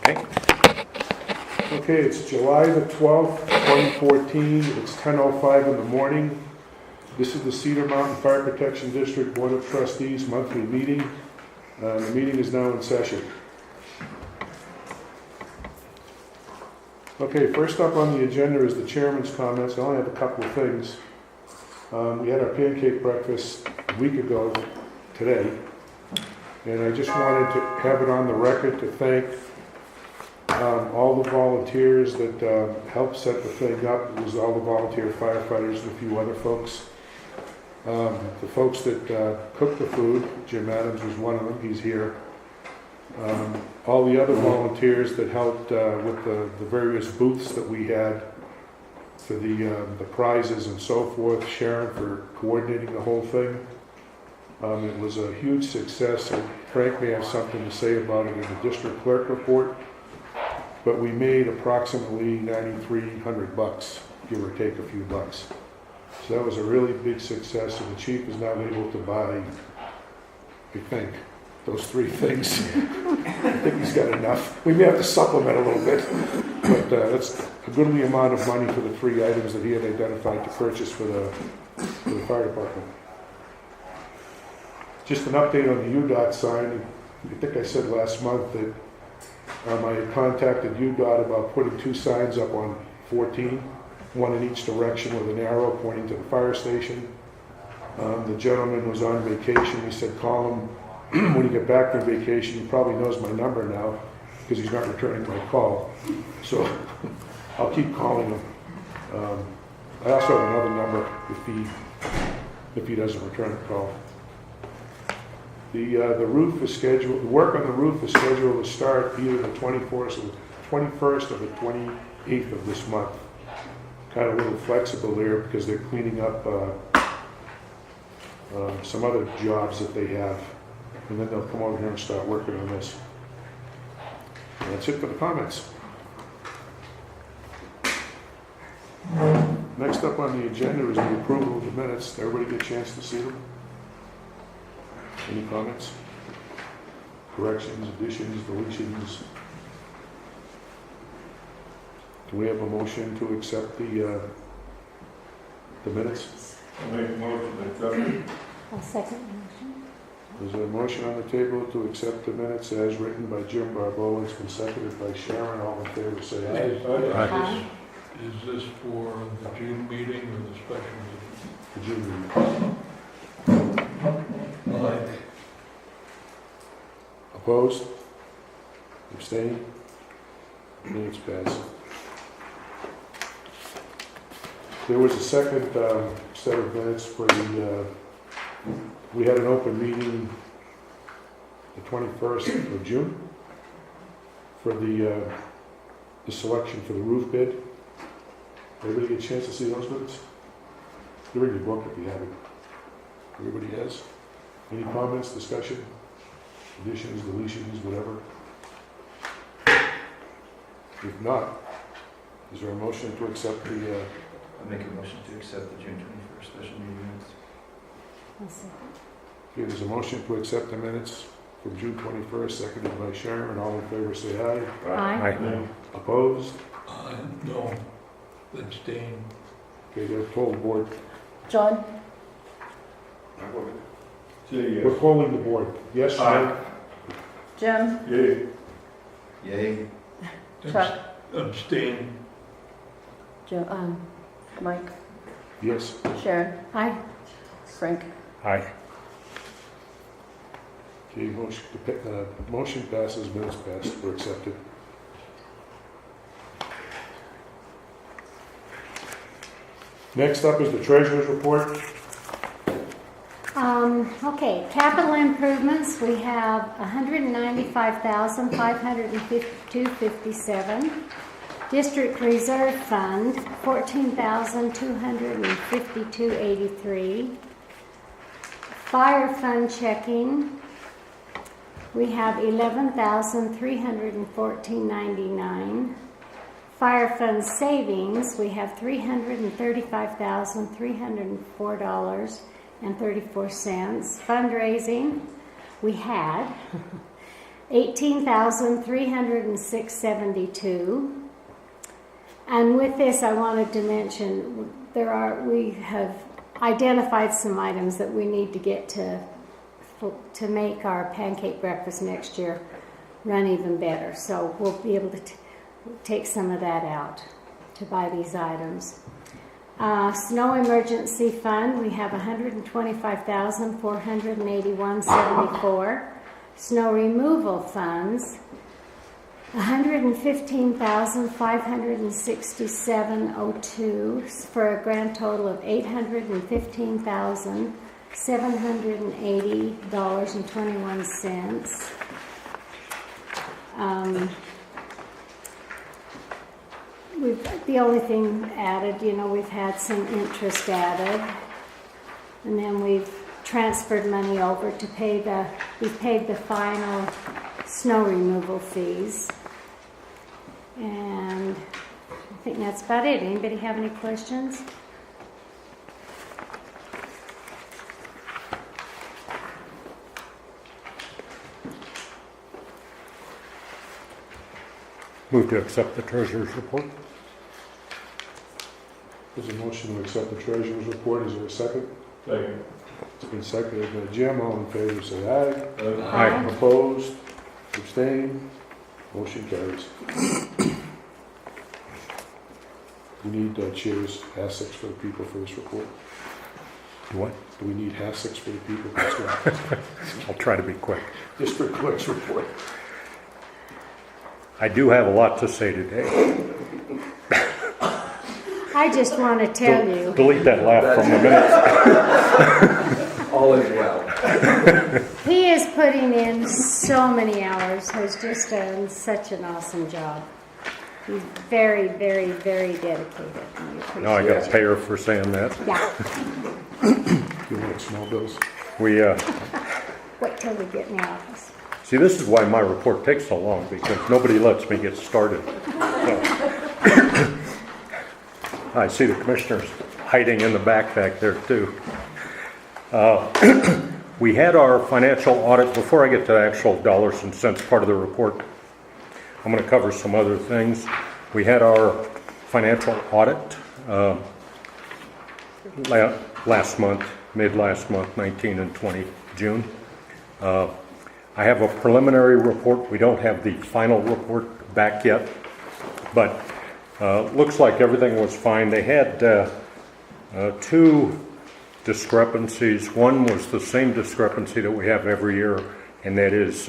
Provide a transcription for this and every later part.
Okay. Okay, it's July the 12th, 2014. It's 10:05 in the morning. This is the Cedar Mountain Fire Protection District Board of Trustees monthly meeting. The meeting is now in session. Okay, first up on the agenda is the chairman's comments. I only have a couple of things. We had our pancake breakfast a week ago today, and I just wanted to have it on the record to thank all the volunteers that helped set the thing up. It was all the volunteer firefighters and a few other folks. The folks that cooked the food, Jim Adams was one of them, he's here. All the other volunteers that helped with the various booths that we had for the prizes and so forth, Sharon for coordinating the whole thing. It was a huge success, and Frank may have something to say about it in the district clerk report. But we made approximately $9,300, give or take a few bucks. So that was a really big success, and the chief is now able to buy, I think, those three things. I think he's got enough. We may have to supplement a little bit, but that's a goodly amount of money for the three items that he had identified to purchase for the fire department. Just an update on the UDOT sign. I think I said last month that I had contacted UDOT about putting two signs up on 14, one in each direction with an arrow pointing to the fire station. The gentleman was on vacation. He said, call him when you get back from vacation. He probably knows my number now because he's not returning my call. So I'll keep calling him. I also have another number if he doesn't return the call. The roof is scheduled. The work on the roof is scheduled to start either the 21st or the 28th of this month. Kind of a little flexible there because they're cleaning up some other jobs that they have, and then they'll come over here and start working on this. And that's it for the comments. Next up on the agenda is the approval of the minutes. Did everybody get a chance to see them? Any comments? Corrections, additions, deletions? Do we have a motion to accept the minutes? I'll make a motion to accept it. I'll second the motion. There's a motion on the table to accept the minutes as written by Jim Barbeau. It's been seconded by Sharon. All in favor say aye. Aye. Is this for the June meeting or the special meeting? The June meeting. Aye. Opposed? Abstained? Minutes passed. There was a second set of minutes for the, we had an open meeting the 21st of June for the selection for the roof bid. Everybody get a chance to see those minutes? They're in your book if you have it. Everybody has? Any comments, discussion, additions, deletions, whatever? If not, is there a motion to accept the... I'll make a motion to accept the June 21st special meeting minutes. I'll second. Okay, there's a motion to accept the minutes from June 21st, seconded by Sharon. All in favor say aye. Aye. Opposed? No. Abstain. Okay, they're told board. John? We're polling the board. Yes, Aye. Jim? Yay. Yay. Chuck? Abstain. Joe, Mike? yes. Sharon? Aye. Frank? Aye. Okay, motion passes, minutes passed, were accepted. Next up is the treasurer's report. Okay, capital improvements, we have $195,552.57. District Reserve Fund, $14,252.83. Fire Fund checking, we have $11,314.99. Fire Fund savings, we have $335,304.34. Fundraising, we had $18,306.72. And with this, I wanted to mention we have identified some items that we need to get to make our pancake breakfast next year run even better. So we'll be able to take some of that out to buy these items. Snow emergency fund, we have $125,481.74. Snow removal funds, $115,567.02 for a grand total of $815,780.21. The only thing added, we've had some interest added, and then we've transferred money over to we've paid the final snow removal fees. And I think that's about it. Anybody have any questions? Move to accept the treasurer's report. There's a motion to accept the treasurer's report. Is there a second? Second. It's been seconded by Jim. All in favor, say aye. Aye. Opposed? Abstained? Motion carries. We need chairs, HASICs for the people for this report. What? Do we need HASICs for the people for this report? I'll try to be quick. Just for clerk's report. I do have a lot to say today. I just want to tell you. Delete that laugh from the minutes. All is well. He is putting in so many hours, has just done such an awesome job. He's very, very, very dedicated. No, I got to pay her for saying that. Yeah, You want small bills? We wait till we get in the office. see, this is why my report takes so long, because nobody lets me get started. So. I see the commissioners hiding in the back there too. We had our financial audit. Before I get to the actual dollars and cents part of the report, I'm going to cover some other things. We had our financial audit last month, mid-last month, 19 and 20 June. I have a preliminary report. We don't have the final report back yet, but looks like everything was fine. They had two discrepancies. One was the same discrepancy that we have every year, and that is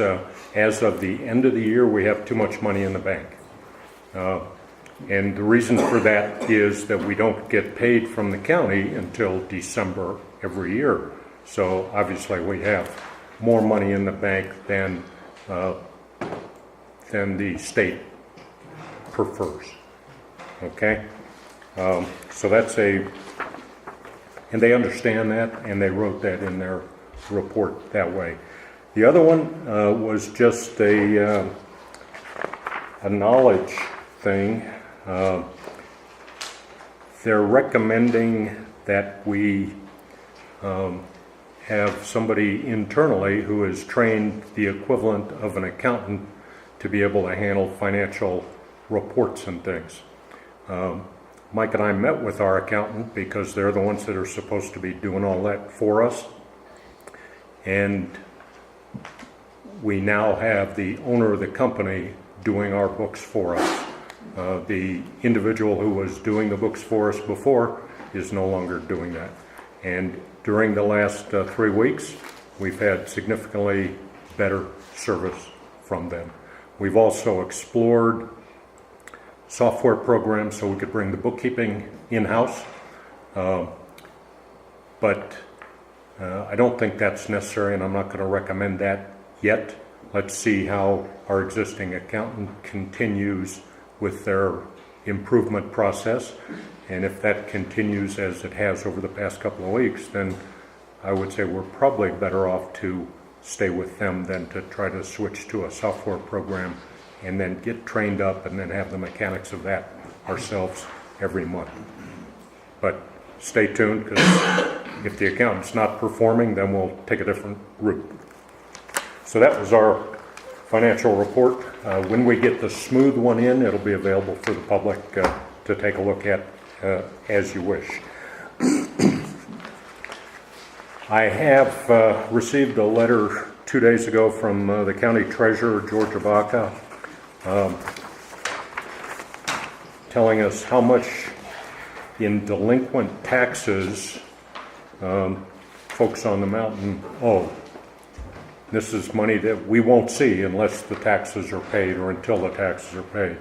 as of the end of the year, we have too much money in the bank. And the reason for that is that we don't get paid from the county until December every year. So obviously we have more money in the bank than the state prefers. Okay? So that's and they understand that, and they wrote that in their report that way. The other one was just a knowledge thing. They're recommending that we have somebody internally who is trained the equivalent of an accountant to be able to handle financial reports and things. Mike and I met with our accountant because they're the ones that are supposed to be doing all that for us. And we now have the owner of the company doing our books for us. The individual who was doing the books for us before is no longer doing that. And during the last 3 weeks, we've had significantly better service from them. We've also explored software programs so we could bring the bookkeeping in-house. But I don't think that's necessary, and I'm not going to recommend that yet. Let's see how our existing accountant continues with their improvement process. And if that continues as it has over the past couple of weeks, then I would say we're probably better off to stay with them than to try to switch to a software program and then get trained up and then have the mechanics of that ourselves every month. But stay tuned, because if the accountant's not performing, then we'll take a different route. So that was our financial report. When we get the smooth one in, it'll be available for the public to take a look at as you wish. I have received a letter 2 days ago from the county treasurer, George Abaca, telling us how much in delinquent taxes folks on the mountain owe. This is money that we won't see unless the taxes are paid or until the taxes are paid.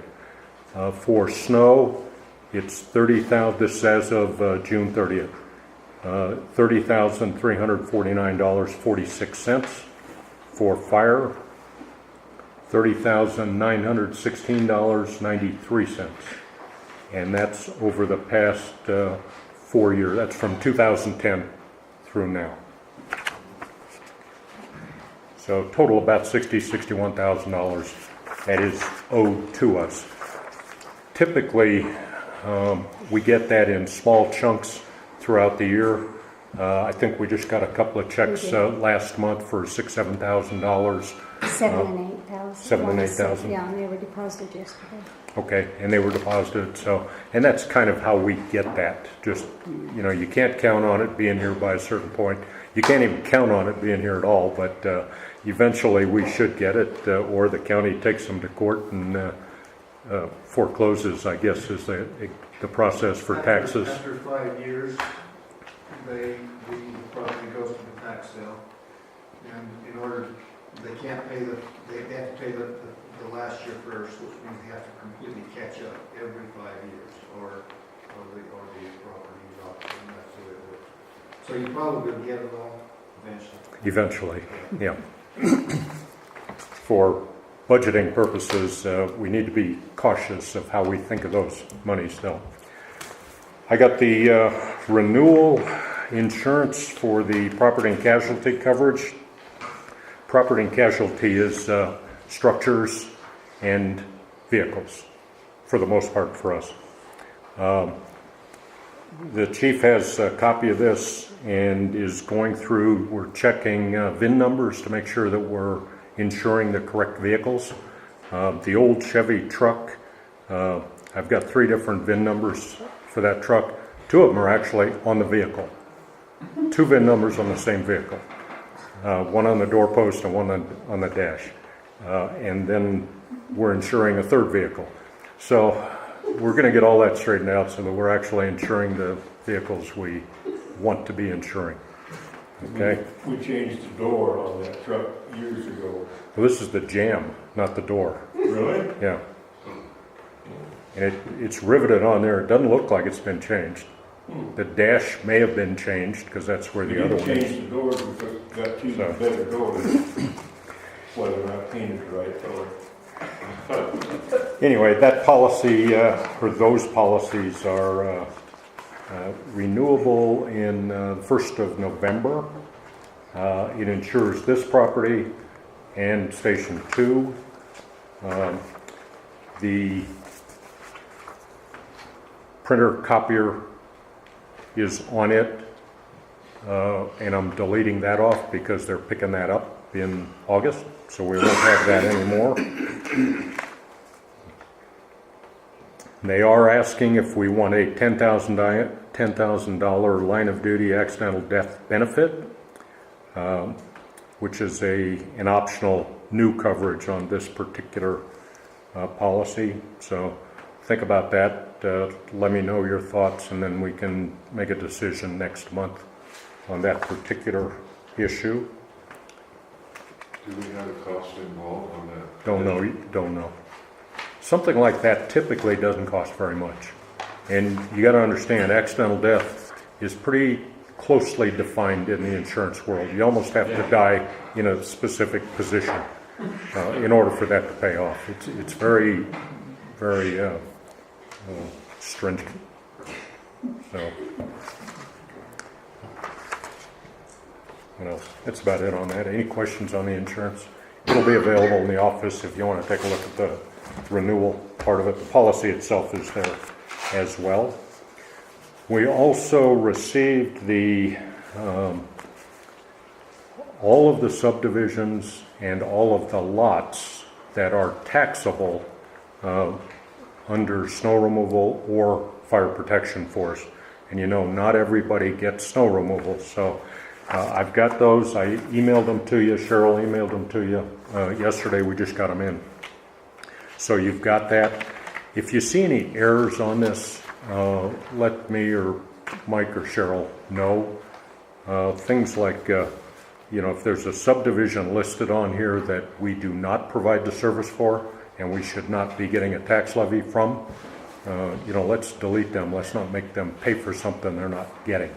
For snow, it's $30,000, this is as of June 30th, $30,349.46. For fire, $30,916.93. And that's over the past 4 years. That's from 2010 through now. So total about $61,000 that is owed to us. Typically, we get that in small chunks throughout the year. I think we just got a couple of checks last month for $6,000, $7,000. $7,000 and $8,000. $7,000 and $8,000. Yeah, and they were deposited yesterday. Okay, and they were deposited, so, and that's kind of how we get that. Just, you know, you can't count on it being here by a certain point. You can't even count on it being here at all, but eventually we should get it, or the county takes them to court and forecloses, I guess, is the process for taxes. After 5 years, the property goes to the tax sale, and in order, they can't pay they have to pay the last year first, which means they have to completely catch up every 5 years, or the property is off, and that's the way it works. So you probably will get it all eventually. Eventually, yeah. For budgeting purposes, we need to be cautious of how we think of those monies, though. I got the renewal insurance for the property and casualty coverage. Property and casualty is structures and vehicles, for the most part for us. The chief has a copy of this and is going through, we're checking VIN numbers to make sure that we're insuring the correct vehicles. The old Chevy truck, I've got 3 different VIN numbers for that truck. 2 of them are actually on the vehicle. 2 VIN numbers on the same vehicle. One on the doorpost and one on the dash. And then we're insuring a 3rd vehicle. So we're going to get all that straightened out so that we're actually insuring the vehicles we want to be insuring. Okay? We changed the door on that truck years ago. Well, this is the jam, not the door. Really? Yeah. And it's riveted on there. It doesn't look like it's been changed. The dash may have been changed because that's where the other one is. We changed the doors because we got 2 better doors. Whether or not painted the right color. Anyway, that policy, or those policies are renewable in the 1st of November. It insures this property and Station 2. The printer copier is on it, and I'm deleting that off because they're picking that up in August, so we won't have that anymore. They are asking if we want a $10,000 line of duty accidental death benefit, which is an optional new coverage on this particular policy. So think about that. Let me know your thoughts, and then we can make a decision next month on that particular issue. Do we have a cost involved on that? Don't know. Something like that typically doesn't cost very much. And you got to understand, accidental death is pretty closely defined in the insurance world. You almost have to die in a specific position in order for that to pay off. It's very, very stringent. So, that's about it on that. Any questions on the insurance? It'll be available in the office if you want to take a look at the renewal part of it. The policy itself is there as well. We also received all of the subdivisions and all of the lots that are taxable under snow removal or fire protection force. And you know, not everybody gets snow removal, so I've got those. I emailed them to you. Cheryl emailed them to you yesterday. We just got them in. So you've got that. If you see any errors on this, let me or Mike or Cheryl know. Things like, you know, if there's a subdivision listed on here that we do not provide the service for and we should not be getting a tax levy from, you know, let's delete them. Let's not make them pay for something they're not getting.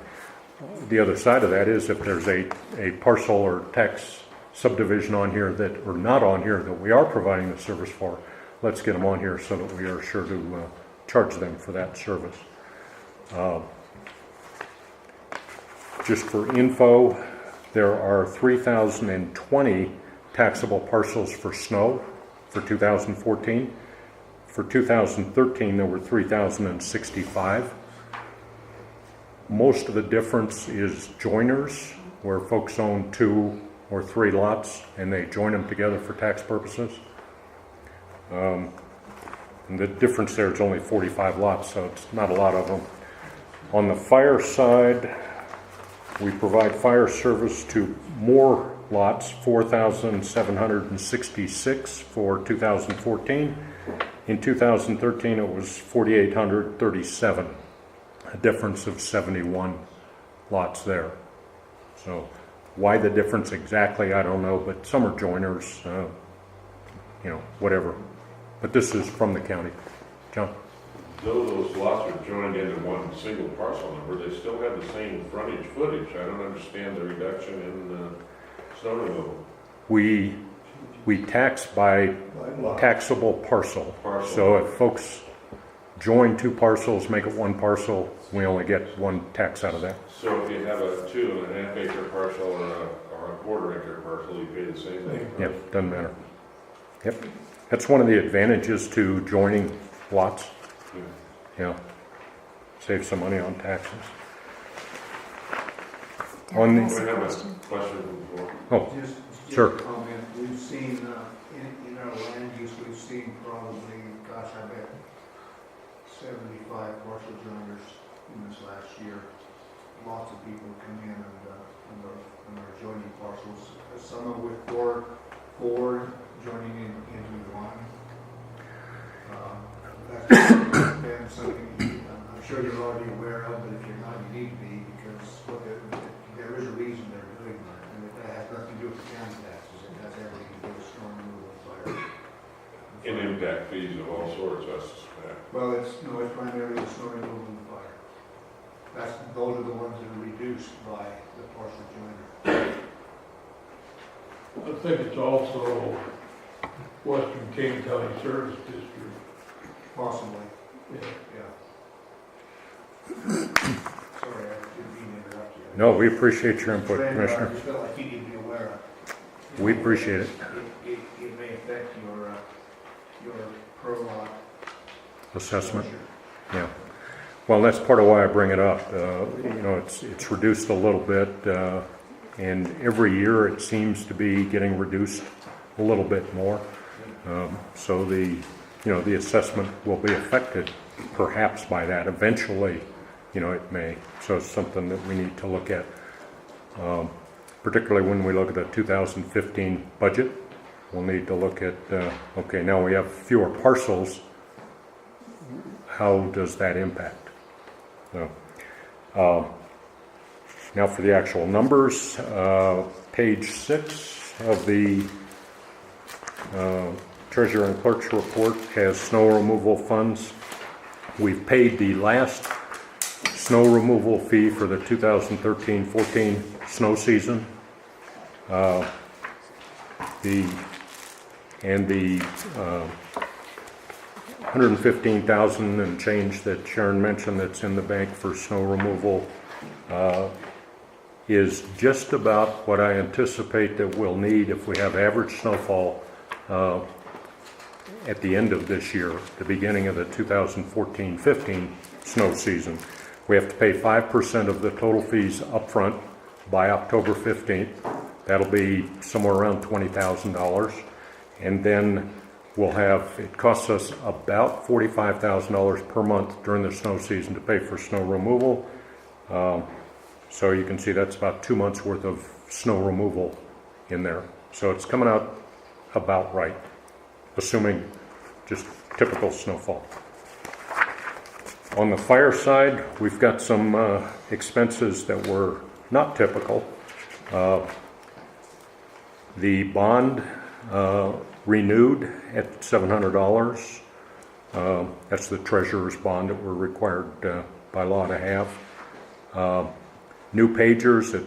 The other side of that is if there's a parcel or tax subdivision on here that, or not on here, that we are providing the service for, let's get them on here so that we are sure to charge them for that service. Just for info, there are 3,020 taxable parcels for snow for 2014. For 2013, there were 3,065. Most of the difference is joiners, where folks own 2 or 3 lots and they join them together for tax purposes. And the difference there is only 45 lots, so it's not a lot of them. On the fire side, we provide fire service to more lots, 4,766 for 2014. In 2013, it was 4,837, a difference of 71 lots there. So why the difference exactly, I don't know, but some are joiners, you know, whatever. But this is from the county. John? Though those lots are joined into one single parcel number, they still have the same frontage footage. I don't understand the reduction in snow removal. We tax by taxable parcel. So if folks join 2 parcels, make it 1 parcel, we only get 1 tax out of that. So if you have a 2.5 acre parcel or a 1/4 acre parcel, you pay the same thing? Yep, doesn't matter. Yep. That's one of the advantages to joining lots. Yeah. Save some money on taxes. On the, I have a question before. oh, Just Sure. a comment, we've seen, in our land use, we've seen probably, gosh, I bet 75 partial joiners in this last year. Lots of people come in and are joining parcels, some of with four joining into one. That's been something I'm sure you're already aware of, but if you're not, you need to be, because there is a reason they're doing that. And it has nothing to do with the county taxes, it has everything to do with storm removal and fire. And impact fees of all sorts, I suspect. Well, it's primarily the snow removal and fire. Those are the ones that are reduced by the partial joiner. I think it's also Western King County Service District. Possibly, Yeah. yeah. Sorry, I didn't mean to interrupt you. no, we appreciate your input, I Commissioner. just felt like you need to be aware of. We appreciate it. It may affect your per lot Assessment. exposure. Yeah. Well, that's part of why I bring it up. You know, it's reduced a little bit, and every year it seems to be getting reduced a little bit more. So the assessment will be affected perhaps by that. Eventually, you know, it may. So it's something that we need to look at, particularly when we look at the 2015 budget. We'll need to look at, okay, now we have fewer parcels. How does that impact? So, now for the actual numbers, page 6 of the Treasurer and Clerk's report has snow removal funds. We've paid the last snow removal fee for the 2013-14 snow season. The $115,000 and change that Sharon mentioned that's in the bank for snow removal is just about what I anticipate that we'll need if we have average snowfall at the end of this year, the beginning of the 2014-15 snow season. We have to pay 5% of the total fees up front by October 15th. That'll be somewhere around $20,000. And then we'll have, it costs us about $45,000 per month during the snow season to pay for snow removal. So you can see that's about 2 months worth of snow removal in there. So it's coming out about right, assuming just typical snowfall. On the fire side, we've got some expenses that were not typical. The bond renewed at $700. That's the treasurer's bond that we're required by law to have. New pagers at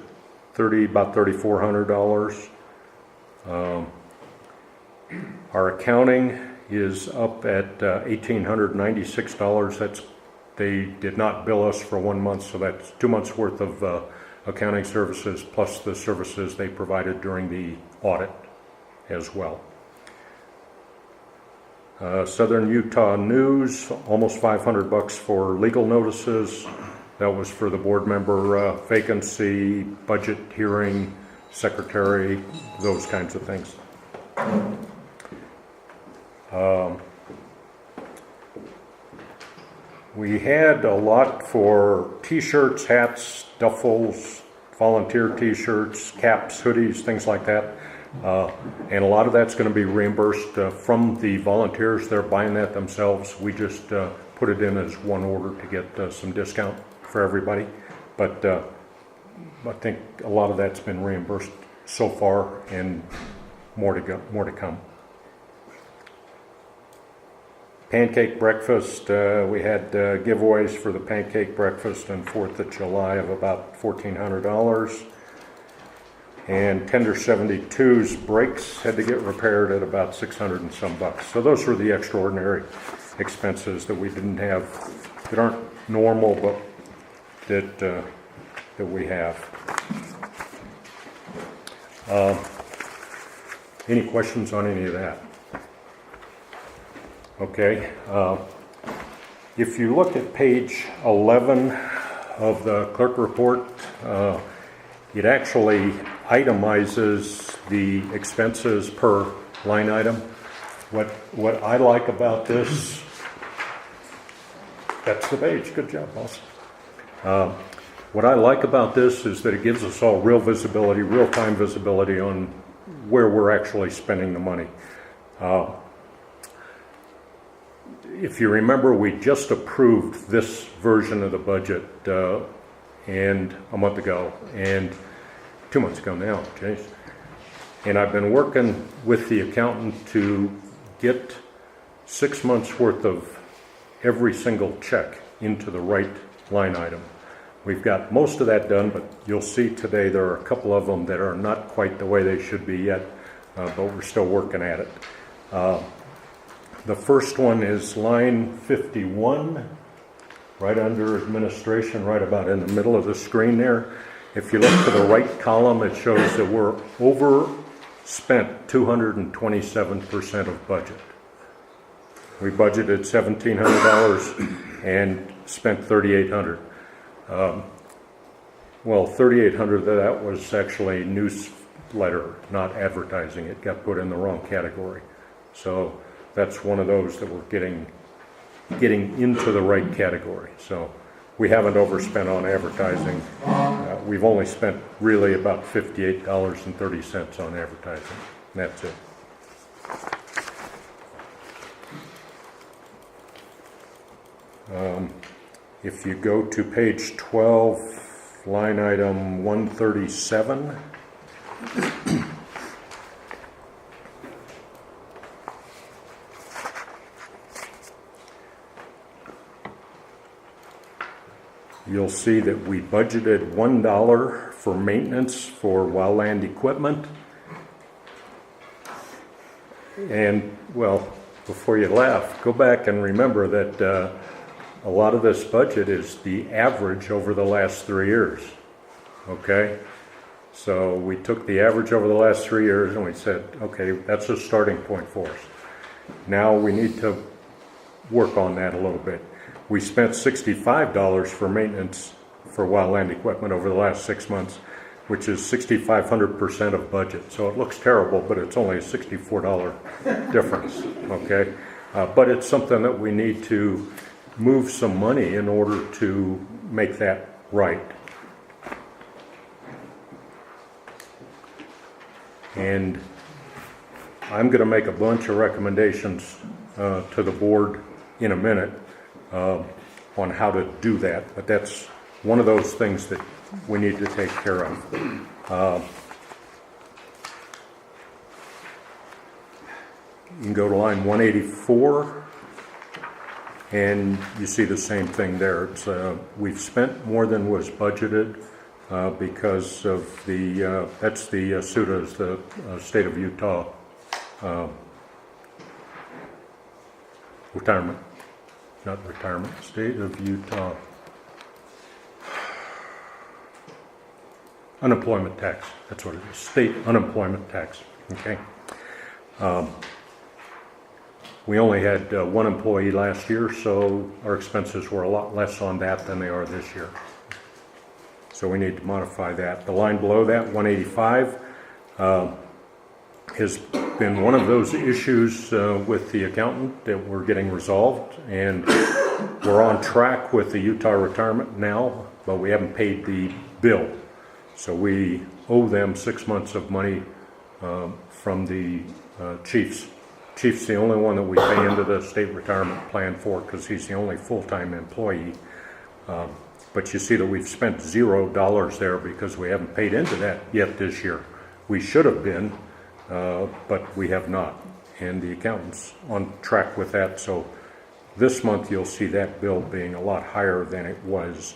about $3,400. Our accounting is up at $1,896. They did not bill us for 1 month, so that's 2 months worth of accounting services plus the services they provided during the audit as well. Southern Utah News, almost $500 for legal notices. That was for the board member vacancy, budget hearing, secretary, those kinds of things. We had a lot for t-shirts, hats, duffels, volunteer t-shirts, caps, hoodies, things like that. And a lot of that's going to be reimbursed from the volunteers. They're buying that themselves. We just put it in as one order to get some discount for everybody. But I think a lot of that's been reimbursed so far, and more to come. Pancake breakfast, we had giveaways for the pancake breakfast and 4th of July of about $1,400. And Tender 72's brakes had to get repaired at about 600 and some bucks. So those were the extraordinary expenses that we didn't have, that aren't normal, but that we have. Any questions on any of that? Okay. If you look at page 11 of the clerk report, it actually itemizes the expenses per line item. What I like about this, that's the page. Good job, boss. What I like about this is that it gives us all real visibility, real-time visibility on where we're actually spending the money. If you remember, we just approved this version of the budget and a month ago, and 2 months ago now, James. And I've been working with the accountant to get 6 months worth of every single check into the right line item. We've got most of that done, but you'll see today there are a couple of them that are not quite the way they should be yet, but we're still working at it. The first one is line 51, right under administration, right about in the middle of the screen there. If you look to the right column, it shows that we're overspent 227% of budget. We budgeted $1,700 and spent $3,800. Well, $3,800 of that was actually newsletter, not advertising. It got put in the wrong category. So that's one of those that we're getting into the right category. So we haven't overspent on advertising. We've only spent really about $58.30 on advertising. And that's it. If you go to page 12, line item 137, you'll see that we budgeted $1 for maintenance for wildland equipment. And, well, before you laugh, go back and remember that a lot of this budget is the average over the last 3 years. Okay? So we took the average over the last 3 years and we said, okay, that's a starting point for us. Now we need to work on that a little bit. We spent $65 for maintenance for wildland equipment over the last 6 months. which is 6,500% of budget. So it looks terrible, but it's only a $64 difference, okay? But it's something that we need to move some money in order to make that right. And I'm going to make a bunch of recommendations to the board in a minute on how to do that, but that's one of those things that we need to take care of. You can go to line 184, and you see the same thing there. It's, we've spent more than was budgeted because of the, that's the SUDA's, the state of Utah retirement, not retirement, state of Utah unemployment tax. That's what it is, state unemployment tax, okay? We only had one employee last year, so our expenses were a lot less on that than they are this year. So we need to modify that. The line below that, 185, has been one of those issues with the accountant that we're getting resolved, and we're on track with the Utah retirement now, but we haven't paid the bill. So we owe them 6 months of money from the chiefs. Chief's the only one that we pay into the state retirement plan for because he's the only full-time employee. But you see that we've spent $0 there because we haven't paid into that yet this year. We should have been, but we have not. And the accountant's on track with that. So this month you'll see that bill being a lot higher than it was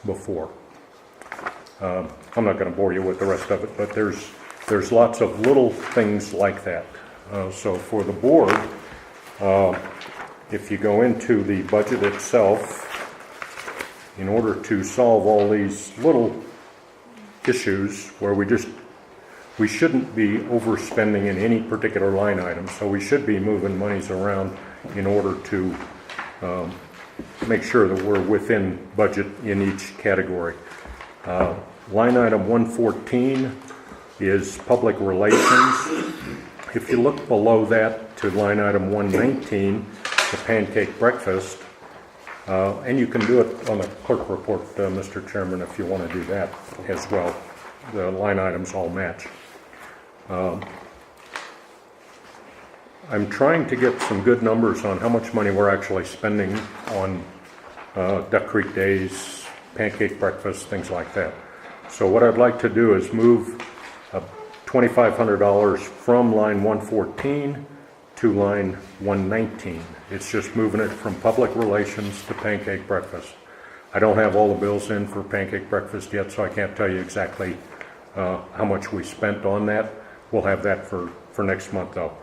before. I'm not going to bore you with the rest of it, but there's lots of little things like that. So for the board, if you go into the budget itself, in order to solve all these little issues where we shouldn't be overspending in any particular line item, so we should be moving monies around in order to make sure that we're within budget in each category. Line item 114 is public relations. If you look below that to line item 119, the pancake breakfast, and you can do it on the clerk report, Mr. Chairman, if you want to do that as well. The line items all match. I'm trying to get some good numbers on how much money we're actually spending on Duck Creek Days, pancake breakfast, things like that. So what I'd like to do is move $2,500 from line 114 to line 119. It's just moving it from public relations to pancake breakfast. I don't have all the bills in for pancake breakfast yet, so I can't tell you exactly how much we spent on that. We'll have that for next month though.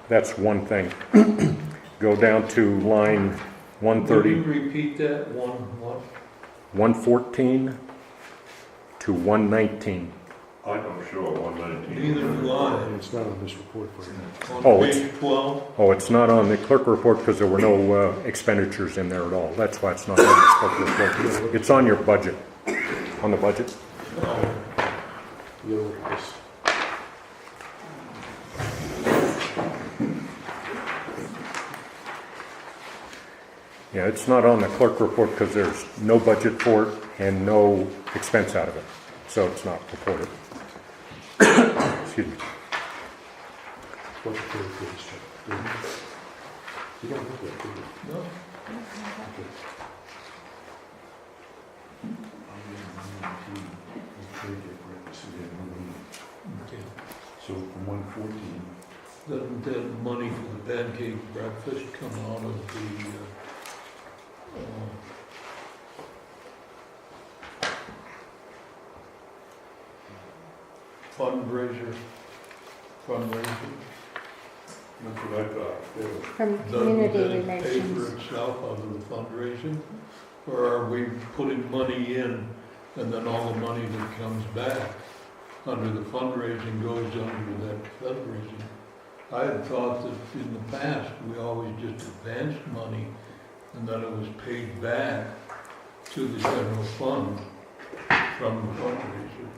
That's one thing. Go down to line 130. Would you repeat that? 114 to 119. I don't show a 119. Neither do I. It's not on this report for you. On Oh, page 12? Oh, it's not on the clerk report because there were no expenditures in there at all. That's why it's not on the clerk report. It's on your budget. On the budget. Oh, You gotta look at this. Yeah, it's not on the clerk report because there's no budget for it and no expense out of it. So it's not reported. Excuse me. What's the third page, Chuck? You don't look at it, do you? no. Okay. Okay. So from 114, Doesn't that money for the pancake breakfast come out of the fundraiser? That's what I thought. From community Doesn't that pay for relations. itself out of the fundraising? Or are we putting money in and then all the money that comes back under the fundraising goes under that fundraising? I had thought that in the past, we always just advanced money and then it was paid back to the general fund from the fundraiser?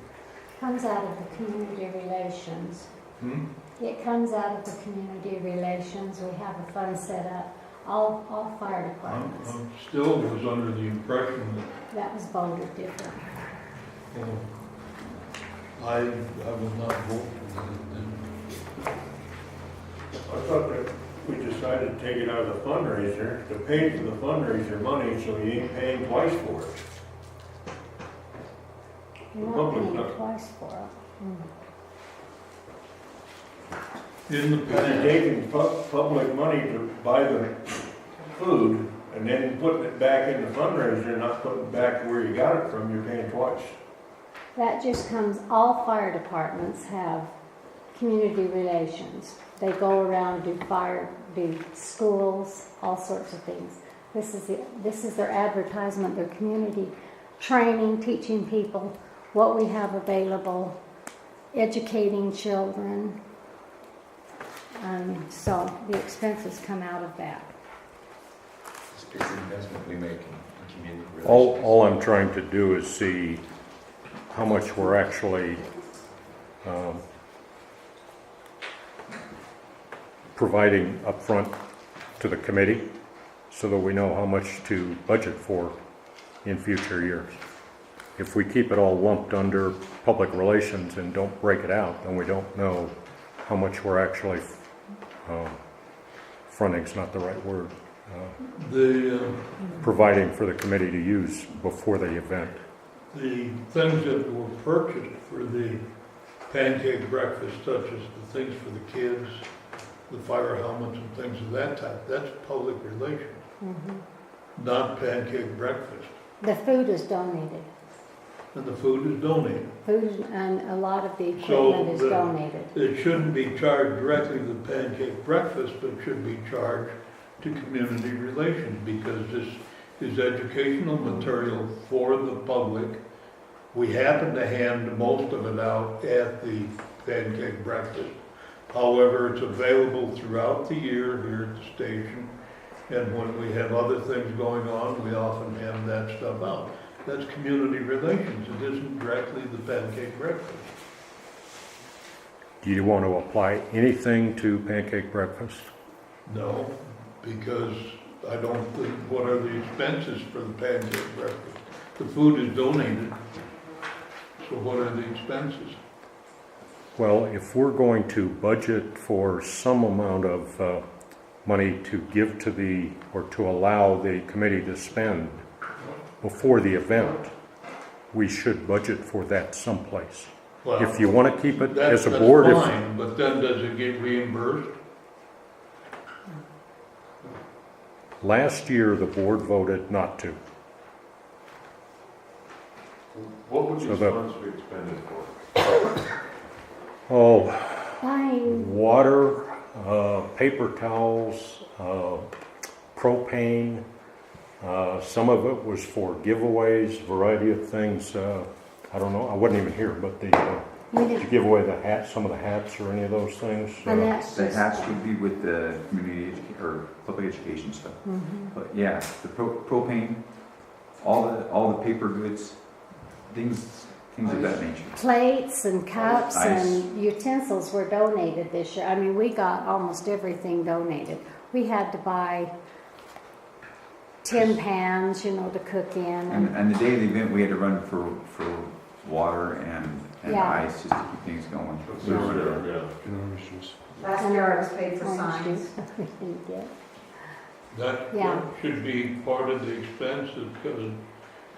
Comes out of the community relations. Hmm? It comes out of the community relations. We have a fund set up, all fire departments. I'm still was under the impression That was voted different. that, I will not vote for that then. I thought that we decided to take it out of the fundraiser, to pay for the fundraiser money, so you ain't paying twice for it. You're not Public, paying no. twice for it. In the Because you're past, taking public money to buy the food, and then putting it back in the fundraiser, not putting it back where you got it from, you're paying twice. That just comes, all fire departments have community relations. They go around, do schools, all sorts of things. This is their advertisement, their community training, teaching people what we have available, educating children. So the expenses come out of that. It's an investment we make in community relations. All I'm trying to do is see how much we're actually providing upfront to the committee so that we know how much to budget for in future years. If we keep it all lumped under public relations and don't break it out, then we don't know how much we're actually fronting's not the right word. Providing for the committee to use before the event. The things that were purchased for the pancake breakfast, such as the things for the kids, the fire helmets and things of that type, that's public relations, not pancake breakfast. The food is donated. And the food is donated. Food and a lot of the So equipment is donated. It shouldn't be charged directly to the pancake breakfast, but should be charged to community relations, because this is educational material for the public. We happen to hand most of it out at the pancake breakfast. However, it's available throughout the year here at the station, and when we have other things going on, we often hand that stuff out. That's community relations. It isn't directly the pancake breakfast. Do you want to apply anything to pancake breakfast? No, because I don't think, what are the expenses for the pancake breakfast? The food is donated, so what are the expenses? Well, if we're going to budget for some amount of money to give to or to allow the committee to spend before the event, we should budget for that someplace. Well, If you want to keep it that's as a board, fine, but then does it get reimbursed? last year the board voted not to. What would So these that- funds be expended for? Oh, Buying, water, paper towels, propane. Some of it was for giveaways, variety of things. I don't know, I wasn't even here, but we did you did, give away the hats, some of the hats or any of those things? and that's The just, hats would be with the community or public education stuff. But yeah, the propane, all the paper goods, things of that nature. plates and cups Ice. and utensils were donated this year. I mean, we got almost everything donated. We had to buy tin pans, to cook in. And the day of the event, we had to run for water and Yeah. ice just to keep things going. Sure, yeah. Last year I was paid for Orange signs. juice. We didn't get. That Yeah. should be part of the expense that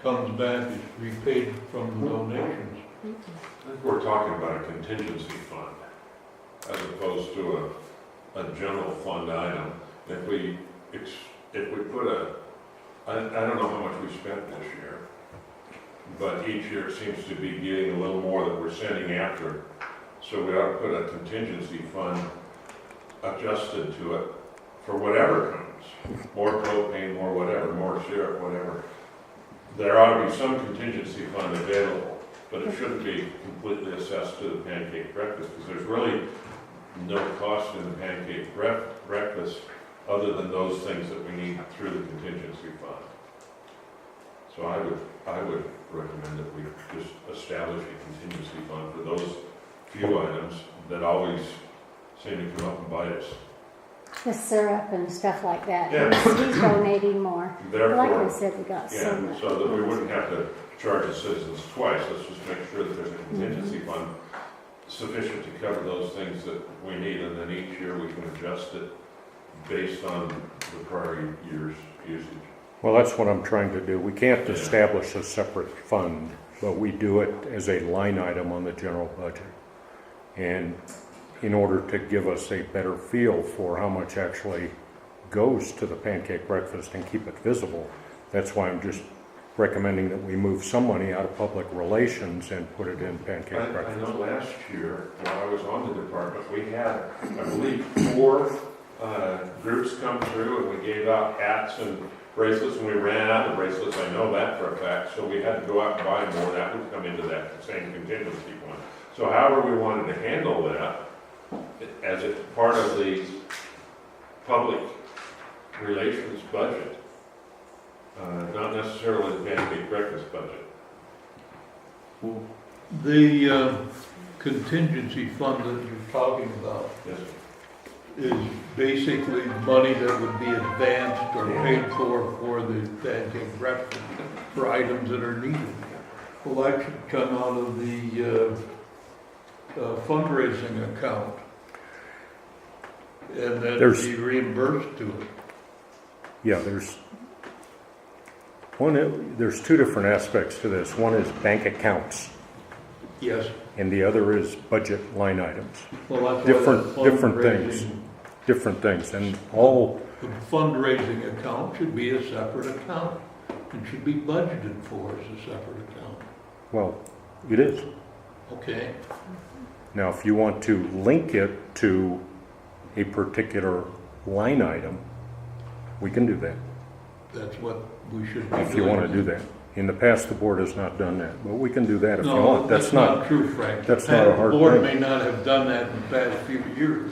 comes back, is repaid from the donations. I think we're talking about a contingency fund as opposed to a general fund item. If we put I don't know how much we spent this year, but each year seems to be getting a little more that we're sending after. So we ought to put a contingency fund adjusted to it for whatever comes. More propane, more whatever, more syrup, whatever. There ought to be some contingency fund available, but it shouldn't be completely assessed to the pancake breakfast, because there's really no cost in the pancake breakfast other than those things that we need through the contingency fund. So I would recommend that we just establish a contingency fund for those few items that always seem to come up and bite us. The syrup and stuff like that. Yeah. He's donating more. Like we Therefore, said, we got so yeah, much. so that we wouldn't have to charge the citizens twice, let's just make sure that there's a contingency fund sufficient to cover those things that we need, and then each year we can adjust it based on the prior year's usage. Well, that's what I'm trying to do. We can't Yeah. establish a separate fund, but we do it as a line item on the general budget. And in order to give us a better feel for how much actually goes to the pancake breakfast and keep it visible, that's why I'm just recommending that we move some money out of public relations and put it in pancake I breakfast. know last year, while I was on the department, we had, I believe, 4 groups come through, and we gave out hats and bracelets, and we ran out of bracelets, I know that for a fact, so we had to go out and buy more, that would come into that same contingency fund. So however we wanted to handle that, as a part of the public relations budget, not necessarily the pancake breakfast budget. The contingency fund that you're talking about Yes. is basically money that would be advanced or paid for the pancake breakfast for items that are needed. Well, that should come out of the fundraising account and then There's- be reimbursed to it. Yeah, there's 2 different aspects to this. One is bank accounts, Yes. and the other is budget line items. Well, that's Different- why that different things. fundraising- Different things, and all, The fundraising account should be a separate account and should be budgeted for as a separate account. well, it is. Okay? Now, if you want to link it to a particular line item, we can do that, That's what we should be doing. if you want to do that. In the past, the board has not done that, but we can do that if you No, want. that's not true, Frank. that's not a hard The board thing. may not have done that in the past few years.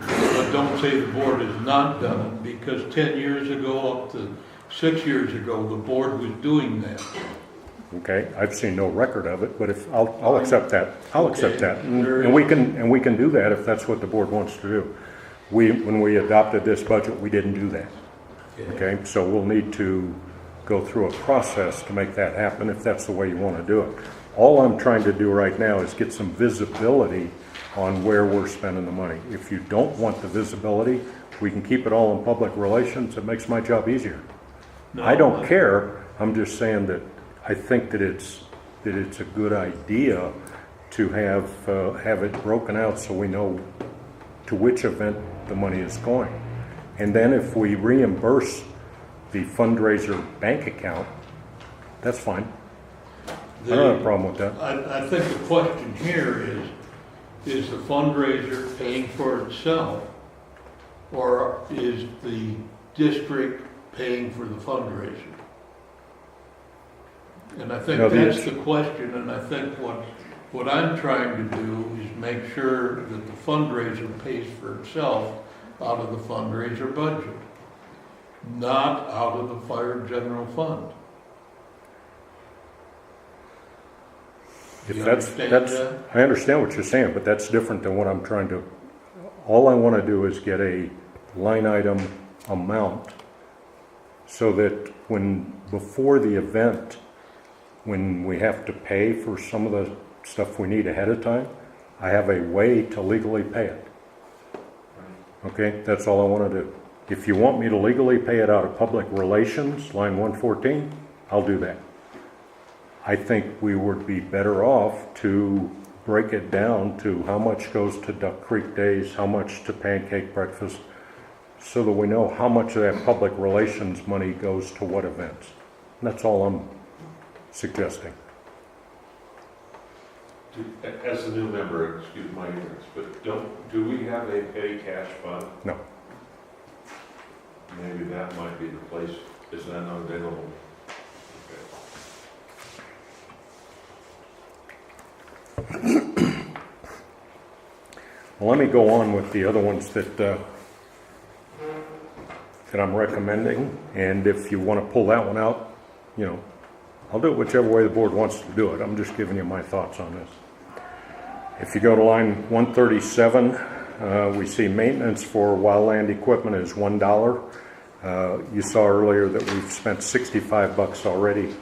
But don't say the board has not done it, because 10 years ago, up to 6 years ago, the board was doing that. Okay, I've seen no record of it, but if, I'll accept that. I'll accept Okay, that. And there and we is- can, we can do that if that's what the board wants to do. When we adopted this budget, we didn't do that. Okay, so we'll need to go through a process to make that happen if that's the way you want to do it. All I'm trying to do right now is get some visibility on where we're spending the money. If you don't want the visibility, we can keep it all in public relations. It makes my job easier. No, I don't care. I'm just saying that I think that it's a good idea to have it broken out so we know to which event the money is going. And then if we reimburse the fundraiser bank account, that's fine. I don't have a problem with that. I think the question here is the fundraiser paying for itself? Or is the district paying for the fundraiser? And I think No, that's the question, and I think what I'm trying to do is make sure that the fundraiser pays for itself out of the fundraiser budget, not out of the fire general fund. If You that's, understand that's, that? I understand what you're saying, but that's different than what I'm trying to, all I want to do is get a line item amount so that before the event, when we have to pay for some of the stuff we need ahead of time, I have a way to legally pay it. Okay, that's all I want to do. If you want me to legally pay it out of public relations, line 114, I'll do that. I think we would be better off to break it down to how much goes to Duck Creek Days, how much to Pancake Breakfast, so that we know how much of that public relations money goes to what events. And that's all I'm suggesting. As a new member, excuse my ignorance, but do we have a petty cash fund? No. Maybe that might be the place, is that not available? Well, let me go on with the other ones that I'm recommending, and if you want to pull that one out, I'll do it whichever way the board wants to do it. I'm just giving you my thoughts on this. If you go to line 137, we see maintenance for wildland equipment is $1. You saw earlier that we've spent $65 already.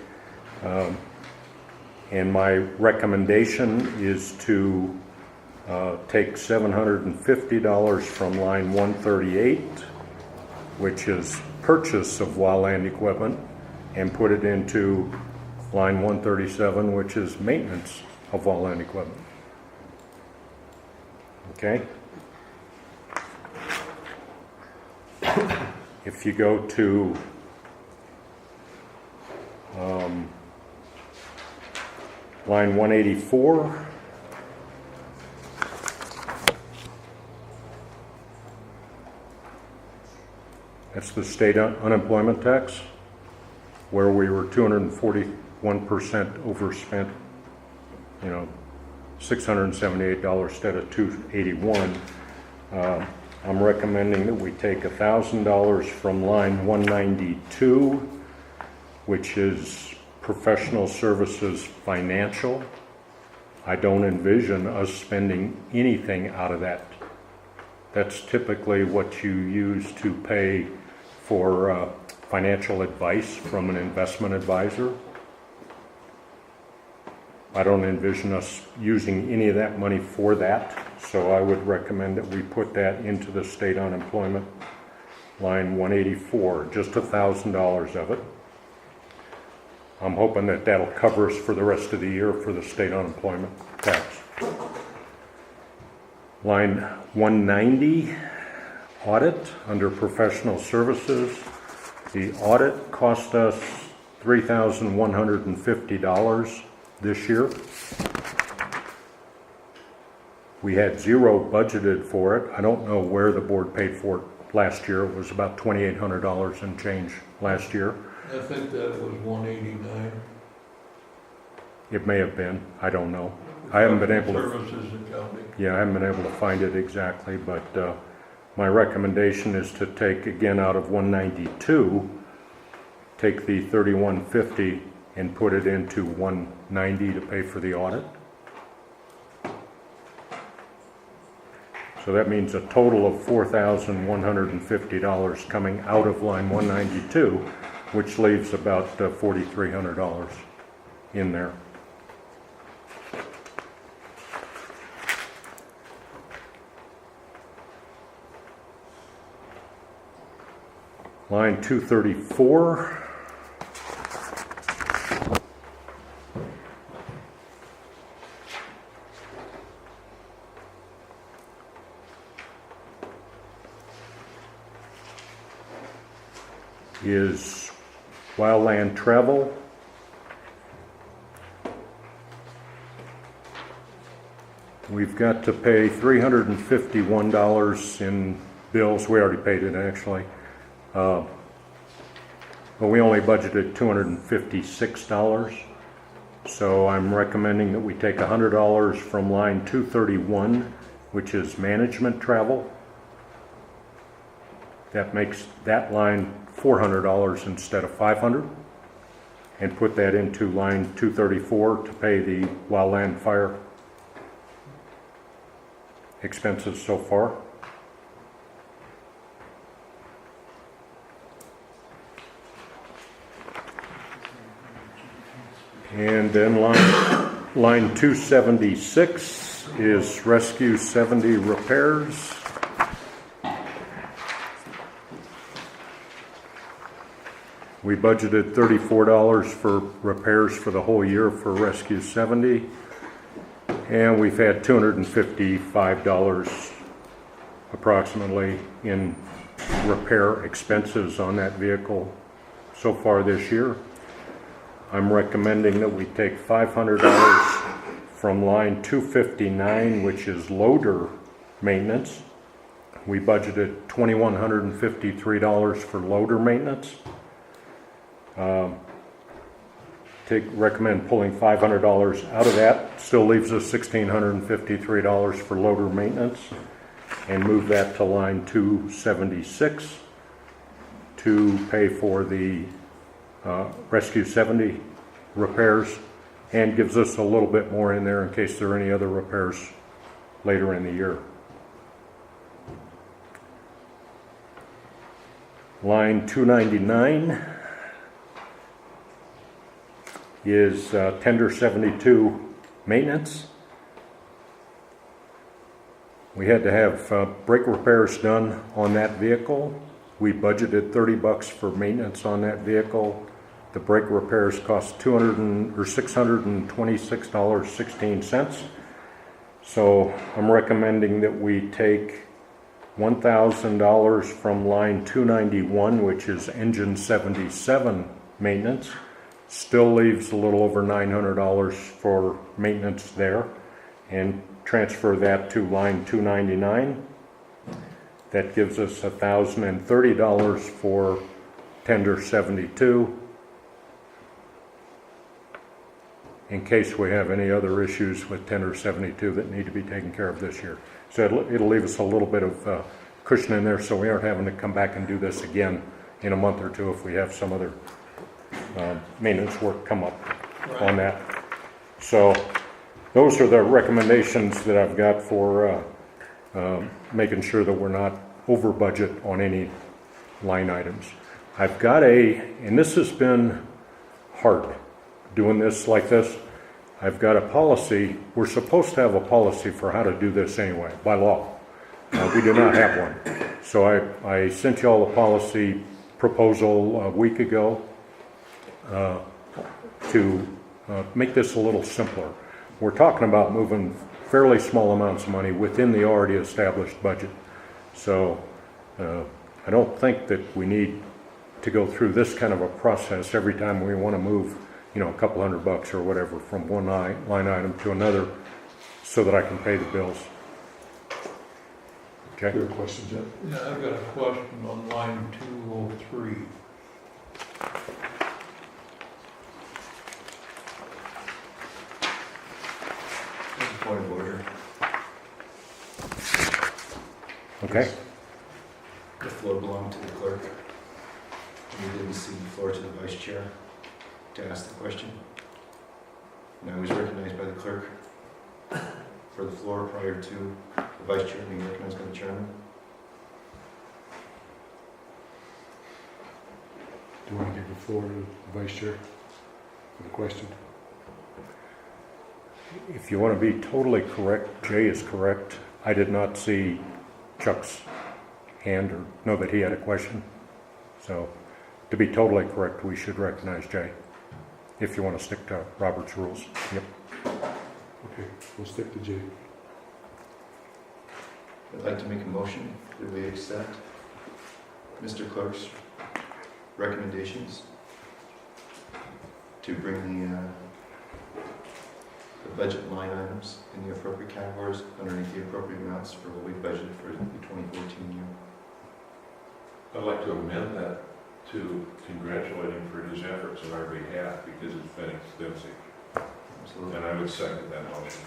And my recommendation is to take $750 from line 138, which is purchase of wildland equipment, and put it into line 137, which is maintenance of wildland equipment. Okay? If you go to line 184, that's the state unemployment tax, where we were 241% overspent, you know, $678 instead of $281. I'm recommending that we take $1,000 from line 192, which is professional services financial. I don't envision us spending anything out of that. That's typically what you use to pay for financial advice from an investment advisor. I don't envision us using any of that money for that, so I would recommend that we put that into the state unemployment line 184, just $1,000 of it. I'm hoping that that'll cover us for the rest of the year for the state unemployment tax. Line 190, audit, under professional services. The audit cost us $3,150 this year. We had zero budgeted for it. I don't know where the board paid for it last year. It was about $2,800 and change last year. I think that was 189. It may have been. I don't know. I haven't been able to. Services accounting. Yeah, I haven't been able to find it exactly, but my recommendation is to take, again, out of 192, take the 3150 and put it into 190 to pay for the audit. So that means a total of $4,150 coming out of line 192, which leaves about $4,300 in there. Line 234. Is wildland travel. We've got to pay $351 in bills. We already paid it actually. But we only budgeted $256. So I'm recommending that we take $100 from line 231, which is management travel. That makes that line $400 instead of $500, and put that into line 234 to pay the wildland fire expenses so far. And then line 276 is Rescue 70 repairs. We budgeted $34 for repairs for the whole year for Rescue 70, and we've had $255 approximately in repair expenses on that vehicle so far this year. I'm recommending that we take $500 from line 259, which is loader maintenance. We budgeted $2,153 for loader maintenance. Recommend pulling $500 out of that. Still leaves us $1,653 for loader maintenance, and move that to line 276 to pay for the Rescue 70 repairs and gives us a little bit more in there in case there are any other repairs later in the year. Line 299 is tender 72 maintenance. We had to have brake repairs done on that vehicle. We budgeted $30 for maintenance on that vehicle. The brake repairs cost $626.16. So I'm recommending that we take $1,000 from line 291, which is engine 77 maintenance. Still leaves a little over $900 for maintenance there, and transfer that to line 299. That gives us $1,030 for tender 72, in case we have any other issues with tender 72 that need to be taken care of this year. So it'll leave us a little bit of cushion in there, so we aren't having to come back and do this again in a month or two if we have some other maintenance work come up on that. So those are the recommendations that I've got for making sure that we're not over budget on any line items. I've got and this has been hard doing this like this. I've got a policy. We're supposed to have a policy for how to do this anyway, by law. We do not have one. So I sent you all a policy proposal a week ago to make this a little simpler. We're talking about moving fairly small amounts of money within the already established budget. So I don't think that we need to go through this kind of a process every time we want to move, a couple $100 or whatever from one line item to another so that I can pay the bills. Okay? Your question, Jeff? Yeah, I've got a question on line 203. Point of order. Okay. The floor belonged to the clerk. We didn't cede the floor to the vice chair to ask the question. And I was recognized by the clerk for the floor prior to the vice chair being recognized by the chairman. Do you want to give the floor to the vice chair for the question? If you want to be totally correct, Jay is correct. I did not see Chuck's hand or know that he had a question. So to be totally correct, we should recognize Jay, if you want to stick to Robert's rules. Yep. Okay, we'll stick to Jay. I'd like to make a motion that we accept Mr. Clerk's recommendations to bring the budget line items in the appropriate categories underneath the appropriate amounts for what we budgeted for the 2014 year. I'd like to amend that to congratulate him for his efforts on our behalf because it's been extensive. Absolutely. And I would second that motion.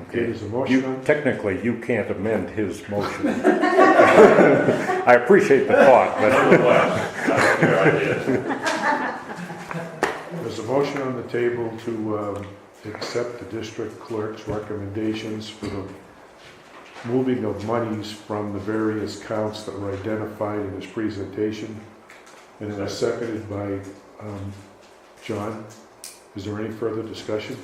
Okay, there's a motion on. Technically, you can't amend his motion. I appreciate the thought, but Nonetheless, I don't care, I did. There's a motion on the table to accept the district clerk's recommendations for the moving of monies from the various counts that were identified in his presentation. And it was seconded by John. Is there any further discussion?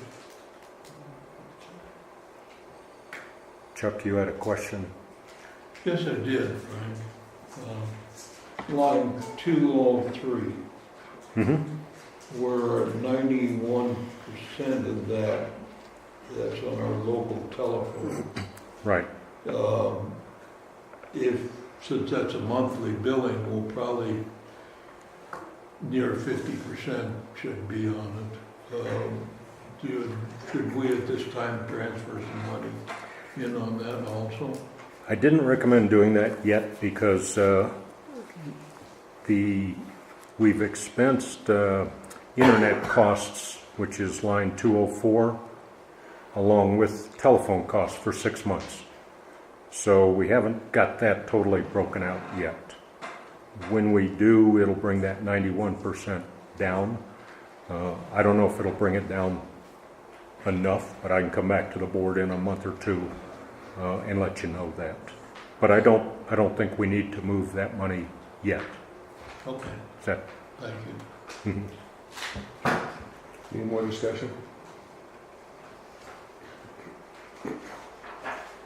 Chuck, you had a question. Yes, I did, Frank. Line 203, where 91% of that's on our local telephone. Right. Since that's a monthly billing, we'll probably near 50% should be on it. Should we at this time transfer some money in on that also? I didn't recommend doing that yet because we've expensed internet costs, which is line 204, along with telephone costs for 6 months. So we haven't got that totally broken out yet. When we do, it'll bring that 91% down. I don't know if it'll bring it down enough, but I can come back to the board in a month or two and let you know that. But I don't think we need to move that money yet. Okay, Is that? thank you. Any more discussion?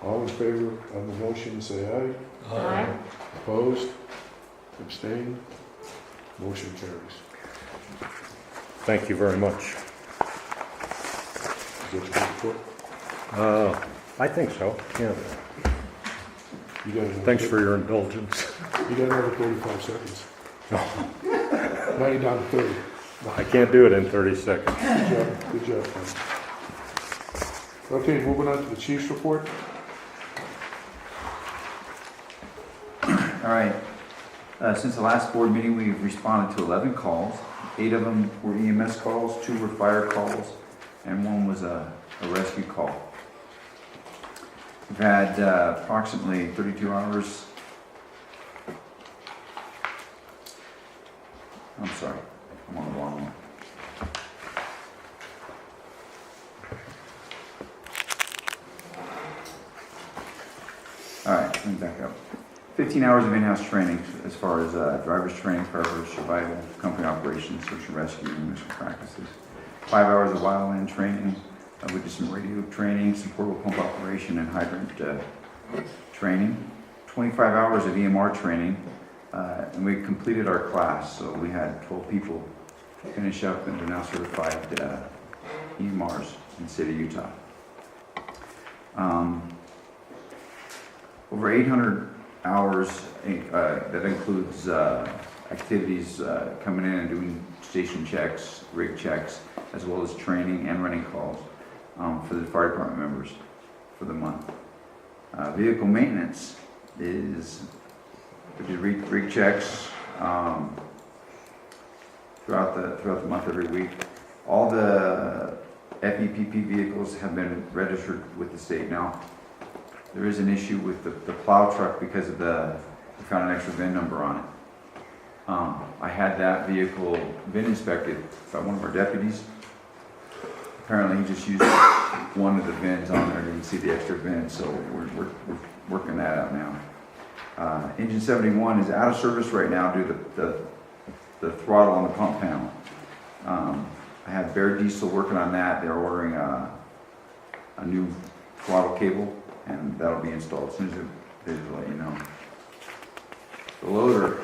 All in favor of the motion, say aye. Aye. Opposed? Abstained? Motion carries. Thank you very much. Is that your report? I think so, yeah. You got another Thanks for your indulgence. You got another 35 seconds. Now you're down to 30. I can't do it in 30 seconds. Good job, Frank. Okay, moving on to the chief's report. All right. Since the last board meeting, we've responded to 11 calls. 8 of them were EMS calls, 2 were fire calls, and 1 was a rescue call. We've had approximately 32 hours. I'm sorry, I'm on the wrong one. All right, let me back up. 15 hours of in-house training as far as driver's training, firefighter survival, company operations, search and rescue, and mission practices. 5 hours of wildland training. We did some radio training, some portable pump operation, and hydrant training. 25 hours of EMR training, and we completed our class. So we had 12 people finish up, and they're now certified EMRs in the state of Utah. Over 800 hours, that includes activities coming in and doing station checks, rig checks, as well as training and running calls for the fire department members for the month. Vehicle maintenance is, we did rig checks throughout the month every week. All the FEPP vehicles have been registered with the state now. There is an issue with the plow truck because of we found an extra VIN number on it. I had that vehicle VIN inspected by one of our deputies. Apparently he just used one of the VINs on there, didn't see the extra VIN, so we're working that out now. Engine 71 is out of service right now due to the throttle on the pump panel. I have Bear Diesel working on that. They're ordering a new throttle cable, and that'll be installed as soon as they'll let you know. The loader,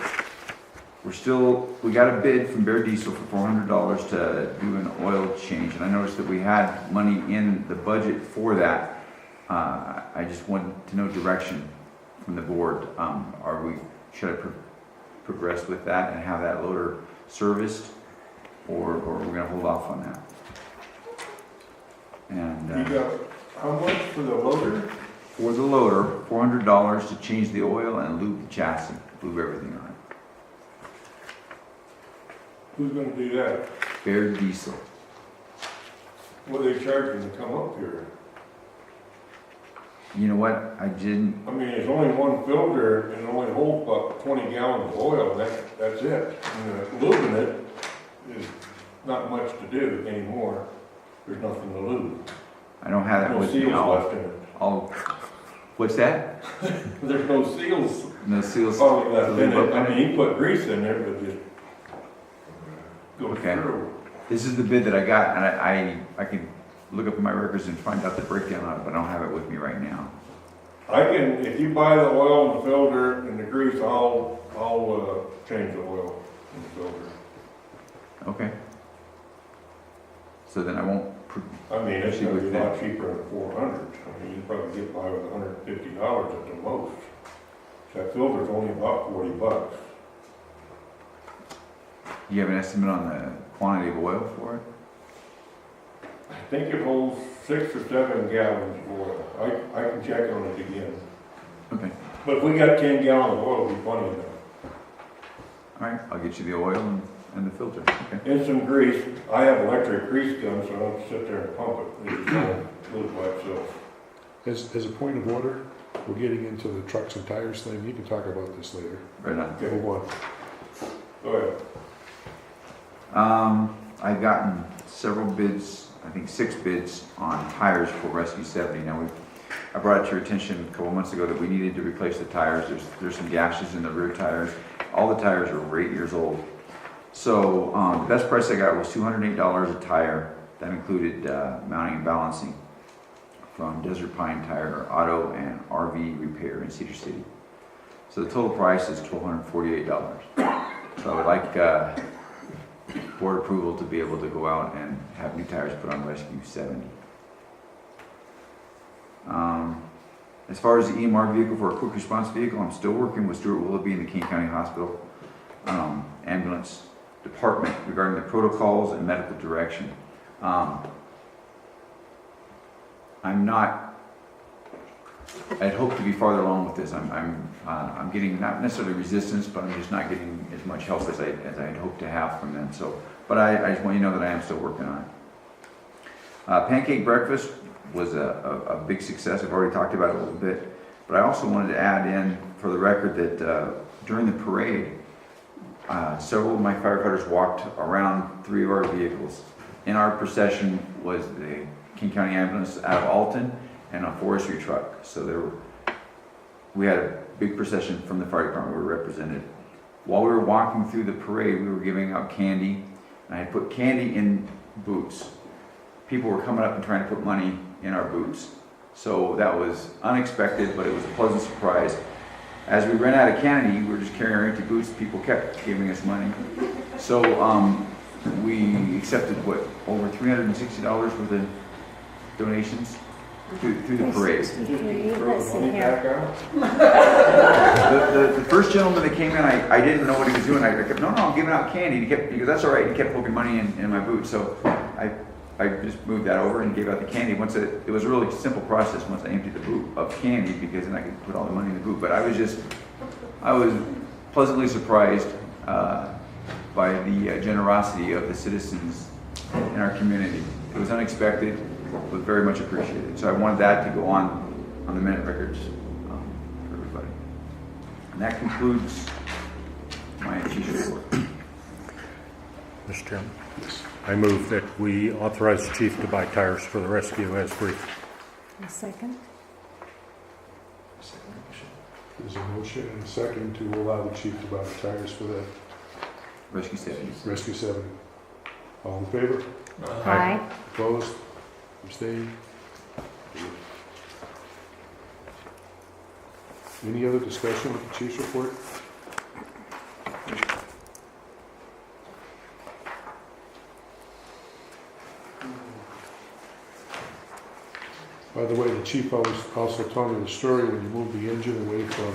we got a bid from Bear Diesel for $400 to do an oil change, and I noticed that we had money in the budget for that. I just wanted to know direction from the board. Should I progress with that and have that loader serviced, or we're going to hold off on that? And You got, how much for the loader? for the loader, $400 to change the oil and lube the chassis, lube everything on it. Who's gonna do that? Bear Diesel. What are they charging to come up here? You know what? I didn't. I mean, there's only one filter and only holds about 20 gallons of oil, that's it. And lubing it is not much to do anymore. There's nothing to lube. I don't have that No with me. seals left in it. What's that? There's no seals No seals. probably left to in lube it. up I mean, you put grease in there, but just go Okay. through. This is the bid that I got, and I can look up in my records and find out the breakdown on it, but I don't have it with me right now. I can, if you buy the oil and the filter and the grease, I'll change the oil in the filter. Okay. So then I won't. I mean, it's Cheaper gonna be a than- lot cheaper than 400. I mean, you probably get by with $150 at the most. That filter's only about $40. You have an estimate on the quantity of oil for it? I think it holds 6 or 7 gallons of oil. I can check on it again. Okay. But if we got 10 gallons of oil, it'll be plenty enough. All right. I'll get you the oil and the filter. Okay. And some grease. I have electric grease gun, so I don't sit there and pump it. It just won't lube by itself. As a point of order, we're getting into the trucks and tires thing. You can talk about this later. Right on. Move on. Go ahead. I've gotten several bids, I think 6 bids on tires for Rescue 70. Now, I brought it to your attention a couple months ago that we needed to replace the tires. There's some gashes in the rear tires. All the tires are over 8 years old. So the best price I got was $208 a tire. That included mounting and balancing from Desert Pine Tire Auto and RV Repair in Cedar City. So the total price is $1,248. So I would like board approval to be able to go out and have new tires put on Rescue 70. As far as the EMR vehicle for a quick response vehicle, I'm still working with Stuart Willoughby in the King County Hospital ambulance department regarding the protocols and medical direction. I'd hope to be farther along with this. I'm getting not necessarily resistance, but I'm just not getting as much help as I'd hoped to have from them. So, but I just want you to know that I am still working on it. Pancake breakfast was a big success. I've already talked about it a little bit, but I also wanted to add in for the record that during the parade, several of my firefighters walked around 3 of our vehicles. In our procession was the King County ambulance out of Alton and a forestry truck. So we had a big procession from the fire department. We were represented. While we were walking through the parade, we were giving out candy, and I had put candy in boots. People were coming up and trying to put money in our boots. So that was unexpected, but it was a pleasant surprise. As we ran out of candy, we were just carrying our empty boots. People kept giving us money. So we accepted, over $360 worth of donations through the parade. Let's see here. The first gentleman that came in, I didn't know what he was doing. I kept, no, I'm giving out candy. And he goes, that's all right. He kept poking money in my boot. So I just moved that over and gave out the candy. It was a really simple process once I emptied the boot of candy, because then I could put all the money in the boot. But I was pleasantly surprised by the generosity of the citizens in our community. It was unexpected, but very much appreciated. So I wanted that to go on the minute records for everybody. And that concludes my chief's report. Mr. Chairman, I move that we authorize the chief to buy tires for the rescue as briefed. A second. There's a motion and a second to allow the chief to buy the tires for that Rescue 70. Rescue 70. All in favor? Aye. Opposed? Abstained? Any other discussion with the chief's report? By the way, the chief also told me the story when you moved the engine away from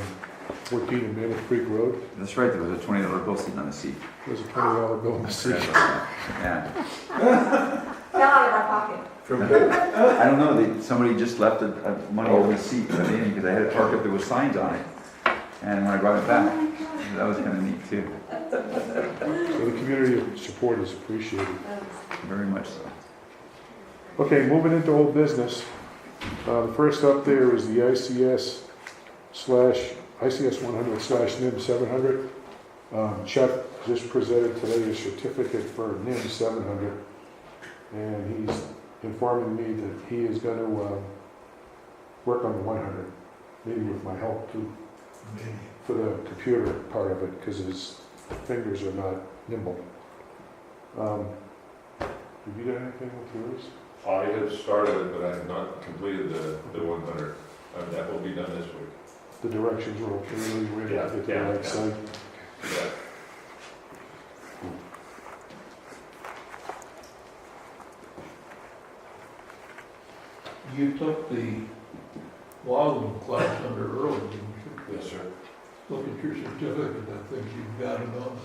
14 and Mammoth Creek Road. That's right, there was a $20 bill sitting on the seat. There's a $20 bill in the seat. Yeah. Fell out of my pocket. I don't know, somebody just left money on the seat because I had it parked up, there was signs on it. And when I brought it back, that was kind of neat too. So the community support is appreciated. Very much so. Okay, moving into old business. The first up there is the ICS 100/NIM 700. Chuck just presented today a certificate for NIM 700, and he's informing me that he is going to work on the 100, maybe with my help too, for the computer part of it, because his fingers are not nimble. Have you got anything with yours? I have started it, but I have not completed the 100. That will be done this week. The directions are okay, you ready to get to the right side? Yeah. You took the logging class under early, didn't you? Yes, sir. Look at your certificate, I think you've got it on.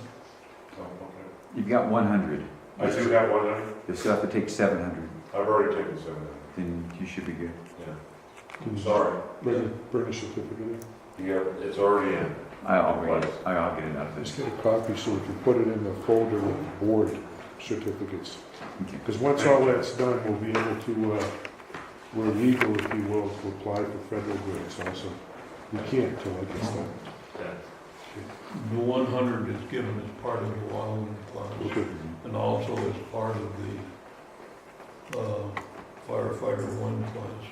Oh, okay. You've got 100. I do have 100. You'll still have to take 700. I've already taken 700. Then you should be good. Yeah. Can you Sorry. Bring a certificate in. Yeah, it's already in. I'll get it out of Just this. get a copy so we can put it in the folder with the board certificates. Okay. Because once all that's done, we'll be able to we're legal, if you will, to apply for federal grants also. We can't till I get started. The 100 is given as part of the wildland plan, Okay. and also as part of the firefighter one plans.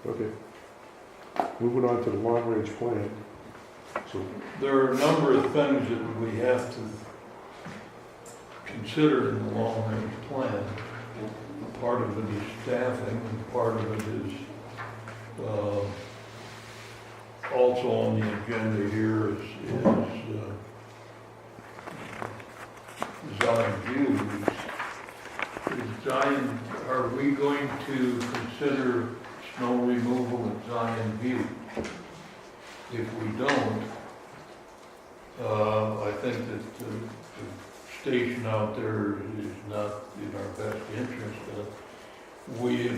Okay. Moving on to the long-range plan. So, There are a number of things that we have to consider in the long-range plan. Part of it is staffing, and part of it is also on the agenda here is Zion View. Zion, are we going to consider snow removal at Zion View? If we don't, I think that the station out there is not in our best interest. We,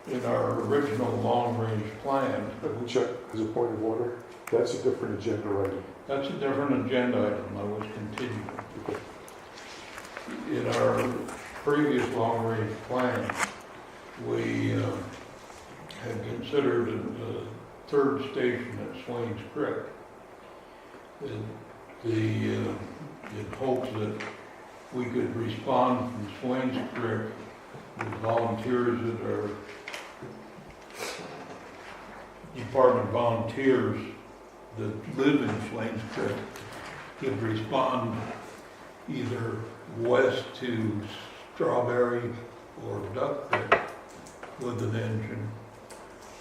in our original long-range plan, Chuck, as a point of order, that's a different agenda item. that's a different agenda item, I was continuing. In our previous long-range plan, we had considered a third station at Swains Creek. In hopes that we could respond from Swains Creek with volunteers that are department volunteers that live in Swains Creek could respond either west to Strawberry or Duck Creek with an engine,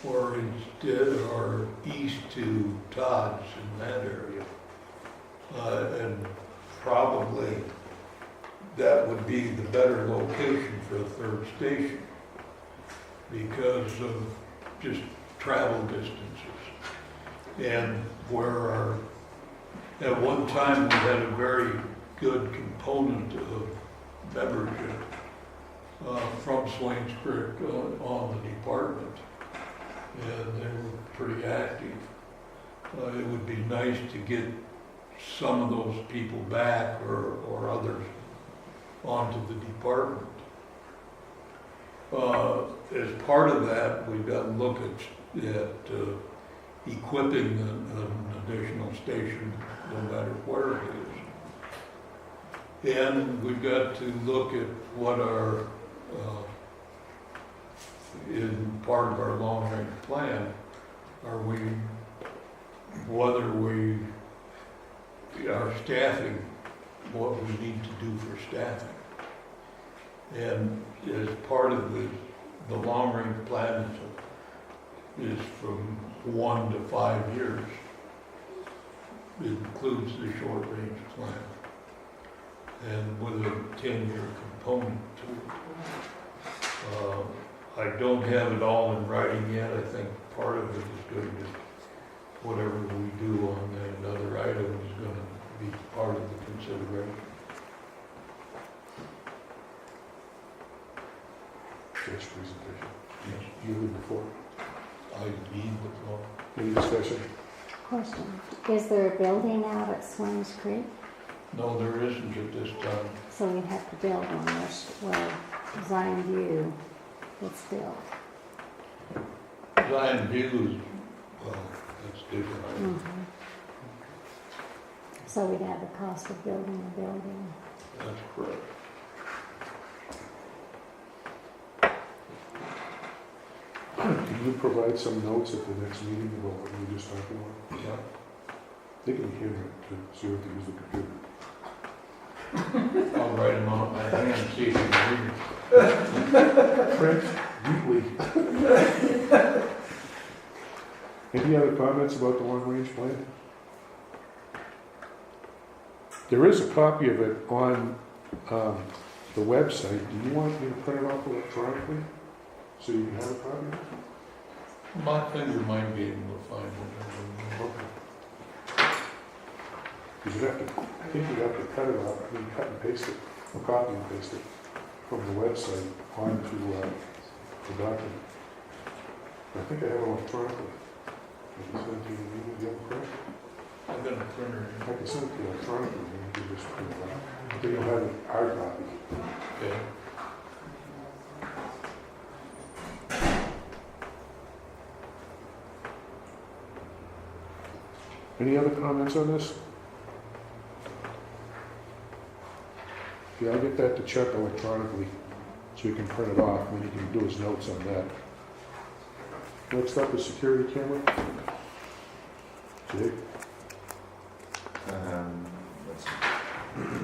or instead, or east to Todd's in that area. And probably that would be the better location for a third station because of just travel distances. And where at one time we had a very good component of membership from Swains Creek on the department, and they were pretty active. It would be nice to get some of those people back or others onto the department. As part of that, we've got to look at equipping an additional station no matter where it is. And we've got to look at what our, in part of our long-range plan, whether we are staffing what we need to do for staffing. And as part of the long-range plan is from 1 to 5 years. It includes the short-range plan, and with a 10-year component to it. I don't have it all in writing yet. I think part of it is going to, whatever we do on that other item is going to be part of the consideration. First presentation. Yes. You lead before. I need the floor. Any discussion? Question, is there a building out at Swains Creek? No, there isn't at this time. So we'd have to build one where Zion View gets built. Zion View is, well, that's different. Mhm. So we'd have the cost of building a building. That's correct. Can you provide some notes at the next meeting about what you were just talking about? Yeah. They can hear it to see if they use the computer. I'll write them on my hand, see if you can read Print weekly. Any other comments about the long-range plan? There is a copy of it on the website. Do you want me to print it off electronically so you can have a copy? My finger might be able to find it. Okay. Because you have to, I think you have to cut it off, I mean, cut and paste it, or copy and paste it from the website onto the document. I think I have it electronically. I can send it to you, do you have a print? I've got a printer I can send it to you electronically, and you can just print it out. Then you'll have a hard copy. here. Okay. Any other comments on this? Yeah, I'll get that to Chuck electronically, so he can print it off, and then he can do his notes on that. Next up is security camera. Jake? Let's see.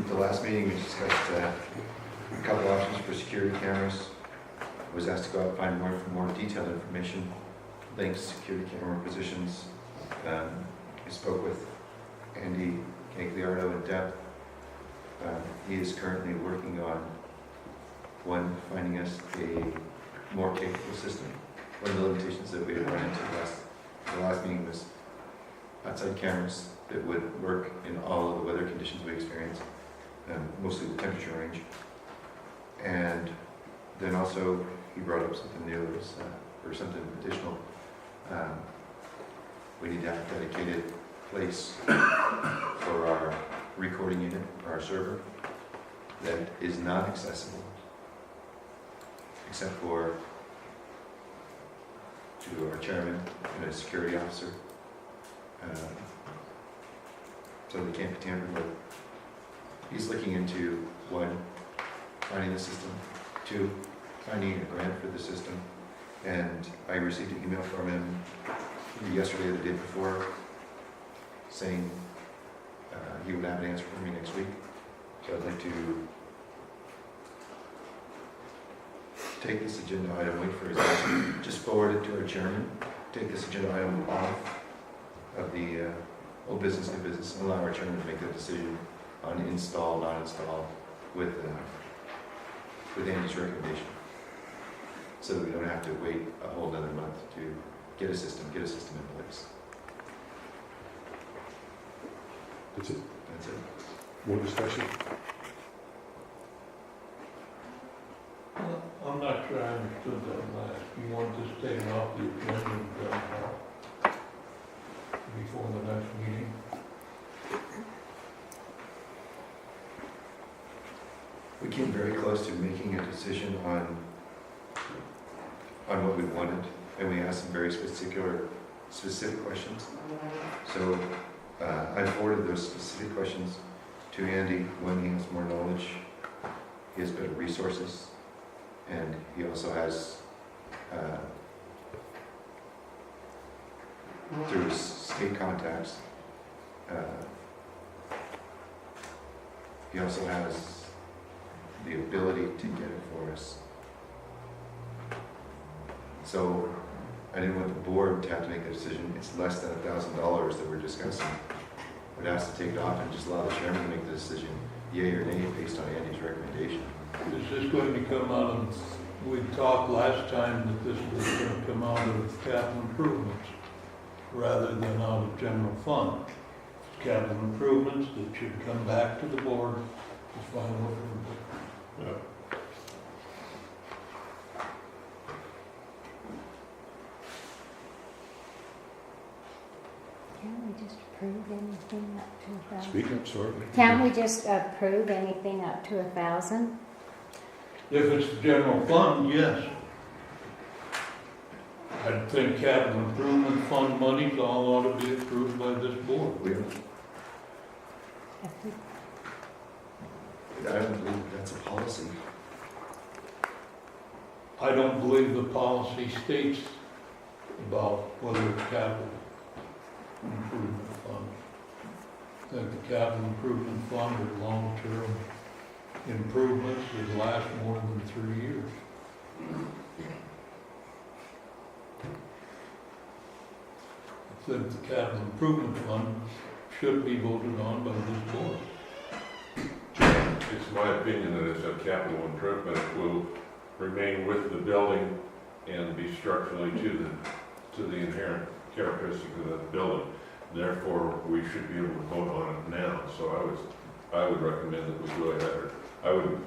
The last meeting, we discussed a couple options for security cameras. I was asked to go out and find more detailed information, links, security camera positions. I spoke with Andy Cagliardo in depth. He is currently working on finding us a more capable system. One of the limitations that we had run into the last meeting was outside cameras that would work in all of the weather conditions we experience, mostly the temperature range. And then also he brought up something new, or something additional. We need to have a dedicated place for our recording unit, or our server, that is not accessible except for to our chairman and a security officer. So they can't be tampered with. He's looking into, one, finding the system, two, finding a grant for the system, and I received an email from him yesterday or the day before saying he would have an answer for me next week. So I'd like to take this agenda item, wait for his answer, just forward it to our chairman, take this agenda item off of the old business, new business, and allow our chairman to make the decision on install, not install, with Andy's recommendation. So that we don't have to wait a whole another month to get a system in place. That's it. That's it. More discussion? Well, I'm not sure I understood that last. You want this taken off the agenda before the next meeting? We came very close to making a decision on what we wanted, and we asked some very specific questions. So I forwarded those specific questions to Andy. When he has more knowledge, he has better resources, and he also has, through his state contacts, he also has the ability to get it for us. So I didn't want the board to have to make a decision. It's less than $1,000 that we're discussing. We'd ask to take it off and just allow the chairman to make the decision, yea or nay, based on Andy's recommendation. Is this going to come out of, we talked last time that this was going to come out of capital improvements rather than out of general fund. Capital improvements that should come back to the board to final approval. Yeah. Can't we just approve anything up to 1,000? Speak up, sorry. Can't we just approve anything up to 1,000? If it's general fund, yes. I think capital improvement fund monies all ought to be approved by this board. We don't, I don't believe that's a policy. I don't believe the policy states about whether it's capital improvement fund. I think the capital improvement fund are long-term improvements that last more than 3 years. I think the capital improvement fund should be voted on by this board. It's my opinion that it's a capital improvement. It will remain with the building and be structurally to the inherent characteristic of the building. Therefore, we should be able to vote on it now. So I would recommend that we go ahead, or I would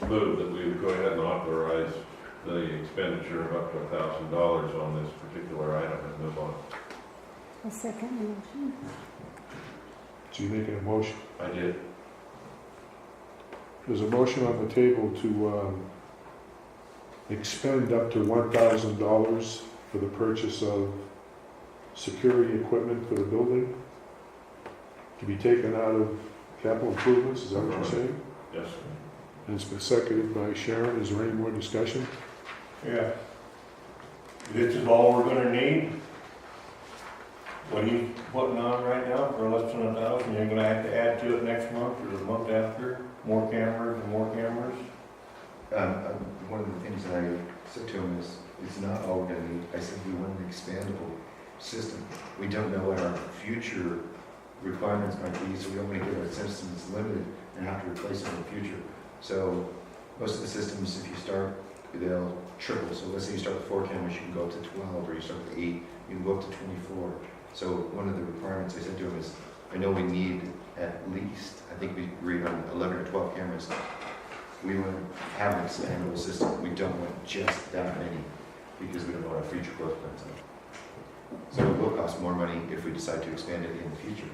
move that we would go ahead and authorize the expenditure of up to $1,000 on this particular item and move on. A second motion. So you're making a motion. I did. There's a motion on the table to expend up to $1,000 for the purchase of security equipment for the building. to be taken out of capital improvements, is that what you're saying? Yes. And it's been seconded by Sharon. Is there any more discussion? Yeah. This is all we're gonna need? What he's putting on right now for less than 1,000, you're gonna have to add to it next month or the month after? More cameras and more cameras? One of the things that I said to him is, it's not all we're gonna need. I said we want an expandable system. We don't know what our future requirements might be, so we don't want to get our systems limited and have to replace them in the future. So most of the systems, if you start, they'll triple. So let's say you start with 4 cameras, you can go up to 12, or you start with 8, you can go up to 24. So one of the requirements I said to him is, I know we need at least, I think we agreed on 11 or 12 cameras. We want to have an expandable system. We don't want just that many, because we don't know what our future growth plans are. So it will cost more money if we decide to expand it in the future.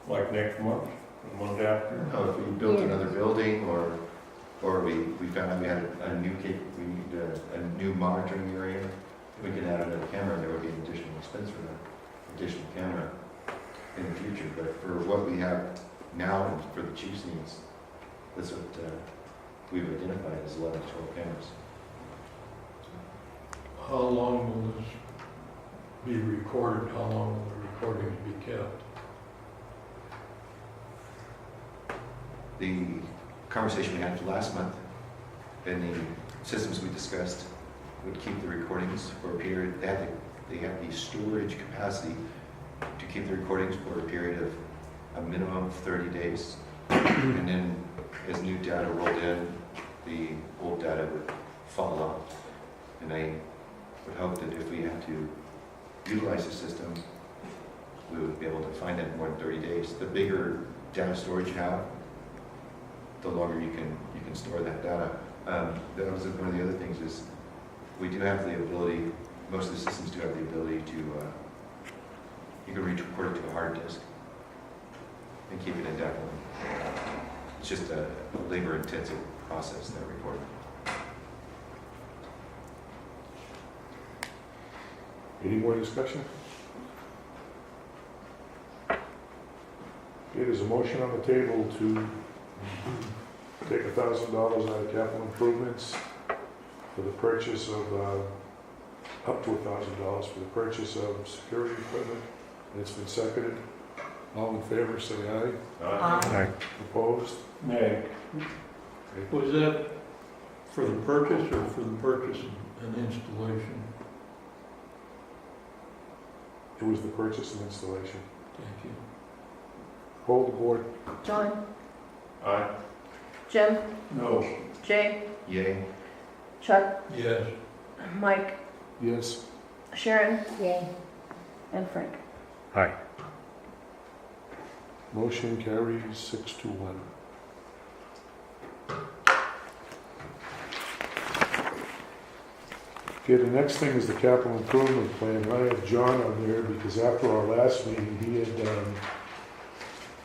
Like next month, the month after? No, if we built Yeah. another building, or we found out we had a new we need a new monitoring area, we could add another camera, and there would be an additional expense for that additional camera in the future. But for what we have now and for the chief's needs, that's what we've identified as 11 to 12 cameras. How long will this be recorded? How long will the recordings be kept? The conversation we had last month and the systems we discussed would keep the recordings for a period. They have the storage capacity to keep the recordings for a period of a minimum of 30 days. And then as new data rolled in, the old data would fall off. And I would hope that if we had to utilize the system, we would be able to find it in more than 30 days. The bigger data storage you have, the longer you can store that data. That was one of the other things is we do have the ability, most of the systems do have the ability to, you can record it to a hard disk and keep it indefinitely. It's just a labor-intensive process, that recording. Any more discussion? Okay, there's a motion on the table to take $1,000 out of capital improvements for the purchase of, up to $1,000 for the purchase of security equipment. And it's been seconded. All in favor, say aye. Aye. Opposed? Nay. Was that for the purchase or for the purchase and installation? It was the purchase and installation. Thank you. Hold the board. John, Aye. Jim, No. Jay, Yay. Chuck, Yes. Mike, Yes. Sharon, Yay. and Frank. Aye. Motion carries 6-1. Okay, the next thing is the capital improvement plan. I have John on there because after our last meeting, he had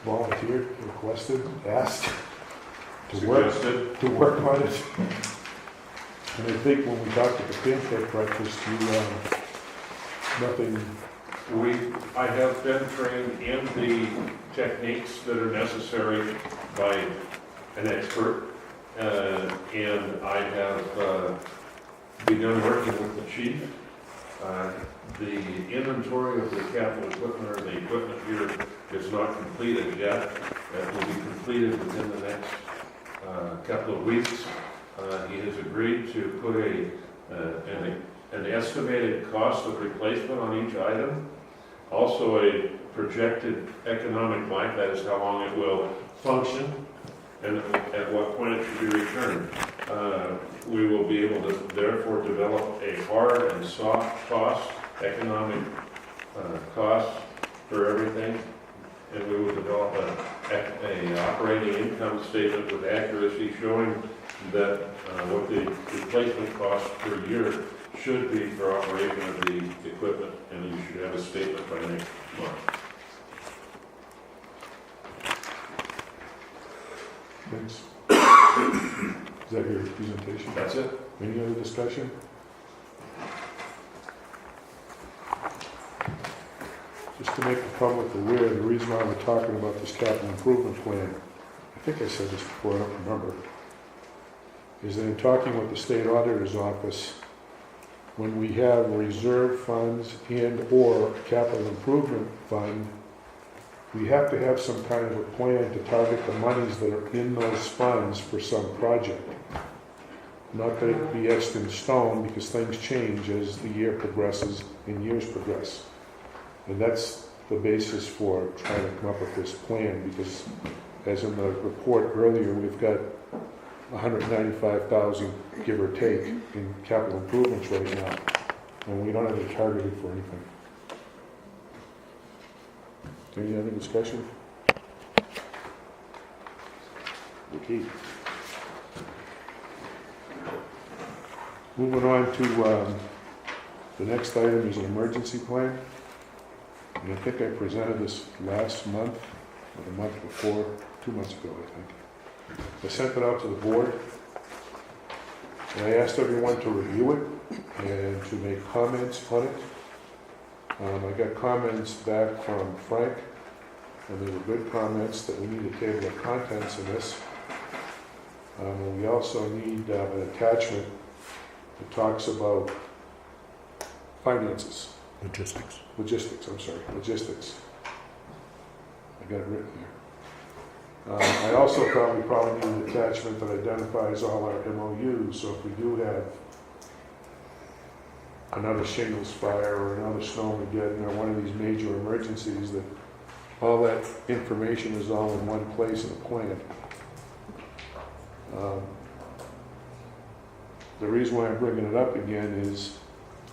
volunteered, requested, asked to work on it. And I think when we talked at the pancake breakfast, nothing. I have been trained in the techniques that are necessary by an expert, and I have begun working with the chief. The inventory of the capital equipment, or the equipment here, is not completed yet. It will be completed within the next couple of weeks. He has agreed to put an estimated cost of replacement on each item, also a projected economic life, that is how long it will function, and at what point it should be returned. We will be able to therefore develop a hard and soft cost, economic cost for everything, and we will develop a operating income statement with accuracy showing that what the replacement cost per year should be for operation of the equipment, and you should have a statement by next month. Thanks. Is that your presentation? That's it. Any other discussion? Just to make the public aware, the reason why we're talking about this capital improvement plan, I think I said this before, I don't remember, is that in talking with the state auditor's office, when we have reserve funds and/or capital improvement fund, we have to have some kind of a plan to target the monies that are in those funds for some project. Not that it be etched in stone, because things change as the year progresses and years progress. And that's the basis for trying to come up with this plan, because as in the report earlier, we've got 195,000, give or take, in capital improvements right now, and we don't have it targeted for anything. Any other discussion? Okay. Moving on to the next item is an emergency plan. And I think I presented this last month, or the month before, 2 months ago, I think. I sent it out to the board, and I asked everyone to review it and to make comments on it. I got comments back from Frank, and they were good comments that we need a table of contents in this. And we also need an attachment that talks about finances. Logistics, logistics. I got it written there. I also thought we probably need an attachment that identifies all our MOUs, so if we do have another shingles fire or another snowmageddon or one of these major emergencies, that all that information is all in one place in a plan. The reason why I'm bringing it up again is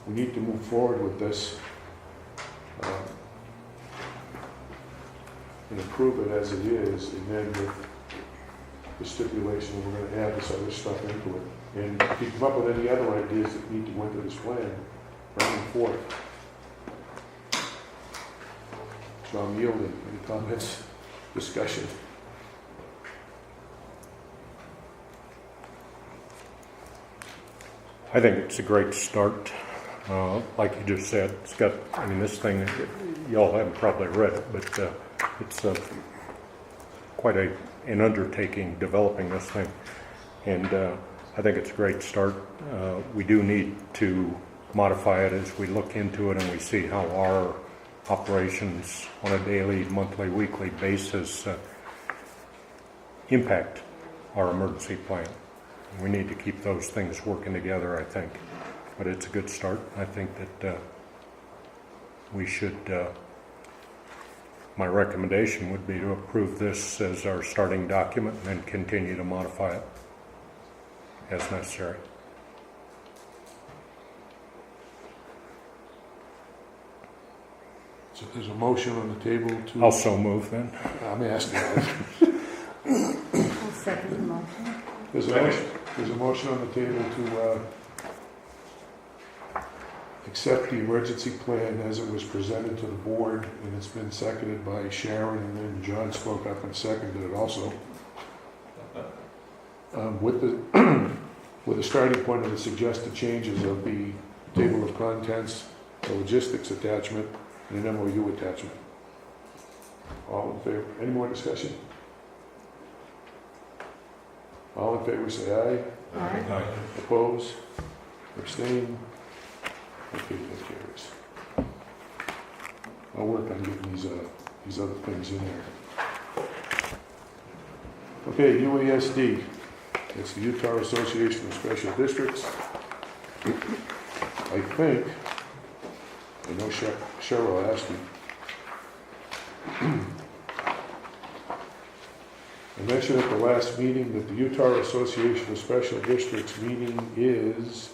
we need to move forward with this and approve it as it is, and then with the stipulation we're going to add this other stuff into it. And if you come up with any other ideas that need to go into this plan, bring them forth. So I'm yielding. Any comments, discussion? I think it's a great start. Like you just said, it's got, I mean, this thing, y'all haven't probably read it, but it's quite an undertaking developing this thing. And I think it's a great start. We do need to modify it as we look into it and we see how our operations on a daily, monthly, weekly basis impact our emergency plan. We need to keep those things working together, I think. But it's a good start. I think that we should, my recommendation would be to approve this as our starting document and then continue to modify it as necessary. So there's a motion on the table to... Also move then. I'm asking. I'll second the motion. There's a motion on the table to accept the emergency plan as it was presented to the board, and it's been seconded by Sharon, and then John spoke up and seconded it also. With the starting point of the suggested changes of the table of contents, the logistics attachment, and an MOU attachment. All in favor? Any more discussion? All in favor say aye. Aye. Oppose? Abstain? Okay, that carries. I'll work on getting these other things in there. Okay, UASD. It's the Utah Association of Special Districts. I think, I know Cheryl asked me. I mentioned at the last meeting that the Utah Association of Special Districts meeting is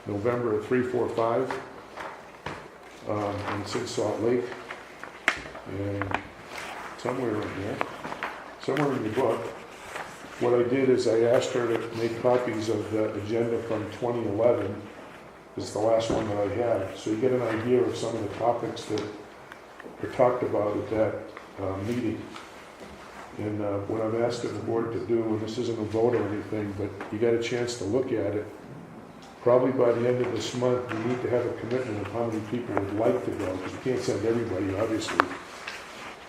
November 3, 4, 5, and it's in Salt Lake, and somewhere in there, somewhere in the book. What I did is I asked her to make copies of the agenda from 2011. This is the last one that I have, so you get an idea of some of the topics that were talked about at that meeting. And what I'm asking the board to do, and this isn't a vote or anything, but you got a chance to look at it, probably by the end of this month, we need to have a commitment of how many people would like to go, because we can't send everybody, obviously.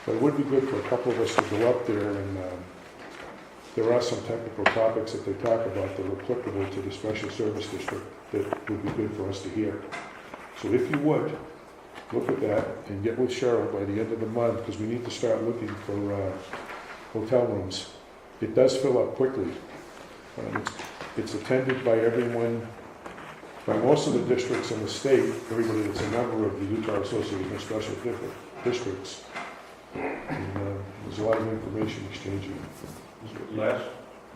But it would be good for a couple of us to go up there, and there are some technical topics that they talk about that are applicable to the special service district that would be good for us to hear. So if you would, look at that and get with Cheryl by the end of the month, because we need to start looking for hotel rooms. It does fill up quickly. It's attended by everyone, by most of the districts in the state, everybody that's a member of the Utah Association of Special Districts. And there's a lot of information exchanging. Last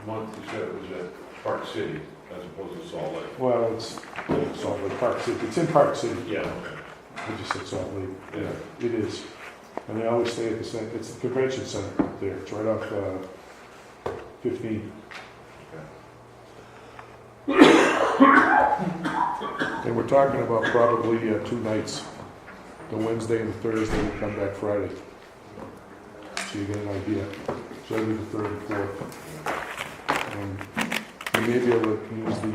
month, you said it was at Park City as opposed to Salt Lake. Well, it's Salt Lake, Park City. It's in Park City. Yeah, okay. I just said Salt Lake. Yeah. It is. And they always stay at the center. It's the convention center up there. It's right off 15. And we're talking about probably 2 nights. The Wednesday and the Thursday, we'll come back Friday. So you get an idea. So that'll be the 3rd and 4th. You may be able to use the,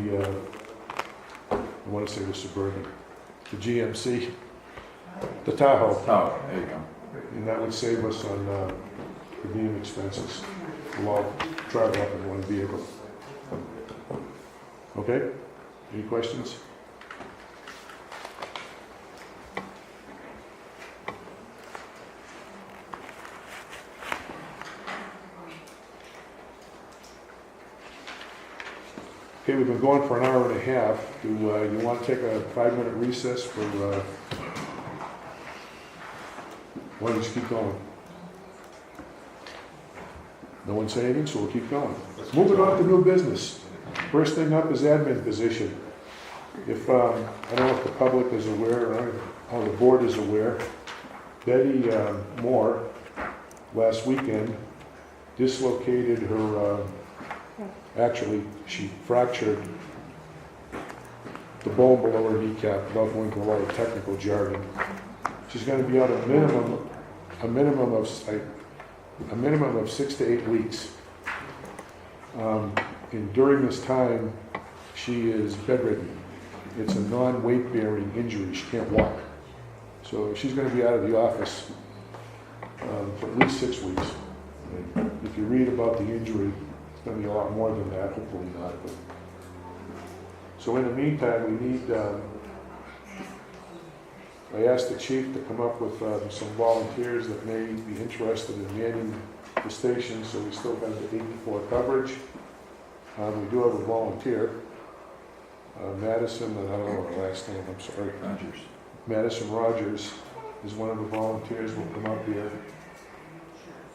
I want to say the Suburban, the GMC, the Tahoe. Oh, there you go. And that would save us on per diem expenses. We'll all travel up in one vehicle. Okay? Any questions? Okay, we've been going for an hour and a half. Do you want to take a 5-minute recess for, why don't you just keep going? No one say anything, so we'll keep going. Moving on to new business. First thing up is admin position. If, I don't know if the public is aware, or the board is aware, Betty Moore, last weekend, dislocated her, actually, she fractured the bone below her kneecap, without going into a lot of technical jargon. She's going to be out a minimum of 6 to 8 weeks. And during this time, she is bedridden. It's a non-weight-bearing injury. She can't walk. So she's going to be out of the office for at least 6 weeks. And if you read about the injury, it's going to be a lot more than that. Hopefully not. But. So in the meantime, we need. I asked the chief to come up with some volunteers that may be interested in manning the station, so we still have the 8 to 4 coverage. We do have a volunteer, Madison, and I don't know her last name, I'm sorry. Rogers. Madison Rogers is one of the volunteers who will come up here.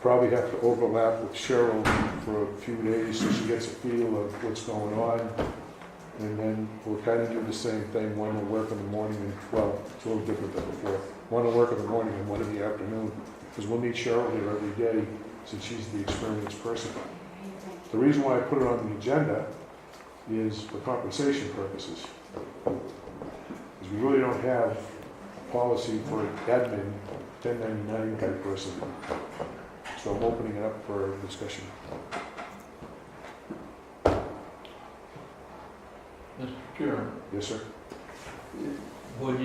Probably have to overlap with Cheryl for a few days so she gets a feel of what's going on. And then we'll kind of do the same thing. One will work in the morning and, well, it's a little different than before. One will work in the morning and one in the afternoon. Because we'll need Cheryl here every day since she's the experienced person. The reason why I put it on the agenda is for compensation purposes. Because we really don't have a policy for an admin 1099 type person. So I'm opening it up for discussion. Mr. Chairman, Yes, sir. when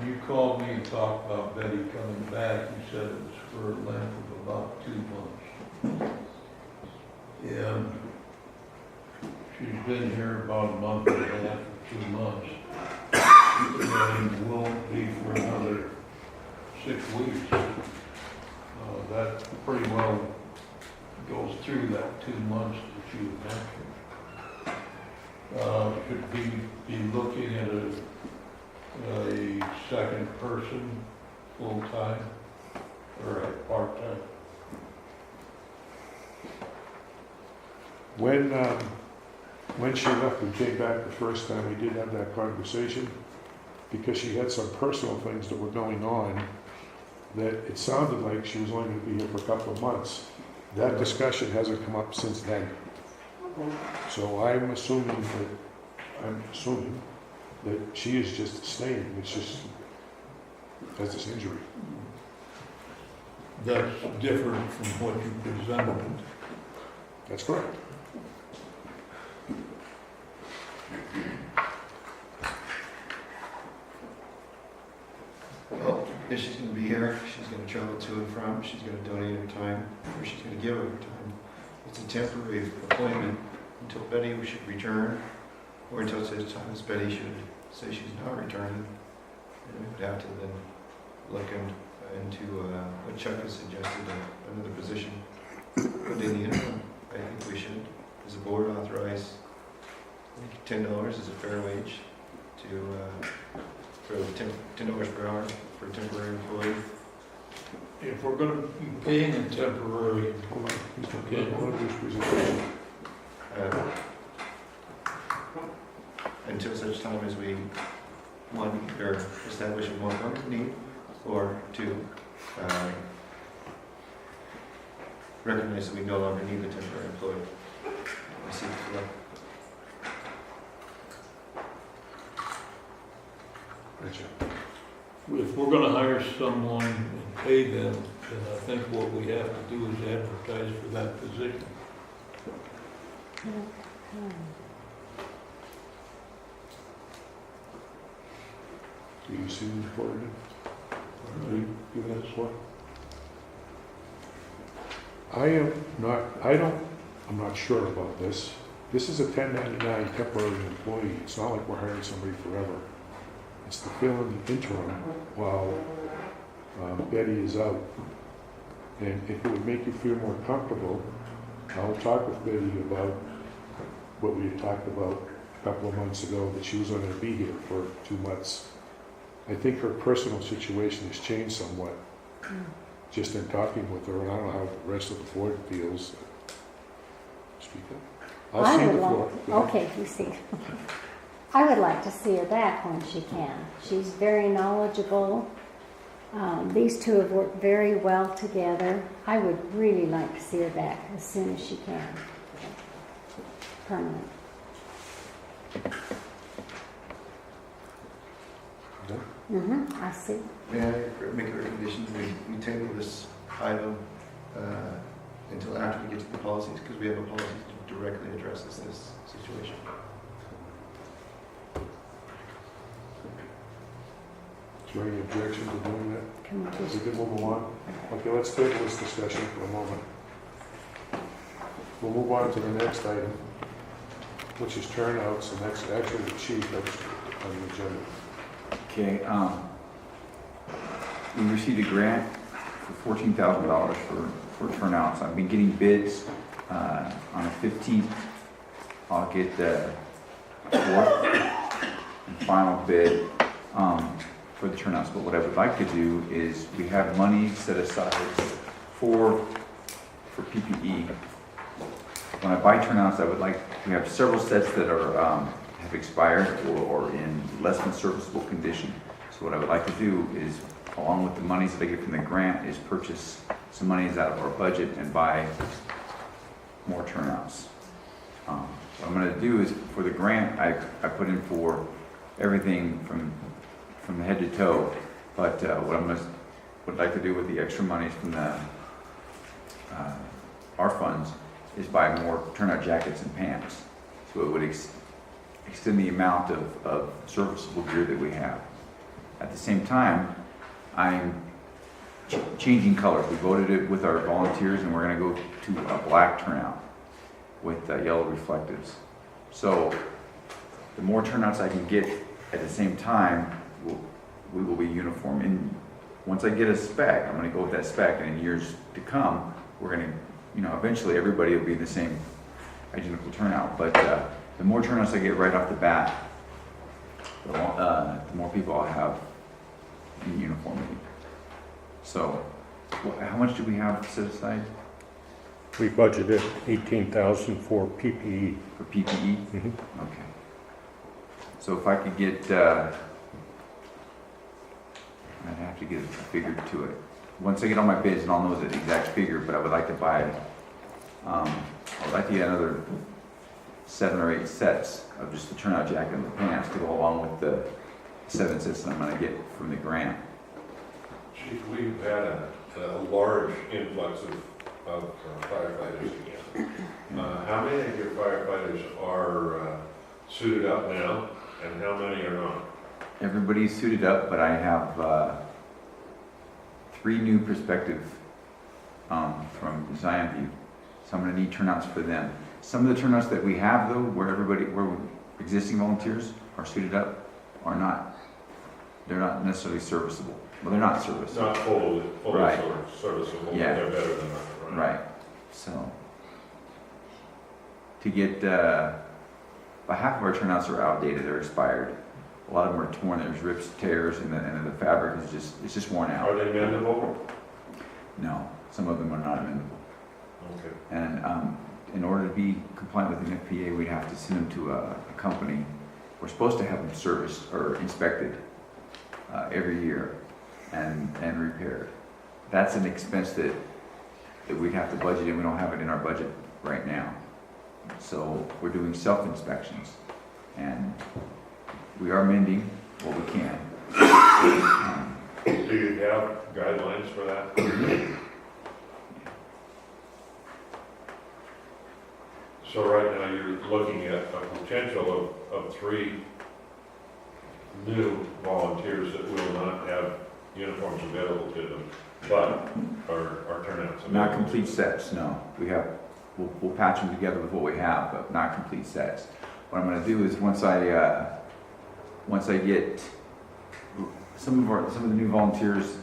you called me and talked about Betty coming back, you said it was for a length of about 2 months. And she's been here about a month and a half, 2 months. And won't be for another 6 weeks. That pretty well goes through that 2 months that you mentioned. Should be looking at a second person, full-time, or a part-time. When she left and came back the first time, we did have that conversation because she had some personal things that were going on that it sounded like she was only going to be here for a couple of months. That discussion hasn't come up since then. So I'm assuming that she is just staying. It's just has this injury. That's different from what you presented. That's correct. if she's gonna be here, she's gonna travel to and from, she's gonna donate her time, or she's gonna give her time. It's a temporary appointment until Betty should return, or until such time as Betty should say she's not returning. And we would have to then look into what Chuck has suggested, another position. But in the interim, I think we should, as a board, authorize $10 as a fair wage for $10 per hour for a temporary employee. If we're gonna be paying a temporary, Hold on, he's not getting one of his presentation. Until such time as we, one, either establish a more permanent need, or two, recognize that we no longer need the temporary employee. I see the flow. if we're gonna hire someone and pay them, then I think what we have to do is advertise for that position. Do you see who's forwarded? Are you giving that one? I'm not sure about this. This is a 1099 temporary employee. It's not like we're hiring somebody forever. It's to fill in the interim while Betty is out. And if it would make you feel more comfortable, I'll talk with Betty about what we had talked about a couple of months ago, that she was going to be here for 2 months. I think her personal situation has changed somewhat, just in talking with her, and I don't know how the rest of the board feels. Speak up. I'll I see would the floor. like, okay, you see. I would like to see her back when she can. She's very knowledgeable. These two have worked very well together. I would really like to see her back as soon as she can. Permanent. I see. May I make a recommendation? We table this item until after we get to the policies, because we have a policy that directly addresses this situation. Is there any objection to doing that? Can we We just, can move along. Okay, let's table this discussion for a moment. We'll move on to the next item, which is turnouts, and that's actually the chief that's on the agenda. Okay, we received a grant for $14,000 for turnouts. I've been getting bids. On the 15th, I'll get the fourth and final bid for the turnouts. But what I would like to do is, we have money set aside for PPE. When I buy turnouts, I would like, we have several sets that are have expired or in less than serviceable condition. So what I would like to do is, along with the monies that I get from the grant, is purchase some monies out of our budget and buy more turnouts. What I'm going to do is, for the grant, I put in for everything from head to toe. But what would like to do with the extra monies from the our funds is buy more turnout jackets and pants. So it would extend the amount of serviceable gear that we have. At the same time, I'm changing colors. We voted it with our volunteers, and we're going to go to a black turnout with yellow reflectives. So the more turnouts I can get at the same time, we will be uniform. And once I get a spec, I'm going to go with that spec, and in years to come, we're going to, eventually everybody will be the same identical turnout. But the more turnouts I get right off the bat, the more people I'll have in uniformity. So, how much do we have set aside We budgeted $18,000 for PPE. for PPE? Mhm. Okay. So if I could get, I'd have to get a figure to it. Once I get all my bids, and I'll know the exact figure, but I would like to buy, I would like to get another 7 or 8 sets of just the turnout jacket and the pants to go along with the 7 sets that I'm gonna get from the grant. Chief, we've had a large influx of firefighters again. How many of your firefighters are suited up now, and how many are not? Everybody's suited up, but I have 3 new prospective from Zion View. So I'm gonna need turnouts for them. Some of the turnouts that we have though, where existing volunteers are suited up, are not. They're not necessarily serviceable. Well, they're not serviceable. Not fully Right. serviceable, but Yeah. they're better than that, Right. So to get about half of our turnouts are outdated. They're expired. A lot of them are torn. There's rips, tears, and the fabric is just worn out. Are they mendable? No, some of them are not amendable. Okay. And in order to be compliant with the FPA, we'd have to send them to a company. We're supposed to have them serviced or inspected every year and repaired. That's an expense that we'd have to budget in. We don't have it in our budget right now. So we're doing self-inspections, and we are mending what we can. Do you have guidelines for that? So right now, you're looking at a potential of 3 new volunteers that will not have uniforms available to them, but are turnouts. Not complete sets, no. We'll patch them together with what we have, but not complete sets. What I'm gonna do is once I get some of the new volunteers,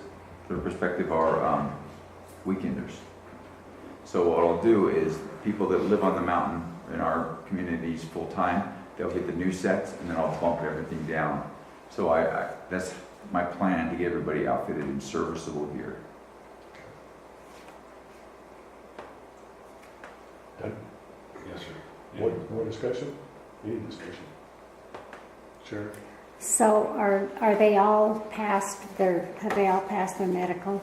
their perspective are weekenders. So what I'll do is people that live on the mountain in our communities full time, they'll get the new sets, and then I'll bump everything down. So that's my plan, to get everybody outfitted in serviceable gear. Yes, sir. More discussion? Any discussion? Sharon? So are they all have they all passed their medical?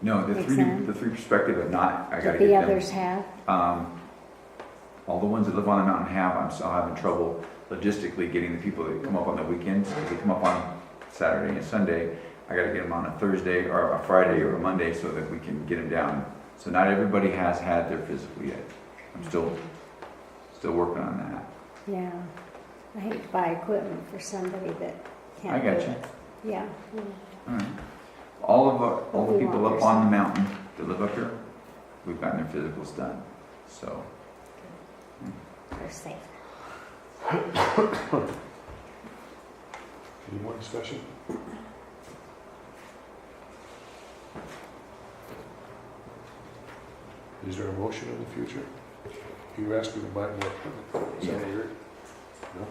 No, the Exam. three perspective have not. I gotta The get them. others have? All the ones that live on the mountain have. I'm still having trouble logistically getting the people that come up on the weekends. If they come up on Saturday and Sunday, I gotta get them on a Thursday or a Friday or a Monday so that we can get them down. So not everybody has had their physical yet. I'm still working on that. Yeah. I hate to buy equipment for somebody that I can't do got you. it. Yeah. All right. All the We people want up your on the mountain that live up here, we've gotten their physicals done. So They're safe. Any more discussion? Is there a motion in the future? You asked me to buy more equipment. Is that what you heard? No?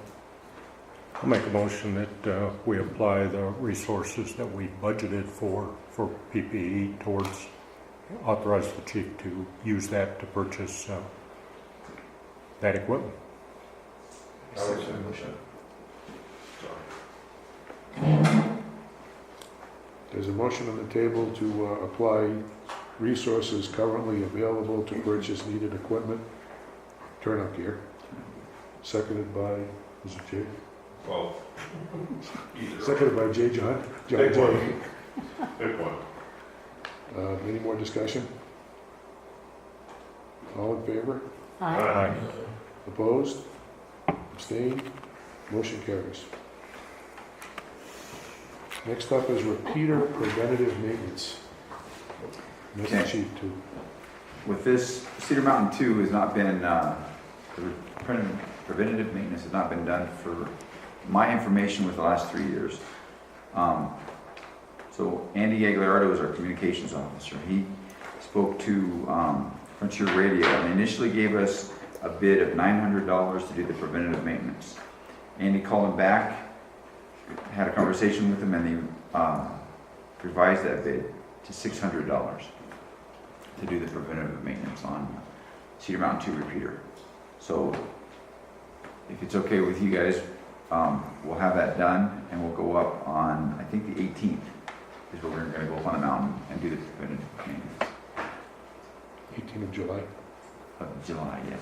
I'll make a motion that we apply the resources that we budgeted for PPE towards, authorize the chief to use that to purchase that equipment. I would say motion. There's a motion on the table to apply resources currently available to purchase needed equipment, turnout gear. Seconded by, is it Jay? Well, either. Seconded by Jay John. John Pick Jay. one. Pick one. Any more discussion? All in favor? Aye. Opposed? Abstained? Motion carries. Next up is repeater preventative maintenance. Okay. Mr. Chief, too. with this, Cedar Mountain 2 has not been, preventative maintenance has not been done for my information with the last 3 years. So Andy Aguilardo is our communications officer. He spoke to Frontier Radio and initially gave us a bid of $900 to do the preventative maintenance. Andy called him back, had a conversation with him, and they revised that bid to $600 to do the preventative maintenance on Cedar Mountain 2 repeater. So if it's okay with you guys, we'll have that done and we'll go up on, I think the 18th is where we're gonna go up on the mountain and do the preventative maintenance 18th of July. of July, yes.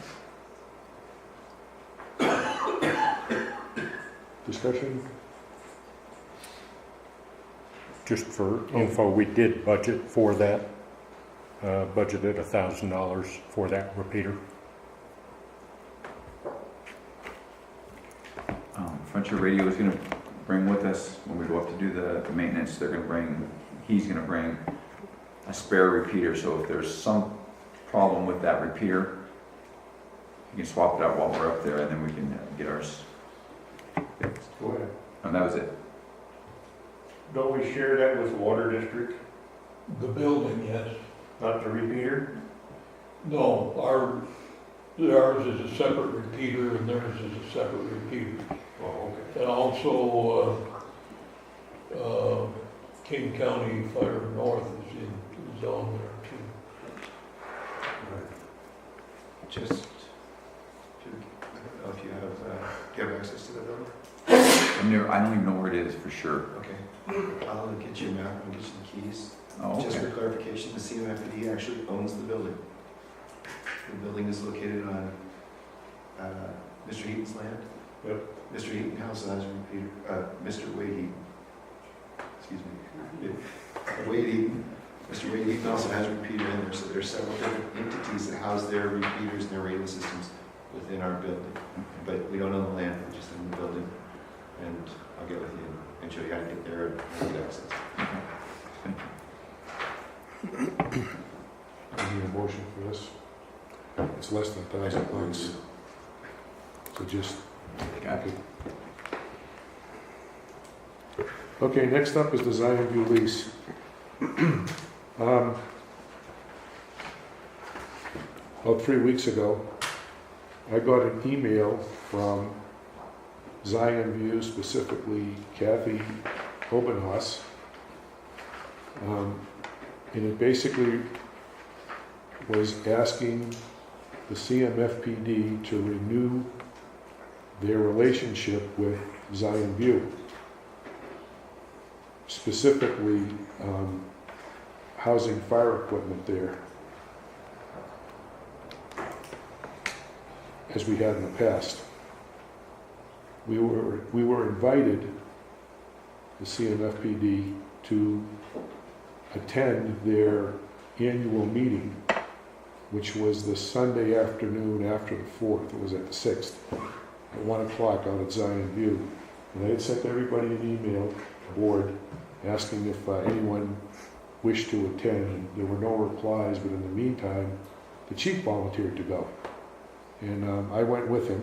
Discussion? Just for info, we did budget for that, budgeted $1,000 for that repeater. Frontier Radio is gonna bring with us, when we go up to do the maintenance, they're gonna bring he's gonna bring a spare repeater, so if there's some problem with that repeater, you can swap it out while we're up there, and then we can get ours. Go ahead. And that was it. Don't we share that with the water district, The building, yes. not the repeater? No, ours is a separate repeater and theirs is a separate repeater. Oh, okay. And also, King County Fire North is on there too. Just, I don't know if you have access to that building? I don't even know where it is for sure. Okay. I'll get you a map and get you the keys. Oh, Just okay. for clarification, the CMFPD actually owns the building. The building is located on Mr. Heaton's land. Yep. Mr. Heaton also has a repeater, Mr. Wade Heaton. Excuse me. Wade Heaton. Mr. Wade Heaton also has a repeater in there, so there's several different entities that house their repeaters and their radio systems within our building. But we don't own the land, we just own the building. And I'll get with you and show you how to get there and get access. I need a motion for this. It's less than $1,000. So just, Got it. okay, next up is the Zion View lease. About 3 weeks ago, I got an email from Zion View, specifically Kathy Obenhaus. And it basically was asking the CMFPD to renew their relationship with Zion View. Specifically, housing fire equipment there, as we had in the past. We were invited, the CMFPD, to attend their annual meeting, which was the Sunday afternoon after the 4th. It was at the 6th, at 1 o'clock out at Zion View. And I had sent everybody an email, board, asking if anyone wished to attend, and there were no replies, but in the meantime, the chief volunteered to go. And I went with him,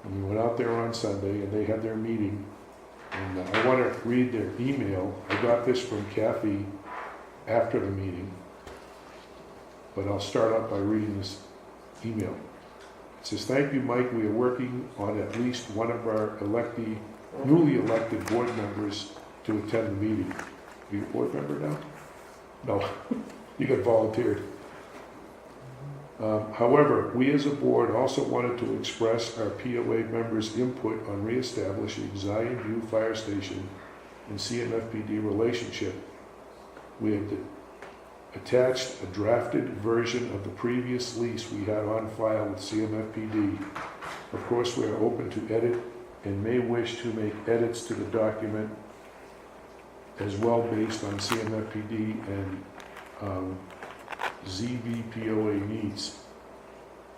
and we went out there on Sunday, and they had their meeting. And I want to read their email. I got this from Kathy after the meeting, but I'll start out by reading this email. It says, "Thank you, Mike. We are working on at least one of our newly elected board members to attend the meeting." Are you a board member now? No, you got volunteered. However, we as a board also wanted to express our POA members' input on reestablishing Zion View Fire Station and CMFPD relationship. We have attached a drafted version of the previous lease we had on file with CMFPD. Of course, we are open to edit and may wish to make edits to the document as well based on CMFPD and ZVPOA needs.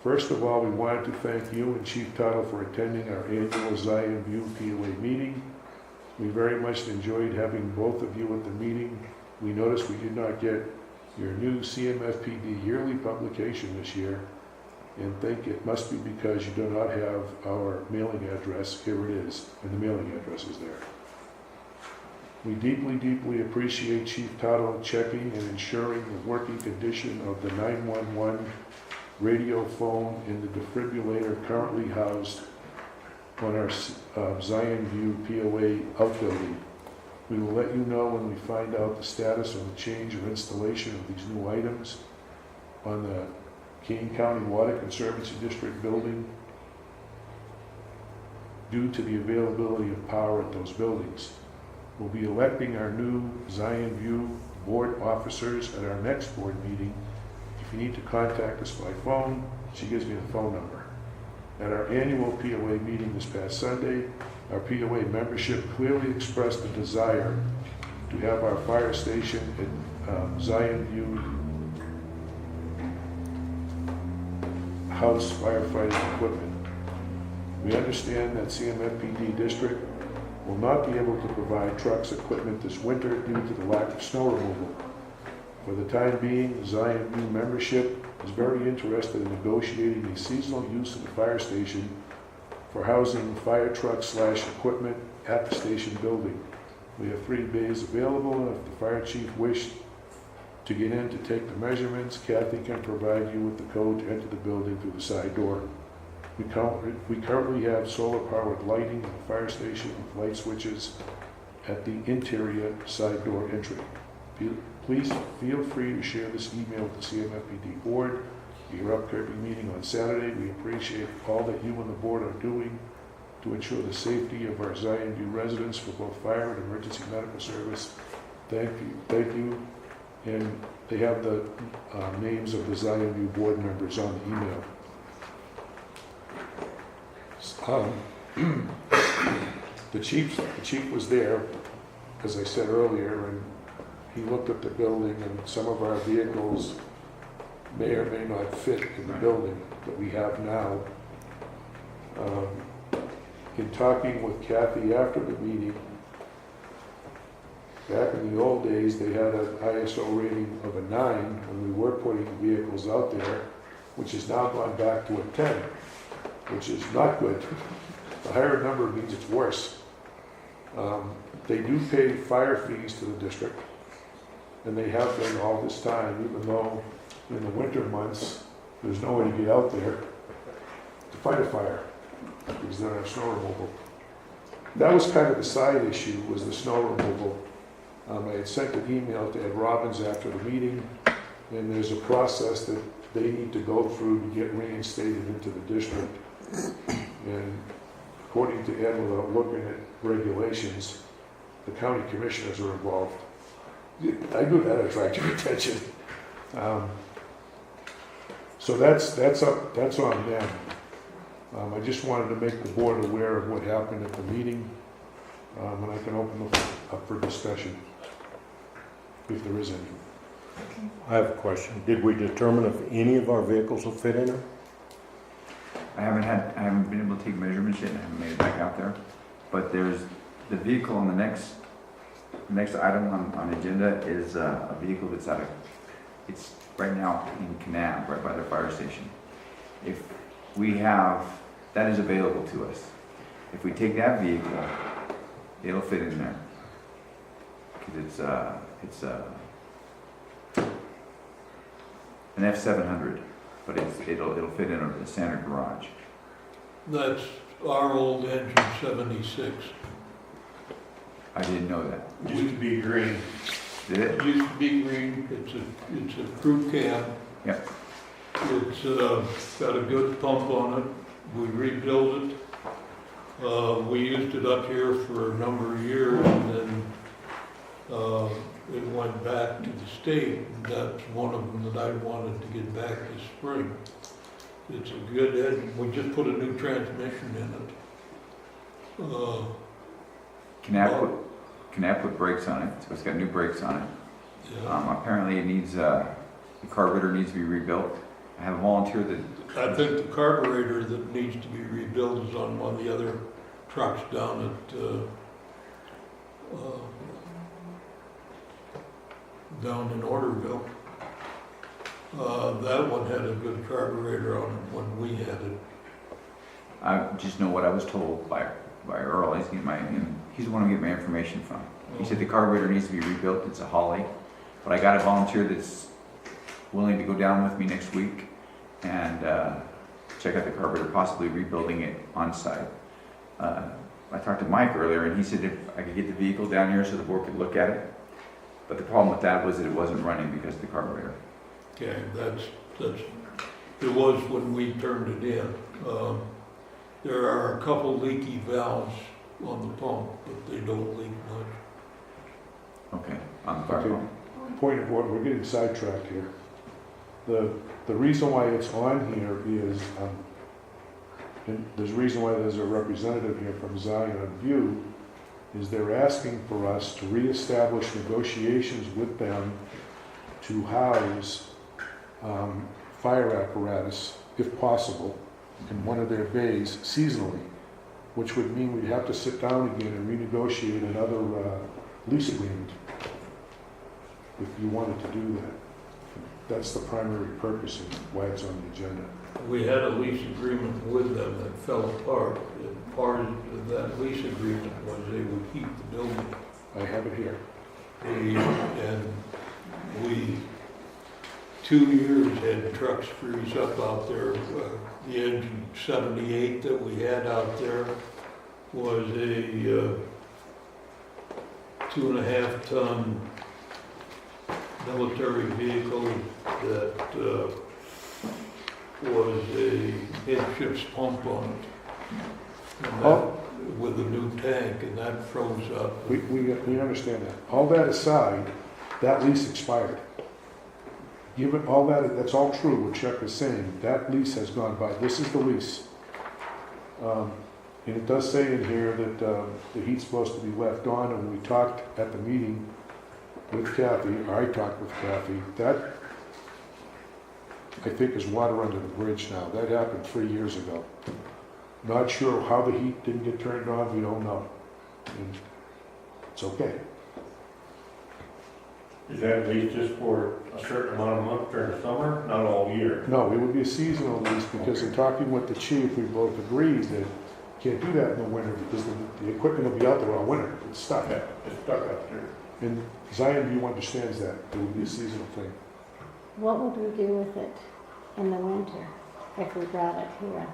First of all, we wanted to thank you and Chief Tuttle for attending our annual Zion View POA meeting. We very much enjoyed having both of you at the meeting. We noticed we did not get your new CMFPD yearly publication this year and think it must be because you do not have our mailing address. Here it is, and the mailing address is there. We deeply appreciate Chief Tuttle checking and ensuring the working condition of the 911 radio phone and the defibrillator currently housed on our Zion View POA outbuilding. We will let you know when we find out the status of the change or installation of these new items on the King County Water Conservancy District building due to the availability of power at those buildings. We'll be electing our new Zion View board officers at our next board meeting. If you need to contact us by phone, she gives me the phone number. At our annual POA meeting this past Sunday, our POA membership clearly expressed a desire to have our fire station at Zion View house firefighting equipment. We understand that CMFPD district will not be able to provide trucks equipment this winter due to the lack of snow removal. For the time being, Zion View membership is very interested in negotiating a seasonal use of the fire station for housing fire trucks/equipment at the station building. We have 3 bays available, and if the fire chief wished to get in to take the measurements, Kathy can provide you with the code to enter the building through the side door. We currently have solar-powered lighting in the fire station with light switches at the interior side door entry. Please feel free to share this email with the CMFPD board at your upcoming meeting on Saturday. We appreciate all that you and the board are doing to ensure the safety of our Zion View residents for both fire and emergency medical service. Thank you. And they have the names of the Zion View board members on the email. The chief was there, as I said earlier, and he looked at the building, and some of our vehicles may or may not fit in the building that we have now. In talking with Kathy after the meeting, back in the old days, they had an ISO rating of a 9 when we were putting vehicles out there, which has now gone back to a 10, which is not good. The higher number means it's worse. They do pay fire fees to the district, and they have been all this time, even though in the winter months, there's no way to get out there to fight a fire, because they don't have snow removal. That was kind of the side issue, was the snow removal. I had sent an email to Ed Robbins after the meeting, and there's a process that they need to go through to get reinstated into the district. And according to Ed, without looking at regulations, the county commissioners are involved. I knew that attract your attention. So that's on them. I just wanted to make the board aware of what happened at the meeting, and I can open up for discussion if there is any. I have a question. Did we determine if any of our vehicles will fit in there? I haven't been able to take measurements yet, and I haven't made it back out there. But there's the vehicle on the next item on the agenda is a vehicle that's it's right now in Canab, right by the fire station. If we have, that is available to us. If we take that vehicle, it'll fit in there. Because it's an F700, but it'll fit in the standard garage. That's our old engine 76. I didn't know that. Used to be green. Did it? It used to be green, it's a crew cab. Yep. It's got a good pump on it, we rebuilt it. We used it up here for a number of years, and then it went back to the state, and that's one of them that I wanted to get back this spring. It's a good engine, we just put a new transmission in it. Canab put brakes on it, so it's got new brakes on it. Yeah. Apparently it needs, the carburetor needs to be rebuilt. I have a volunteer that... I think the carburetor that needs to be rebuilt is on one of the other trucks down at, down in Orderville. That one had a good carburetor on it when we had it. I just know what I was told by Earl. He's the one I get my information from. He said the carburetor needs to be rebuilt. It's a Holly. But I got a volunteer that's willing to go down with me next week and check out the carburetor, possibly rebuilding it on site. I talked to Mike earlier, and he said if I could get the vehicle down here so the board could look at it. But the problem with that was that it wasn't running because of the carburetor. Okay, it was when we turned it in. There are a couple leaky valves on the pump, but they don't leak much. Okay, on the fire Okay. pump. Point of order, we're getting sidetracked here. The reason why it's on here is, and there's a reason why there's a representative here from Zion View, is they're asking for us to reestablish negotiations with them to house fire apparatus, if possible, in one of their bays seasonally. which would mean we'd have to sit down again and renegotiate another lease agreement if you wanted to do that. That's the primary purpose of why it's on the agenda. We had a lease agreement with them that fell apart, and part of that lease agreement was they would keep the building. I have it here. And we, 2 years had trucks freeze up out there. The engine 78 that we had out there was a 2.5 ton military vehicle that was a head ship's pump on it. And that, with a new tank, and that froze up. We understand that. All that aside, that lease expired. Given all that, that's all true, what Chuck is saying. That lease has gone by. This is the lease. And it does say in here that the heat's supposed to be left on, and we talked at the meeting with Kathy, or I talked with Kathy, that I think is water under the bridge now. That happened 3 years ago. Not sure how the heat didn't get turned on, we don't know. And it's okay. Is that lease just for a certain amount of months during the summer, not all year? No, it would be a seasonal lease because in talking with the chief, we both agreed that you can't do that in the winter because the equipment will be out there all winter. It's stuck. Yeah, it's stuck up there. And Zion View understands that. It would be a seasonal thing. What would we do with it in the winter if we brought it here?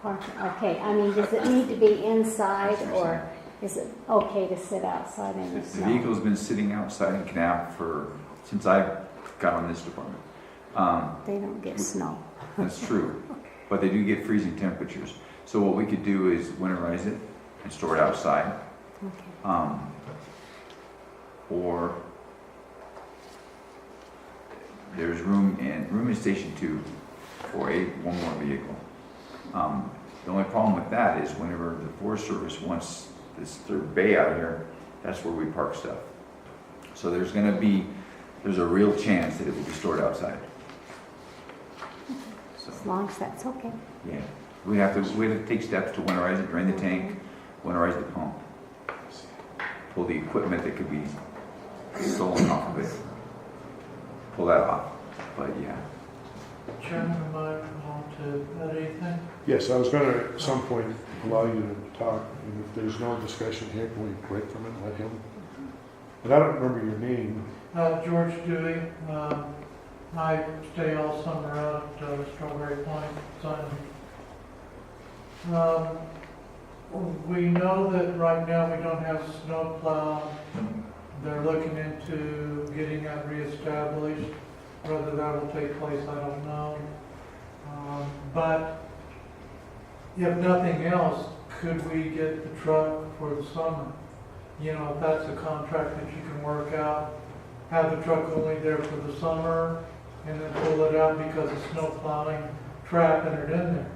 Okay, I mean, does it need to be inside or is it okay to sit outside in the The snow? vehicle's been sitting outside in Canal since I got on this department. They don't get snow. That's true, but they do get freezing temperatures. So what we could do is winterize it and store it outside. Okay. Or there's room in Station 2 for one more vehicle. The only problem with that is whenever the Forest Service wants this third bay out here, that's where we park stuff. So there's a real chance that it will be stored outside. So, As long as that's okay. yeah, we have to take steps to winterize it, drain the tank, winterize the pump, pull the equipment that could be stolen off of it, pull that off. But yeah. Chairman, might want to add anything? Yes, I was going to at some point allow you to talk, and if there's no discussion here, can we break from it and let him? And I don't remember your name. George Dewey. I stay all summer out at Strawberry Point. We know that right now we don't have snow plow. They're looking into getting that reestablished. Whether that will take place, I don't know. But if nothing else, could we get the truck for the summer? You know, if that's a contract that you can work out, have the truck only there for the summer and then pull it out because of snow plowing, trapping it in there.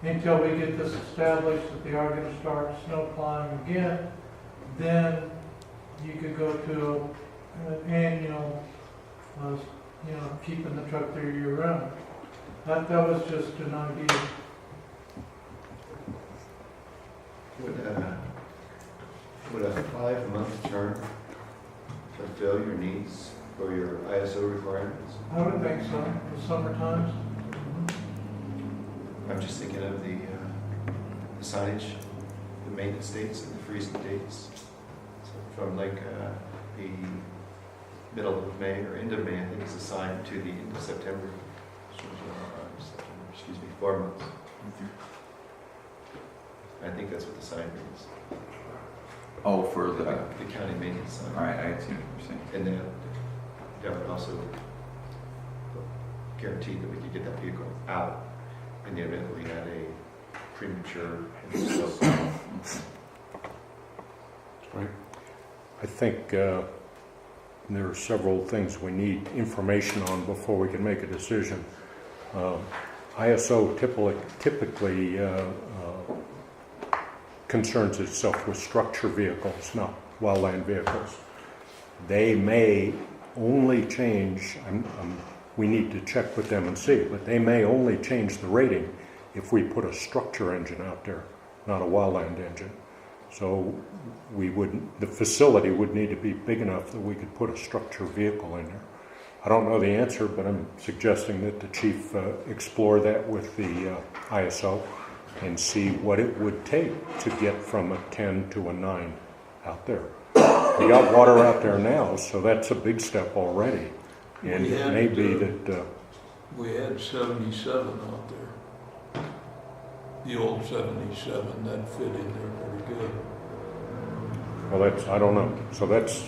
Until we get this established that they are going to start snow plowing again, then you could go to an annual, keeping the truck there year round. That was just an idea. Would a 5-month term fulfill your needs for your ISO requirements? I would think so, the summer times. I'm just thinking of the signage, the maintenance dates and the freezing dates. So from like the middle of May or end of May, I think is assigned to the end of September. 4 months. I think that's what the sign means. Oh, for The county maintenance sign. all right, I see what you're saying. And then that would also guarantee that we could get that vehicle out in the event that we had a premature snow. Right. I think there are several things we need information on before we can make a decision. ISO typically concerns itself with structure vehicles, not wildland vehicles. They may only change, I'm we need to check with them and see. But they may only change the rating if we put a structure engine out there, not a wildland engine. So the facility would need to be big enough that we could put a structure vehicle in there. I don't know the answer, but I'm suggesting that the chief explore that with the ISO and see what it would take to get from a 10 to a 9 out there. We got water out there now, so that's a big step already. And We it had, may be that, We had 77 out there. The old 77, that fit in there pretty good. well, I don't know. So that's,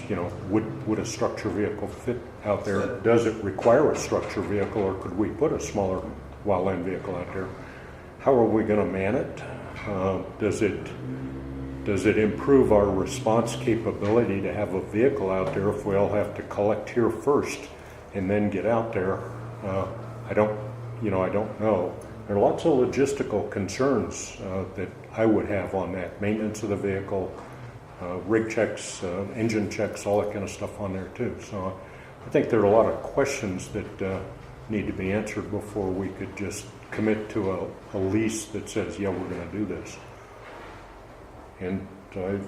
would a structure vehicle fit out there? Does it require a structure vehicle, or could we put a smaller wildland vehicle out there? How are we going to man it? Does it improve our response capability to have a vehicle out there if we all have to collect here first and then get out there? I don't know. There are lots of logistical concerns that I would have on that. Maintenance of the vehicle, rig checks, engine checks, all that kind of stuff on there too. So I think there are a lot of questions that need to be answered before we could just commit to a lease that says, yeah, we're going to do this. And, a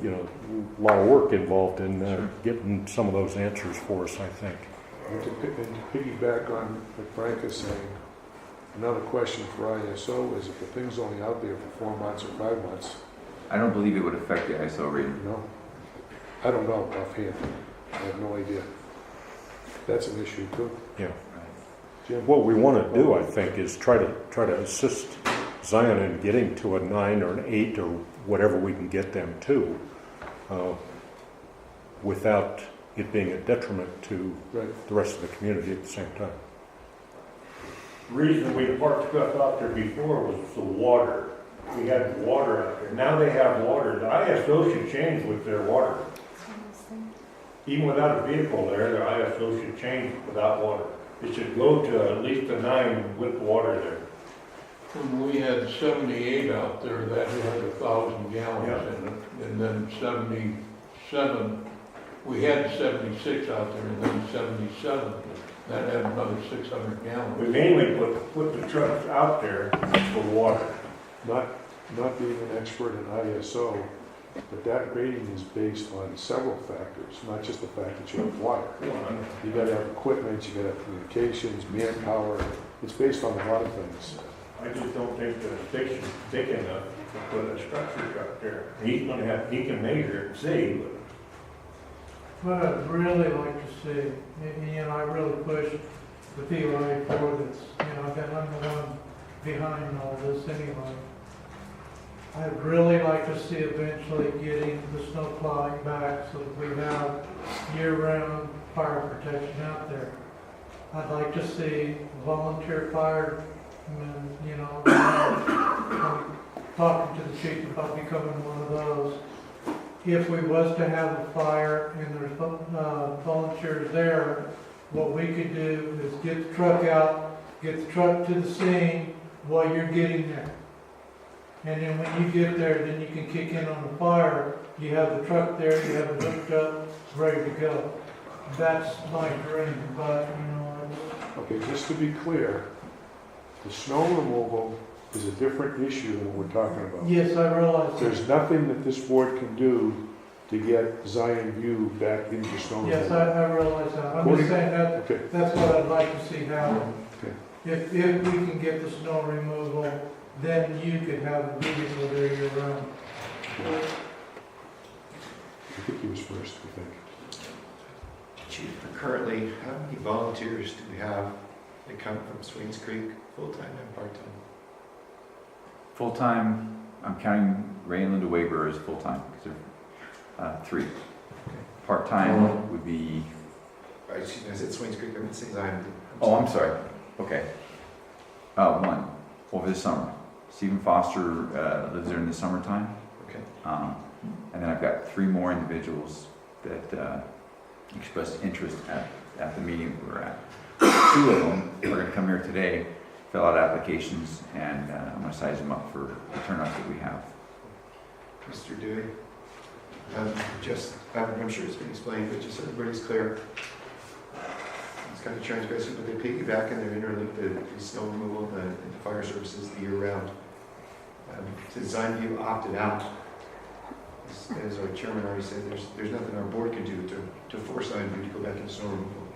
lot of work involved in getting some of those answers for us, I think. And to piggyback on what Frank is saying, another question for ISO is if the thing's only out there for 4 months or 5 months, I don't believe it would affect the ISO rating. I don't know offhand. I have no idea. That's an issue too. Yeah. Jim? What we want to do, I think, is try to assist Zion in getting to a 9 or an 8 or whatever we can get them to, without it being a detriment to the rest of the community at the same time. The reason we parked stuff out there before was the water. We had water out there. Now they have water. The ISO should change with their water. Even without a vehicle there, the ISO should change without water. It should go to at least a 9 with water there. When we had 78 out there, that had 1,000 gallons in it, and then 77, we had 76 out there, and then 77, that had another 600 gallons. We mainly put the trucks out there for water. Not being an expert in ISO, but that rating is based on several factors, not just the fact that you have water. You got to have equipment, you got to have communications, manpower. It's based on a lot of things. I just don't think the station's big enough to put a structure up there. He can measure it and see, but What I'd really like to see, I really push the POA for this, I'm the one behind all this anyway. I'd really like to see eventually getting the snow plowing back so that we have year-round fire protection out there. I'd like to see volunteer firemen, I'm talking to the chief about becoming one of those. If we was to have a fire and there's volunteers there, what we could do is get the truck out, get the truck to the scene while you're getting there. And then when you get there, then you can kick in on the fire. You have the truck there, you have it hooked up, ready to go. That's my dream, but, Okay, just to be clear, the snow removal is a different issue than what we're talking about. yes, I realize that. There's nothing that this board can do to get Zion View back into snow removal. Yes, I realize that. I'm just saying that, Okay, that's what I'd like to see happen. okay. If we can get the snow removal, then you could have a vehicle there year round. I think he was first, I think. Chief, currently, how many volunteers do we have that come from Swings Creek, full-time and part-time? Full-time, I'm counting Ray and Linda Weber as full-time, because they're 3. Part-time would be, Excuse me, I said Swings Creek, I meant St. Zion. oh, I'm sorry, okay. 1, over the summer. Stephen Foster lives there in the summertime. Okay. And then I've got 3 more individuals that expressed interest at the meeting we were at. 2 of them are going to come here today, fill out applications, and I'm going to size them up for the turnout that we have. Mr. Dewey, I'm sure it's been explained, but just so everybody's clear. kind of transgressive, but they piggyback and they're interlinked, the snow removal and the fire services the year round. Design View opted out. As our chairman already said, there's nothing our board can do to force Design View to go back into snow removal.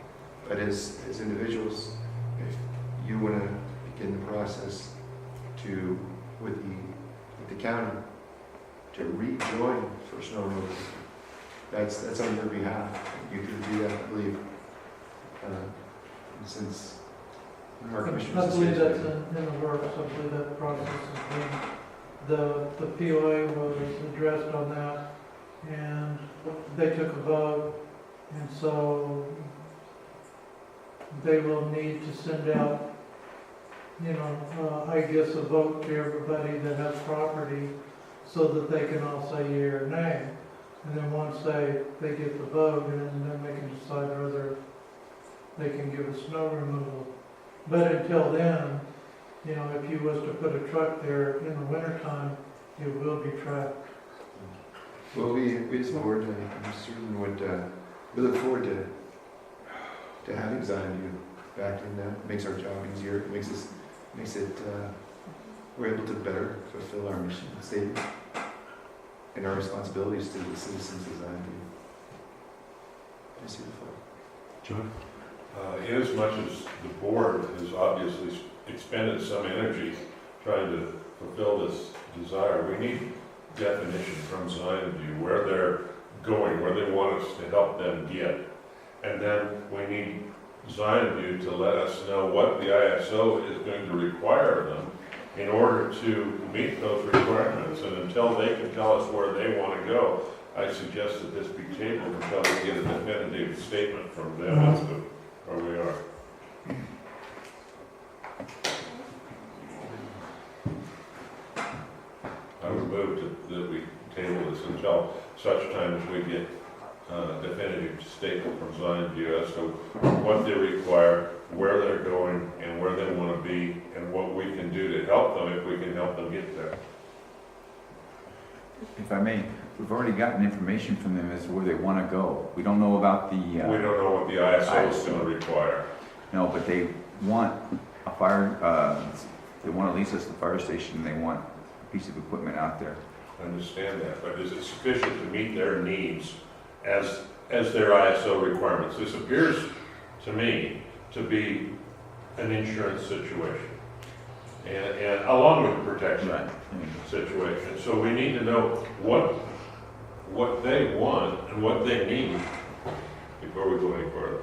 But as individuals, if you want to begin the process with the county to rejoin for snow removal, that's on your behalf. You can do that, I believe, since our I commissioners. believe that's in the works. I believe that process has been, the POA was addressed on that, and they took a vote, and so they will need to send out, I guess, a vote to everybody that has property so that they can all say yea or nay. And then once they get the vote, and then they can decide whether they can give a snow removal. But until then, if you was to put a truck there in the wintertime, it will be trapped. Well, we as a board, I'm certain we look forward to having Zion View back in that. It makes our job easier. It makes it, we're able to better fulfill our mission statement and our responsibilities to the citizens of Zion View. I see the floor. John? In as much as the board has obviously expended some energy trying to fulfill this desire, we need definition from Zion View, where they're going, where they want us to help them get. And then we need Zion View to let us know what the ISO is going to require of them in order to meet those requirements. And until they can tell us where they want to go, I suggest that this be tabled until we get a definitive statement from them as to where we are. I would move that we table this until such time as we get a definitive statement from Zion View as to what they require, where they're going, and where they want to be, and what we can do to help them if we can help them get there. If I may, we've already gotten information from them as to where they want to go. We don't know about the. We don't know what the ISO is going to require. No, but they want a fire, they want to lease us the fire station, they want a piece of equipment out there. I understand that, but is it sufficient to meet their needs as their ISO requirements? This appears to me to be an insurance situation, and along with the protection situation. So we need to know what they want and what they need before we go any further.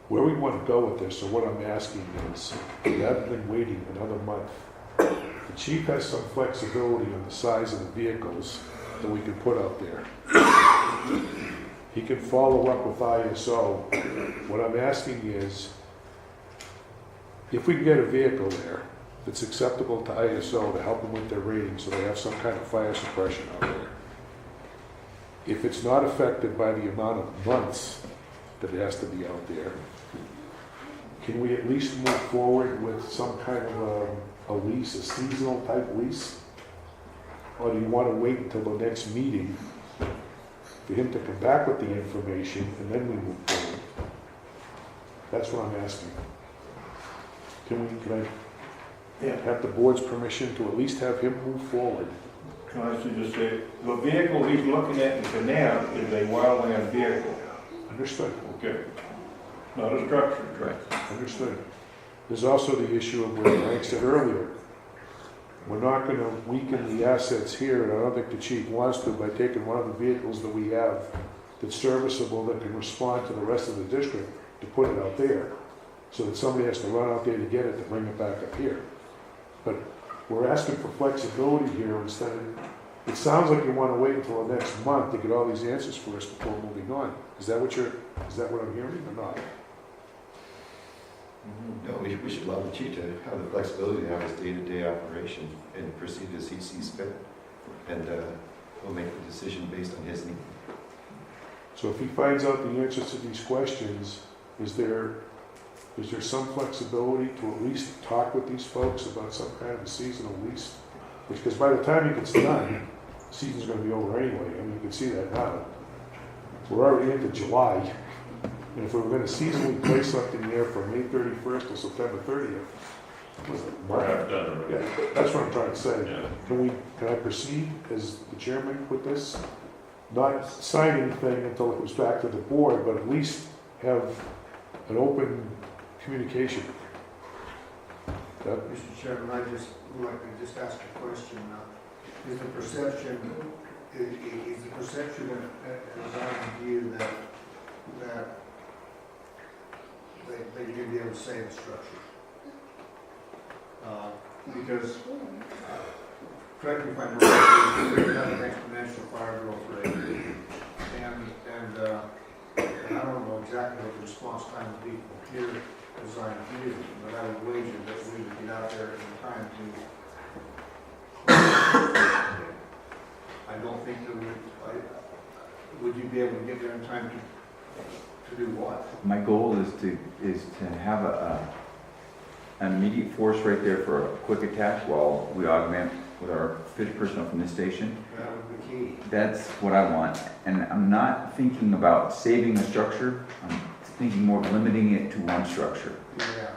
Where we want to go with this, or what I'm asking is, rather than waiting another month, the chief has some flexibility on the size of the vehicles that we can put out there. He can follow up with ISO. What I'm asking is, if we can get a vehicle there that's acceptable to ISO to help them with their rating so they have some kind of fire suppression out there, if it's not affected by the amount of months that it has to be out there, can we at least move forward with some kind of a lease, a seasonal type lease? Or do you want to wait until the next meeting for him to come back with the information and then we move forward? That's what I'm asking. Can I have the board's permission to at least have him move forward? Can I just say, the vehicle he's looking at in Canal is a wildland vehicle. Understood. Okay. Not a structure. Right. Understood. There's also the issue of what Frank said earlier. We're not going to weaken the assets here, and I don't think the chief wants to, by taking one of the vehicles that we have that's serviceable, that can respond to the rest of the district, to put it out there, so that somebody has to run out there to get it, to bring it back up here. But we're asking for flexibility here instead of, it sounds like you want to wait until the next month to get all these answers for us before moving on. Is that what I'm hearing or not? No, we should allow the chief to have the flexibility to have his day-to-day operation and proceed as he sees fit. And we'll make the decision based on his need. So if he finds out the answers to these questions, is there some flexibility to at least talk with these folks about some kind of a seasonal lease? Because by the time it gets done, the season's going to be over anyway. I mean, you can see that now. we're already into July. And if we were gonna seasonally place something there from May 31st to September 30th, We're half done already. yeah, that's what I'm trying to say. Yeah. Can I proceed as the chairman with this? Not sign anything until it comes back to the board, but at least have an open communication. Mr. Chairman, I just would like to just ask a question. Is the perception as I view that you're gonna be able to save the structure? Because, correct me if I'm wrong, we have an exponential fire growth rate. And I don't know exactly what the response time would be from here design view, but I would wager that we would get out there in time to. I don't think that would you be able to get there in time to do what? My goal is to have an immediate force right there for a quick attack while we augment with our 50 personnel from this station. That would be key. That's what I want. And I'm not thinking about saving a structure. I'm thinking more of limiting it to one structure. Yeah.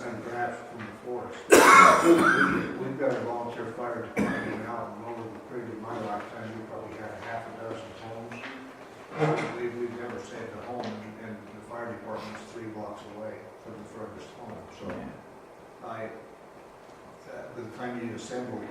And perhaps from the forest. We've got a volunteer fire department now, and over the period of my lifetime, we probably had a half a dozen homes. We've never saved a home, and the fire department's 3 blocks away from the furthest home. So by the time you assemble a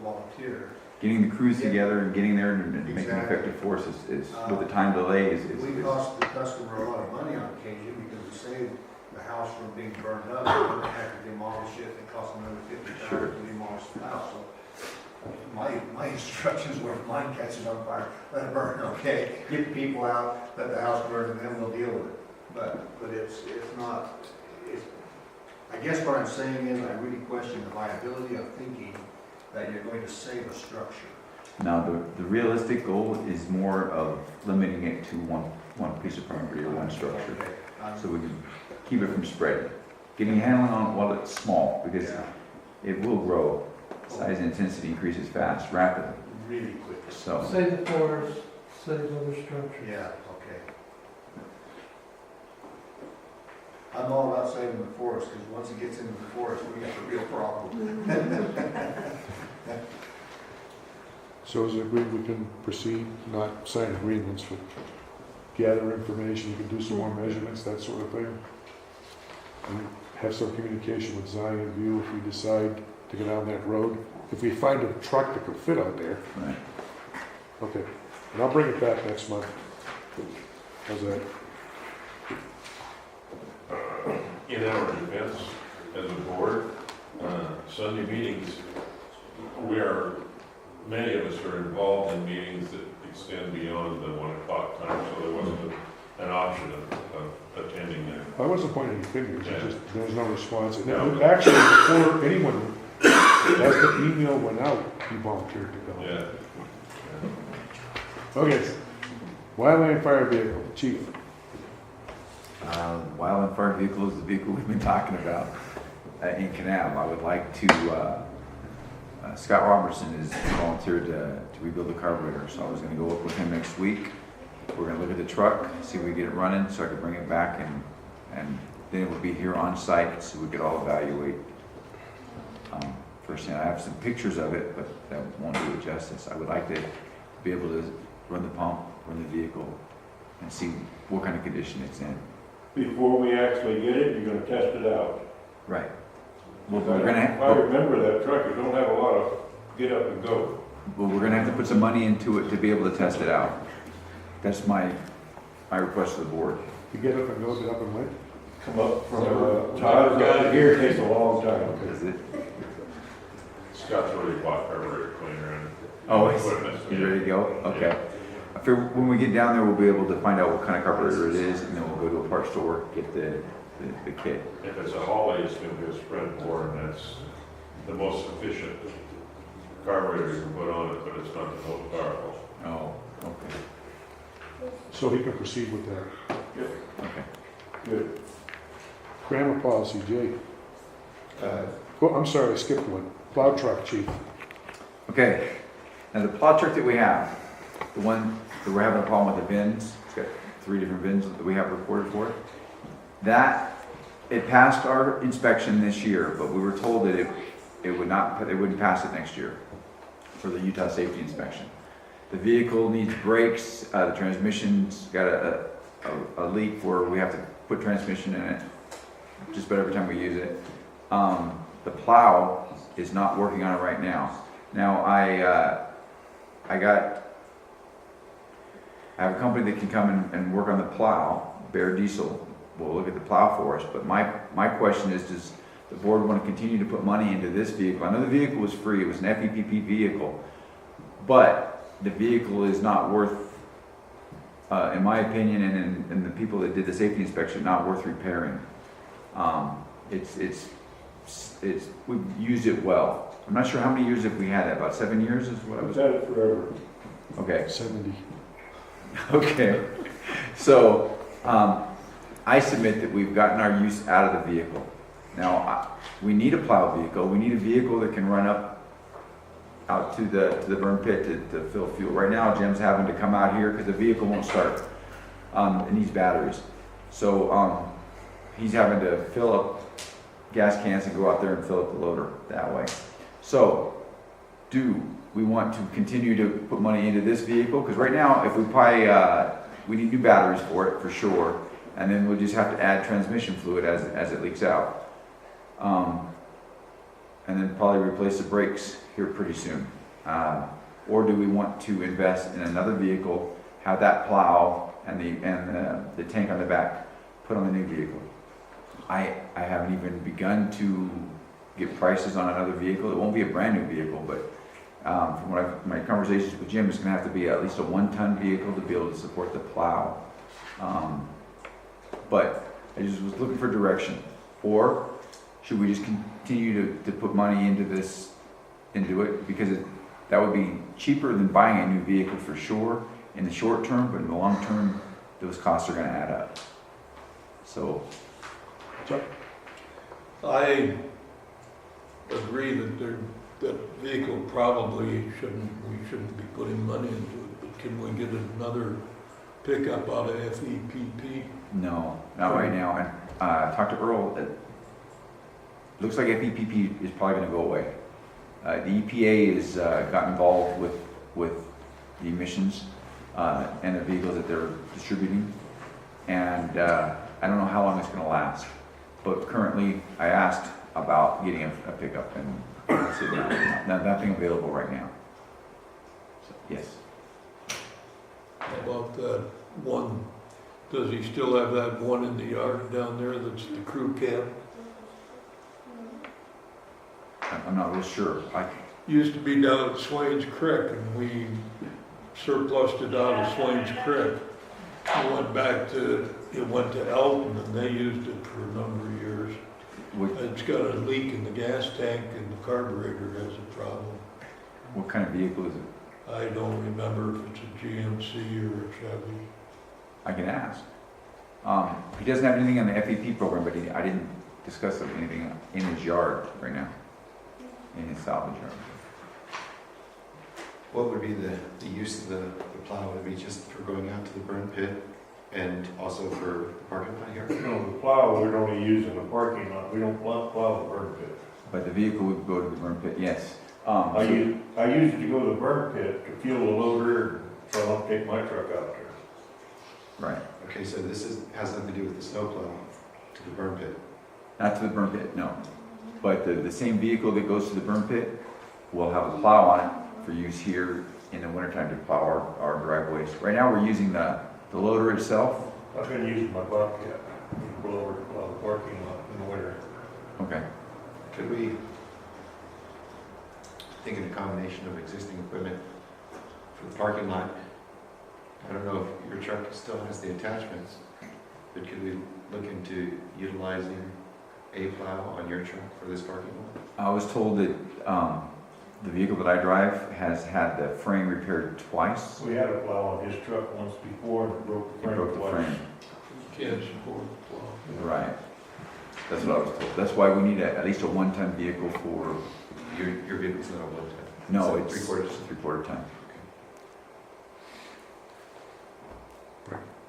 volunteer. Getting the crews together and getting there and making an effective force is with the time delay is. We cost the customer a lot of money on occasion because we saved the house from being burned up. And they had to demolish it. It cost another $50 to demolish the house. So my instructions were, if mine catches on fire, let it burn. Okay, get the people out, let the house burn, and then we'll deal with it. But it's not. I guess what I'm saying is I really question the viability of thinking that you're going to save a structure. Now, the realistic goal is more of limiting it to one piece of property or one structure. Okay. So we can keep it from spreading. Getting a handling on it while it's small, because it will grow. Size and intensity increases fast, rapidly. Really quick. So, Save the forest, save other structures. Yeah, okay. I'm all about saving the forest, because once it gets into the forest, we got a real problem. So is it agreed we can proceed, not sign agreements, but gather information, you can do some more measurements, that sort of thing? And have some communication with Zion View if we decide to go down that road. If we find a truck that can fit out there. right. Okay, and I'll bring it back next month. How's that? In our defense, as a board, Sunday meetings, many of us are involved in meetings that extend beyond the 1 o'clock time, so there wasn't an option of attending them. I wasn't pointing any fingers, Yeah. there was no response. And No. actually, before anyone, as the email went out, he volunteered to go. Yeah. Okay, wildland fire vehicle, chief. Wildland fire vehicle is the vehicle we've been talking about in Canal. I would like to, Scott Robertson has volunteered to rebuild the carburetor, so I was gonna go up with him next week. We're gonna look at the truck, see if we get it running, so I can bring it back and then it will be here on site, so we could all evaluate. First thing, I have some pictures of it, but that won't do it justice. I would like to be able to run the pump, run the vehicle, and see what kind of condition it's in. Before we actually get it, you're gonna test it out. Right. Well, we're If I gonna, remember that truck, it don't have a lot of get up and go. have to put some money into it to be able to test it out. That's my request to the board. You get up and go, get up and wait. Come up from Tyler's out to here, takes a long time. Is it? Scott's already bought carburetor cleaner and Oh, equipment. he's ready to go? Okay. I figure when we get down there, we'll be able to find out what kind of carburetor it is, and then we'll go to a parts store, get the kit. If it's a Holly, it's gonna be a spread bore, and that's the most efficient carburetor you can put on it, but it's not the most powerful. Oh, okay. So he can proceed with that. Okay. Good. Grammar policy, Jay. Uh, Oh, I'm sorry, I skipped one. Plow truck, chief. Okay. Now, the plow truck that we have, The one that we're having a problem with the VINs, it's got 3 different VINs that we have recorded for it. That, it passed our inspection this year, but we were told that it wouldn't pass it next year for the Utah safety inspection. The vehicle needs brakes, the transmission's got a leak where we have to put transmission in it just about every time we use it. The plow is not working on it right now. Now, I have a company that can come and work on the plow. Bear Diesel will look at the plow for us, but my question is, does the board want to continue to put money into this vehicle? I know the vehicle was free, it was an FEPP vehicle, but the vehicle is not worth, in my opinion, and the people that did the safety inspection, not worth repairing. We've used it well. I'm not sure how many years have we had it, about 7 years is what I was. We've had it forever. Okay. 70. Okay, so I submit that we've gotten our use out of the vehicle. Now, we need a plow vehicle. We need a vehicle that can run out to the burn pit to fill fuel. Right now, Jim's having to come out here because the vehicle won't start. It needs batteries. So he's having to fill up gas cans and go out there and fill up the loader that way. So, do we want to continue to put money into this vehicle? Because right now, if we buy, we need new batteries for it, for sure. And then we'll just have to add transmission fluid as it leaks out. And then probably replace the brakes here pretty soon. Or do we want to invest in another vehicle, have that plow and the tank on the back put on the new vehicle? I haven't even begun to get prices on another vehicle. It won't be a brand new vehicle, but from my conversations with Jim, it's going to have to be at least a 1-ton vehicle to be able to support the plow. But I just was looking for direction. Or should we just continue to put money into it? Because that would be cheaper than buying a new vehicle for sure in the short term, but in the long term, those costs are going to add up. So, I agree that that vehicle probably we shouldn't be putting money into it, but can we get another pickup out of FEPP? no, not right now. And talk to Earl. It looks like FEPP is probably going to go away. The EPA has got involved with the emissions and the vehicles that they're distributing, and I don't know how long it's going to last. But currently, I asked about getting a pickup, and I said nothing available right now. So, yes. How about that one? Does he still have that one in the yard down there that's the crew cab? I'm not real sure. Used to be down at Swains Creek, and we surplused it out of Swains Creek. It went to Elton, and they used it for a number of years. It's got a leak in the gas tank, and the carburetor has a problem. What kind of vehicle is it? I don't remember if it's a GMC or a Chevy. I can ask. He doesn't have anything on the FEP program, but I didn't discuss anything in his yard right now, in his salvage yard. What would be the use of the plow? Would it be just for going out to the burn pit and also for the parking lot here? No, the plow, we're only using the parking lot, we don't plow the burn pit. But the vehicle would go to the burn pit, yes. I use it to go to the burn pit to fuel the loader, so I don't take my truck out there. Right. Okay, so this has nothing to do with the snowplow to the burn pit. Not to the burn pit, no. But the same vehicle that goes to the burn pit will have a plow on it for use here in the wintertime to plow our driveways. Right now, we're using the loader itself. I've been using my Bobcat, blower to plow the parking lot in the winter. Okay. Could we think of a combination of existing equipment for the parking lot? I don't know if your truck still has the attachments, but could we look into utilizing a plow on your truck for this parking lot? I was told that the vehicle that I drive has had the frame repaired twice. We had a plow on his truck once before and it broke the It frame broke the twice. frame. You can't support the plow. Right. That's what I was told. That's why we need at least a 1-ton vehicle for. Your vehicle's not a 1-ton? No, It's a it's three-quarters. a 3/4 ton.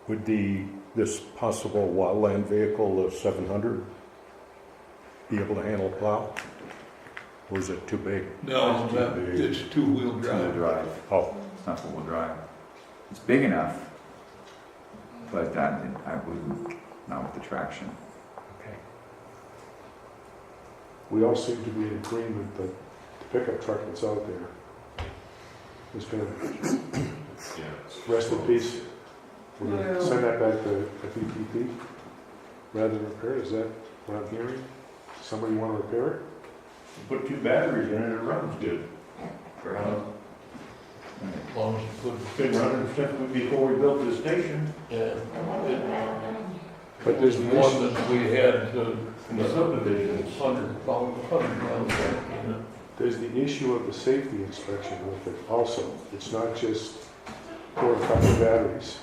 Would this possible wildland vehicle, the 700, be able to handle a plow? Or is it too big? No, it's two-wheel Two-wheel drive. drive, Oh, it's not four-wheel drive. It's big enough, but that, I wouldn't, not with the traction. okay. We all seem to be in agreement that the pickup truck that's out there is gonna Yeah. rest in peace. We're gonna send that back to FEPP rather than repair it. Is that what I'm hearing? Somebody want to repair it? Put 2 batteries in it, it runs good. For how, As long as you put, It's been running since before we built the station But there's the one issue, that we had, in the subdivision. 100 miles back in it. there's the issue of the safety inspection with it also. It's not just for a couple of batteries.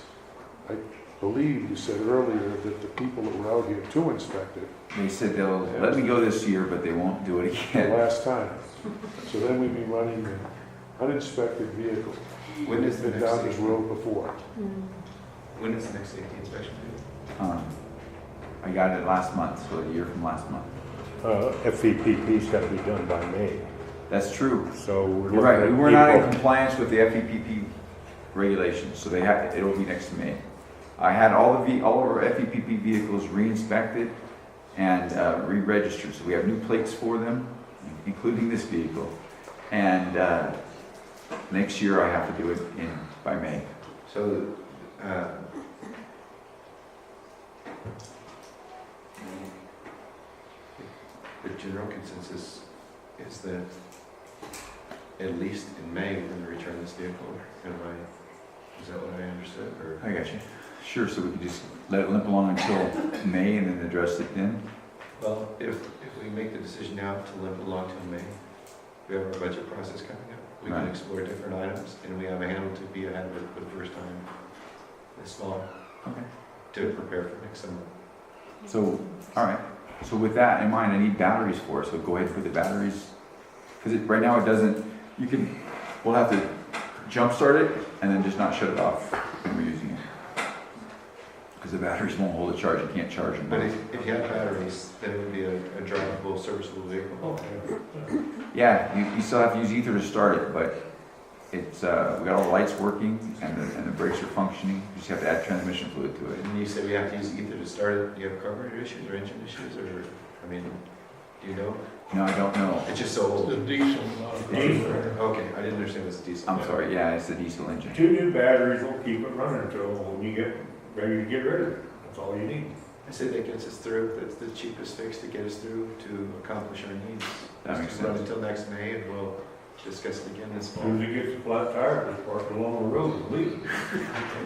I believe you said earlier that the people that were out here to inspect it They said they'll let me go this year, but they won't do it the again. last time. So then we'd be running an uninspected vehicle. when is the Been next down this safety, road before. when is the next safety inspection due? I got it last month, so a year from last month. FEPP's got to be done by May, That's true. so we're You're right, looking we at were not in April. compliance with the FEPP regulations, so it'll be next May. I had all of our FEPP vehicles re-inspected and re-registered, so we have new plates for them, including this vehicle. And next year I have to do it by May. So, the general consensus is that at least in May, we're gonna return this vehicle. Is that what I understood, or? I got you. Sure, so we could just let it limp along until May and then address it then? Well, if we make the decision now to limp it along till May, we have our budget process coming up. We can Right. explore different items, and we have a handle to be ahead of it for the first time this fall. Okay. To prepare for next summer. So, all right. So with that in mind, I need batteries for it, so go ahead and put the batteries. Because right now it doesn't, we'll have to jump start it and then just not shut it off when we're using it. Because the batteries won't hold a charge, you can't charge them. But if you have batteries, then it would be a drivable, serviceable vehicle. Yeah, you still have to use ether to start it, but it's, we got all the lights working and the brakes are functioning. You just have to add transmission fluid to it. And you said we have to use ether to start it. Do you have carburetor issues or engine issues, or, I mean, do you know? No, I don't know. It's just so The old. diesel, not a carburetor. Okay, I didn't understand it was a diesel. I'm sorry, yeah, it's a diesel engine. 2 new batteries will keep it running until when you get ready to get rid of it. That's all you need. I say that gets us through. That's the cheapest fix to get us through to accomplish our needs. That makes Just run sense. until next May, and we'll discuss it again this As fall. soon as it gets a flat tire, just park it along the road and leave.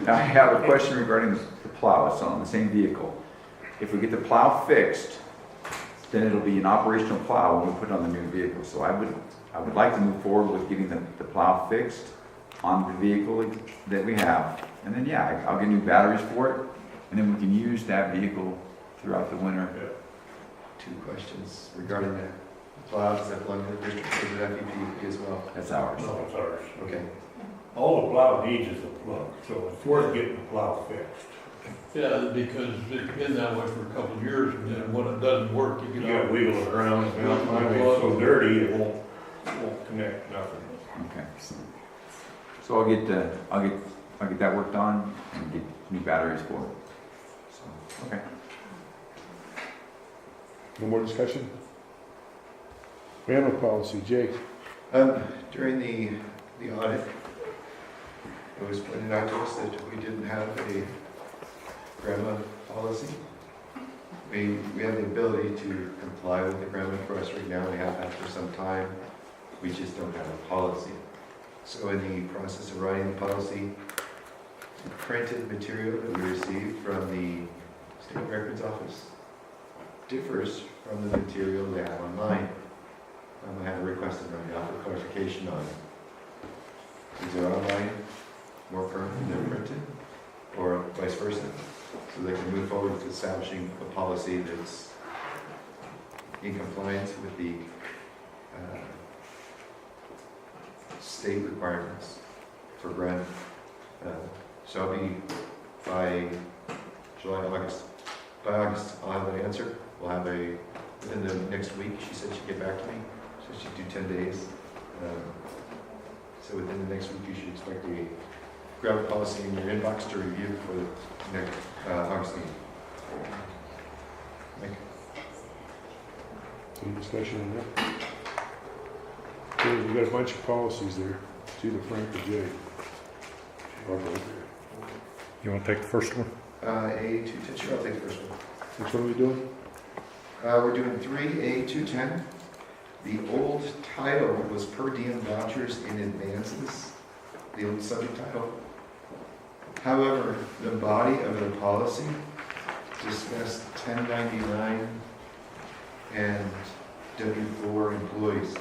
Now, I have a question regarding the plow. It's on the same vehicle. If we get the plow fixed, then it'll be an operational plow when we put it on the new vehicle. So I would like to move forward with getting the plow fixed on the vehicle that we have. And then, yeah, I'll get new batteries for it, and then we can use that vehicle throughout the winter. 2 questions regarding that. Plow, does that belong to the district or the FEP as well? That's ours. No, it's ours. Okay. All the plow needs is a plug, so it's worth getting the plow fixed. Yeah, because it's been that way for a couple of years, and then when it doesn't work, you You get gotta wiggle it around, and finally it's so dirty, it won't connect, nothing. Okay. So I'll get that worked on and get new batteries for it. So, okay. No more discussion? Animal policy, Jake. During the audit, it was pointed out to us that we didn't have a grandma policy. We have the ability to comply with the grandma trust right now, we have had for some time, we just don't have a policy. So in the process of writing the policy, the printed material that we received from the State Records Office differs from the material they have online. I have requested right now for clarification on it. Is it online more current than they're printed, or vice versa? So they can move forward with establishing a policy that's in compliance with the state requirements for grant. So I'll be by July, August. By August, I'll have an answer. We'll have within the next week, she said she'd get back to me, so she'd do 10 days. So within the next week, you should expect a gravel policy in your inbox to review for the next August meeting. Any discussion on that? Okay, we've got a bunch of policies there. It's either Frank or Jay. Barbara. You want to take the first one? A210, sure, I'll take the first one. Which one are we doing? We're doing 3A210. The old title was per diem vouchers in advances, the old subject title. However, the body of the policy discussed 1099 and W4 employees.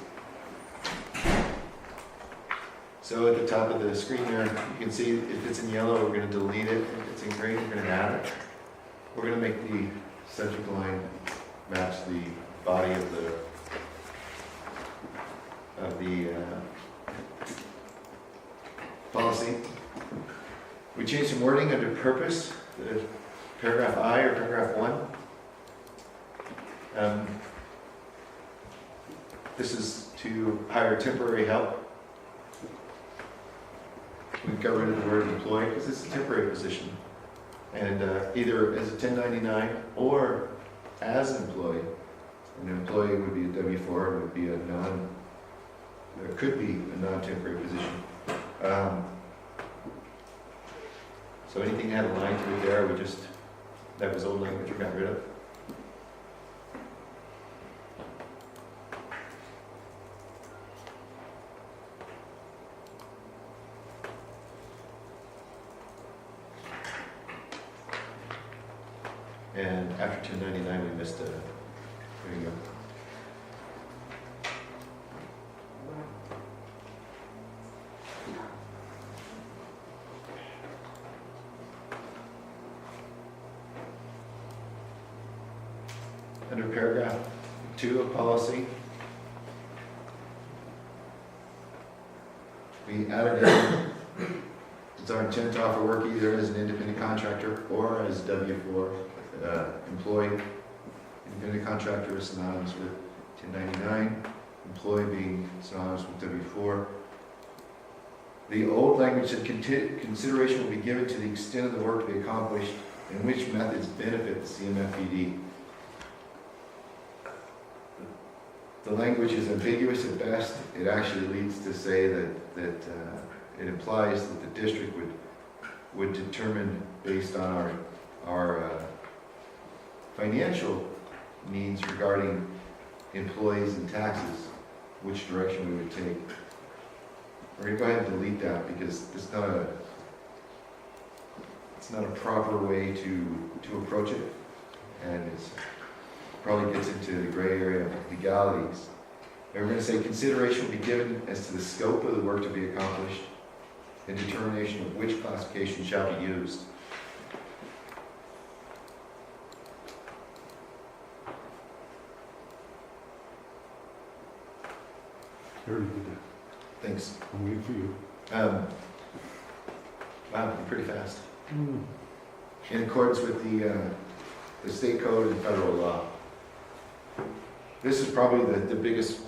So at the top of the screen there, you can see if it's in yellow, we're going to delete it. If it's in green, we're going to add it. We're going to make the subject line match the body of the policy. We changed some wording under purpose, paragraph I or paragraph 1. This is to hire temporary help. We've got rid of the word employee because it's a temporary position. And either as a 1099 or as an employee. An employee would be a W4, would be a there could be a non-temporary position. So anything that had a line through it there, that was old language we got rid of. And after 1099, we missed there you go. Under paragraph 2 of policy, we added it's our intent to offer work either as an independent contractor or as W4 employee. Independent contractor is synonymous with 1099, employee being synonymous with W4. The old language said consideration will be given to the extent of the work to be accomplished and which methods benefit the CMFPD. The language is ambiguous at best. It actually leads to say that it implies that the district would determine based on our financial needs regarding employees and taxes which direction we would take. We're going to go ahead and delete that because it's not a proper way to approach it, and it probably gets into the gray area of legalities. And we're going to say consideration will be given as to the scope of the work to be accomplished and determination of which classification shall be used. I already did that. Thanks. I'm waiting for you. Wow, you're pretty fast. In accordance with the state code and federal law. This is probably the biggest,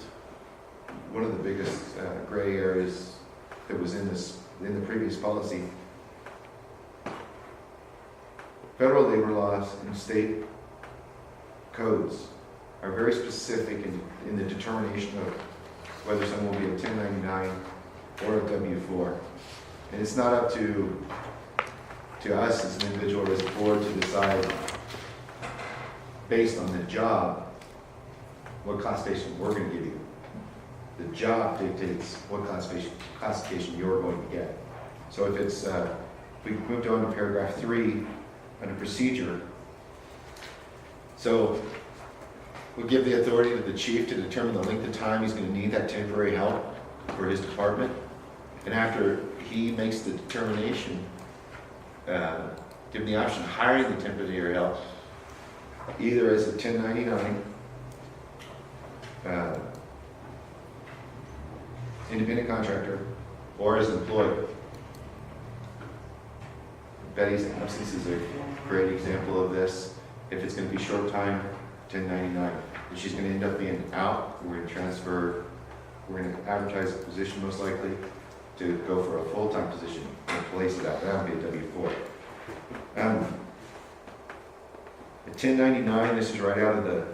one of the biggest gray areas that was in the previous policy. Federal labor laws and state codes are very specific in the determination of whether someone will be a 1099 or a W4. And it's not up to us as an individual or as a board to decide based on the job what classification we're going to give you. The job dictates what classification you're going to get. So if it's, we moved on to paragraph 3 under procedure. So we'll give the authority to the chief to determine the length of time he's going to need that temporary help for his department. And after he makes the determination, give him the option of hiring the temporary help, either as a 1099, independent contractor, or as an employee. Betty's absence is a great example of this. If it's gonna be short time, 1099. If she's gonna end up being out, we're gonna advertise the position most likely to go for a full-time position and place it out. That would be a W-4. At 1099, this is right out of the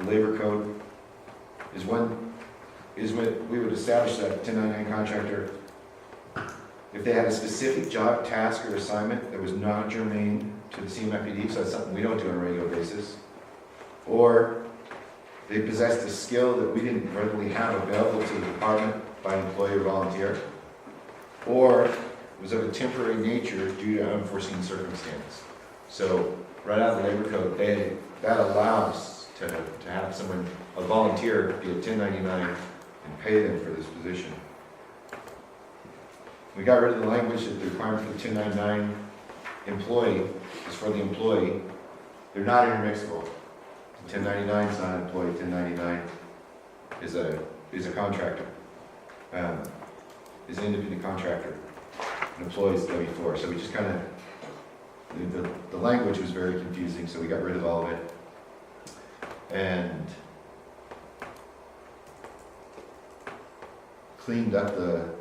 labor code, is when we would establish that 1099 contractor if they had a specific job, task, or assignment that was not germane to the CMFPD, so that's something we don't do on a regular basis, or they possessed a skill that we didn't readily have available to the department by employee or volunteer, or was of a temporary nature due to unforeseen circumstance. So right out of the labor code, that allows to have someone, a volunteer, be a 1099 and pay them for this position. We got rid of the language that the requirement for the 1099 employee is for the employee. They're not intermixable. 1099 is not an employee, 1099 is a contractor, is an independent contractor. An employee is W-4. So we just kind of, the language was very confusing, so we got rid of all of it. And cleaned up the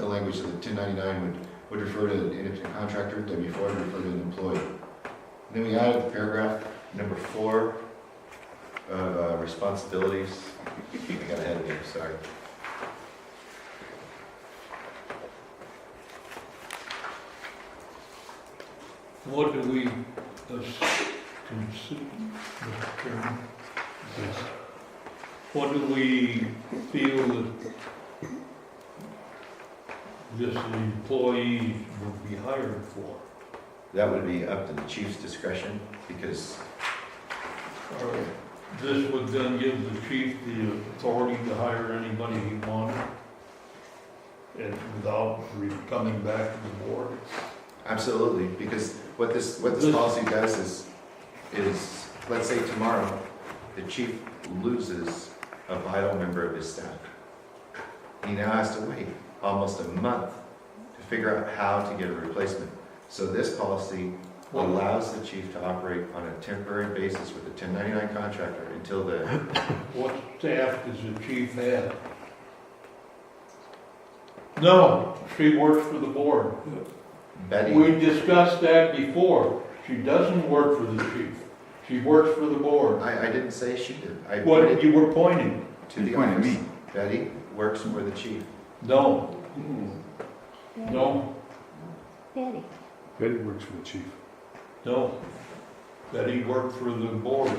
language so that 1099 would refer to an independent contractor, W-4 would refer to an employee. And then we added the paragraph number 4 of responsibilities. I got ahead of you, sorry. What do we consider, Mr. Chairman? What do we feel that this employee would be hired for? That would be up to the chief's discretion, because This would then give the chief the authority to hire anybody he wanted, and without coming back to the board. absolutely, because what this policy does is, let's say tomorrow, the chief loses a vital member of his staff. He now has to wait almost a month to figure out how to get a replacement. So this policy allows the chief to operate on a temporary basis with a 1099 contractor until the... What staff does the chief have? No, she works for the board. Betty, We discussed that before. She doesn't work for the chief. She works for the board. I didn't say she did. I What pointed you were pointing? to the You pointed office. me. Betty works for the chief. No, no, Betty. Betty works for the chief. no. Betty worked for the board.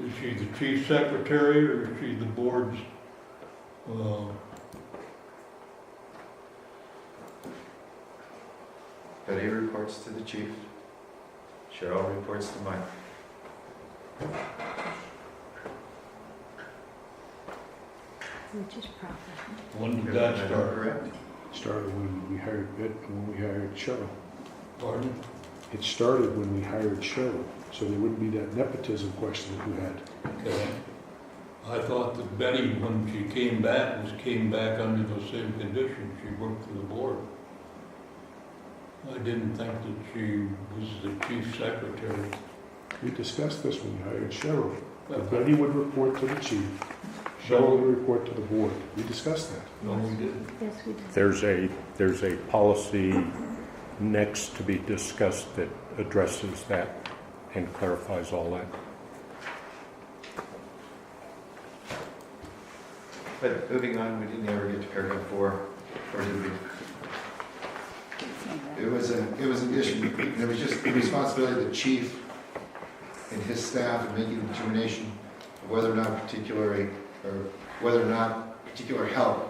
Is she the chief secretary or is she the board's, Betty reports to the chief. Cheryl reports to Mike. Which is proper. when did that Am I start? correct? It started when we hired when we hired Cheryl. Pardon? It started when we hired Cheryl, so there wouldn't be that nepotism question that you had. Okay. I thought that Betty, when she came back under the same conditions. She worked for the board. I didn't think that she was the chief secretary. We discussed this when we hired Cheryl. That Betty would report to the chief. Cheryl would report to the board. We discussed that. No, we didn't. Yes, we did. There's a policy next to be discussed that addresses that and clarifies all that. But moving on, we didn't ever get to paragraph 4, or did we? It was an issue, and it was just the responsibility of the chief and his staff in making the determination of whether or not particular help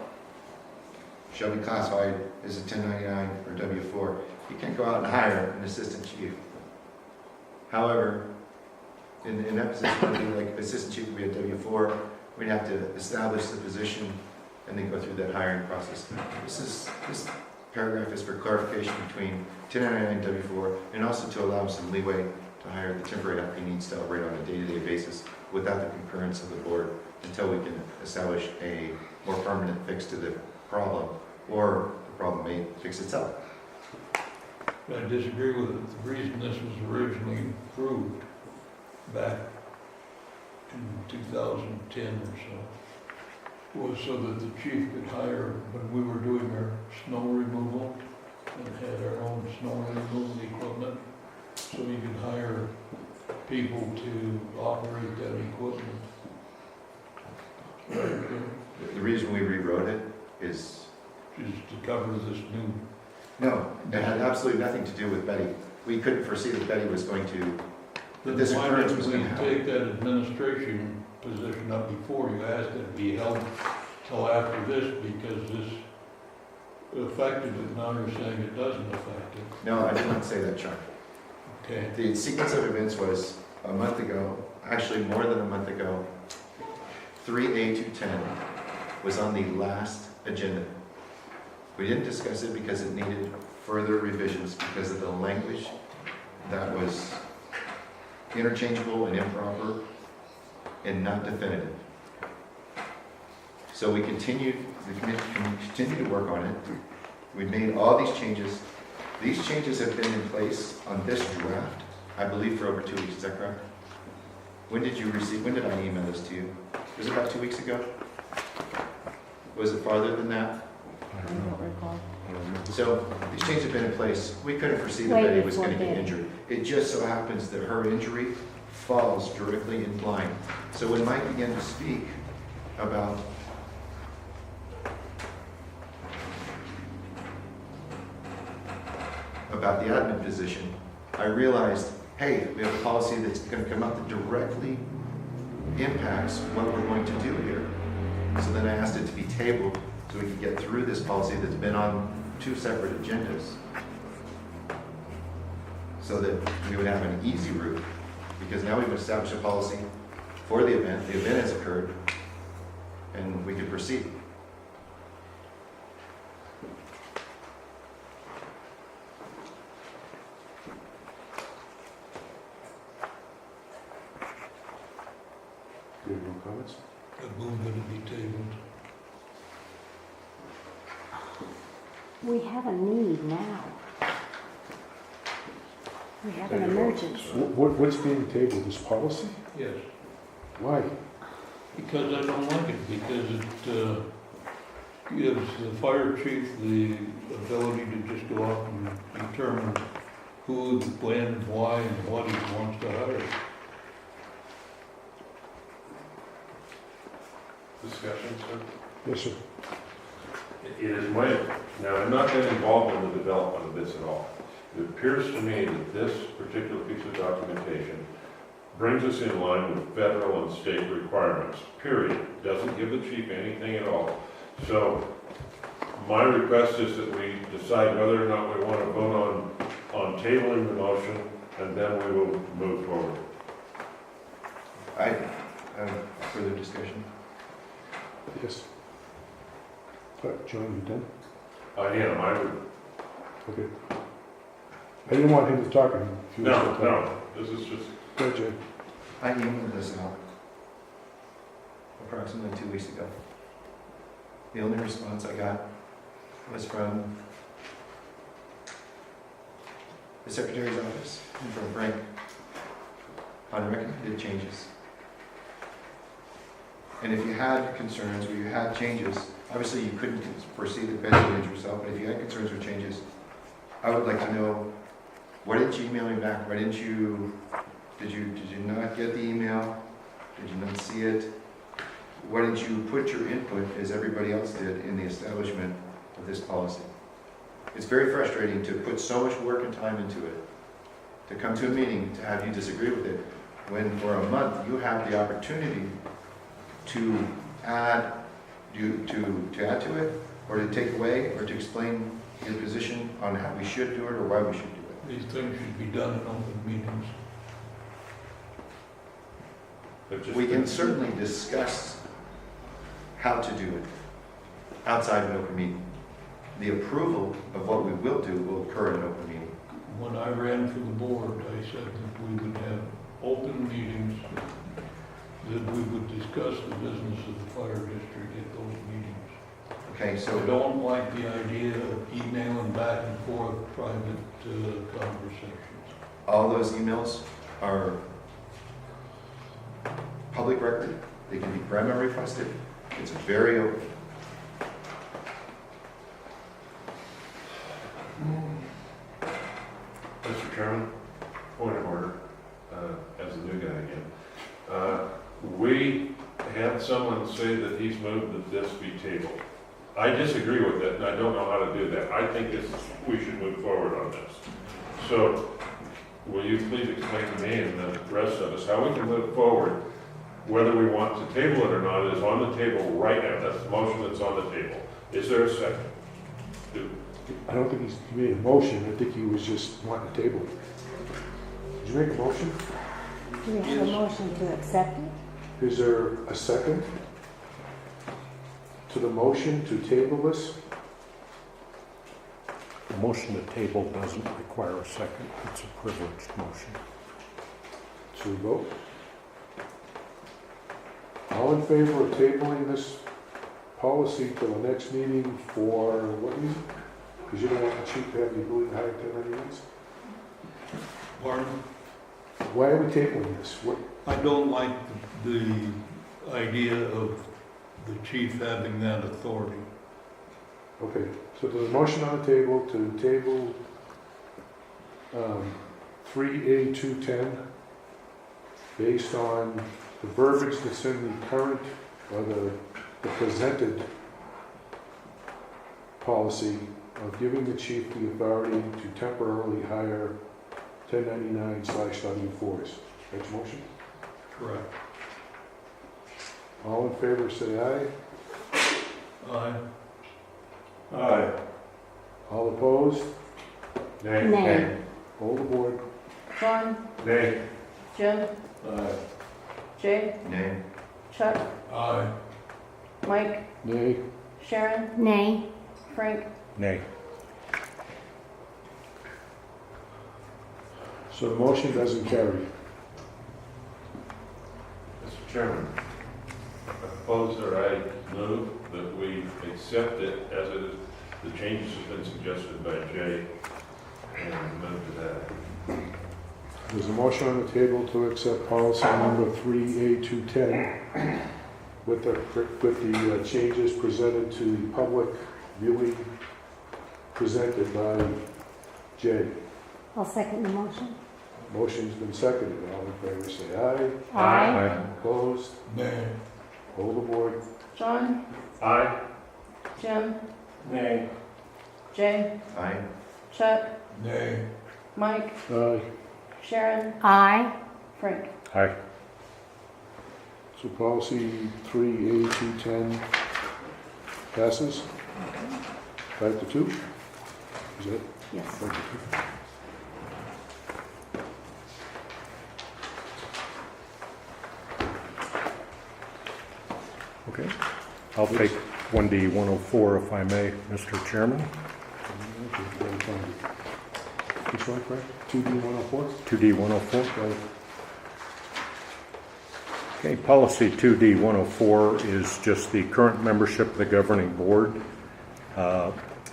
shall be classified as a 1099 or W-4. You can't go out and hire an assistant chief. However, in that position, would be like assistant chief would be a W-4. We'd have to establish the position and then go through that hiring process. This paragraph is for clarification between 1099 and W-4, and also to allow some leeway to hire the temporary help he needs to operate on a day-to-day basis without the concurrence of the board until we can establish a more permanent fix to the problem, or the problem may fix itself. I disagree with it. The reason this was originally approved back in 2010 or so was so that the chief could hire, when we were doing our snow removal and had our own snow removal equipment, so he could hire people to operate that equipment. The reason we rewrote it is, Just to cover this new. no, it had absolutely nothing to do with Betty. We couldn't foresee that Betty was going to, Then this why occurrence didn't was we gonna happen. take that administration position up before you asked it to be held till after this, because this affected it, now you're saying it doesn't affect it. No, I did not say that, Chuck. Okay. The sequence of events was a month ago, actually more than a month ago, 3A210 was on the last agenda. We didn't discuss it because it needed further revisions because of the language that was interchangeable and improper and not definitive. So we continued, the committee continued to work on it. We made all these changes. These changes have been in place on this draft, I believe, for over 2 weeks. Is that correct? When did I email this to you? Was it about 2 weeks ago? Was it farther than that? I don't recall. So these changes have been in place. We couldn't foresee that Way Betty was going to before get Betty. injured. It just so happens that her injury falls directly in line. So when Mike began to speak about the admin position, I realized, hey, we have a policy that's going to come up that directly impacts what we're going to do here. So then I asked it to be tabled so we could get through this policy that's been on 2 separate agendas. So that we would have an easy route, because now we've established a policy for the event has occurred, and we could proceed. Do you have no comments? I move that it be tabled. We have a need now. We have an emergency. What's being tabled, this policy? Yes. Why? Because I don't like it, because it gives the fire chief the ability to just go out and determine who, when, why, and what he wants to hire. Discussion, sir? Yes, sir. It is my, now, I've not been involved in the development of this at all. It appears to me that this particular piece of documentation brings us in line with federal and state requirements, period. Doesn't give the chief anything at all. So my request is that we decide whether or not we want to vote on tabling the motion, and then we will move forward. I have further discussion. Yes. John, you done? I am, I would, Okay. I didn't want him to talk. If you no, was to talk. no, this is just, Go ahead, Jay. I emailed this out approximately 2 weeks ago. The only response I got was from the Secretary's office and from Frank on recommended changes. And if you had concerns or you had changes, obviously you couldn't foresee that Betty would injure herself, but if you had concerns or changes, I would like to know, why didn't you email me back? Why didn't you, did you not get the email? Did you not see it? Why didn't you put your input, as everybody else did, in the establishment of this policy? It's very frustrating to put so much work and time into it, to come to a meeting, to have you disagree with it, when for a month you have the opportunity to add to it, or to take away, or to explain your position on how we should do it or why we should do it. These things should be done in open meetings. it just. We can certainly discuss how to do it outside of an open meeting. The approval of what we will do will occur in an open meeting. When I ran for the board, I said that we would have open meetings, that we would discuss the business of the fire district at those meetings. Okay, I so don't like the idea of emailing back and forth private conversations. all those emails are public record. They can be grandma requested. It's very open. Mr. Chairman, point of order, as the new guy again. We had someone say that he's moved that this be tabled. I disagree with that, and I don't know how to do that. I think we should move forward on this. So, will you please explain to me and the rest of us how we can move forward? Whether we want to table it or not is on the table right now. That's the motion that's on the table. Is there a second? I don't think he made a motion, I think he was just wanting to table it. Did you make a motion? Do we have a motion to accept it? Is there a second to the motion to table this? A motion to table doesn't require a second. It's a privileged motion. Should we vote? All in favor of tabling this policy till the next meeting for what reason? Because you don't want the chief to have the ability to hire 1099s? Pardon? Why are we tabling this? What, I don't like the idea of the chief having that authority. okay, so there's a motion on the table to table 3A210 based on the verbiage that's in the current, or the presented policy of giving the chief the authority to temporarily hire 1099/W4s. That's your motion? Correct. All in favor, say aye. Aye. Aye. All opposed? Nay. Nay. Hold the board. John, Nay. Jim, Aye. Jay, Nay. Chuck, Aye. Mike, Nay. Sharon, Nay. Frank, Nay. So the motion doesn't carry. Mr. Chairman, I propose that I move that we accept it as it is. The changes have been suggested by Jay, and move to that. There's a motion on the table to accept policy number 3A210 with the changes presented to the public viewing, presented by Jay. I'll second the motion. Motion's been seconded. All in favor, say aye. Aye. Opposed? Nay. Hold the board. John, Aye. Jim, Nay. Jay, Aye. Chuck, Nay. Mike, Aye. Sharon, Aye. Frank. Aye. So policy 3A210 passes 5-2. Is that Yes. 5-2? Okay. I'll take 1D104 if I may, Mr. Chairman. Which one, Frank? 2D104? 2D104. Okay, policy 2D104 is just the current membership of the governing board.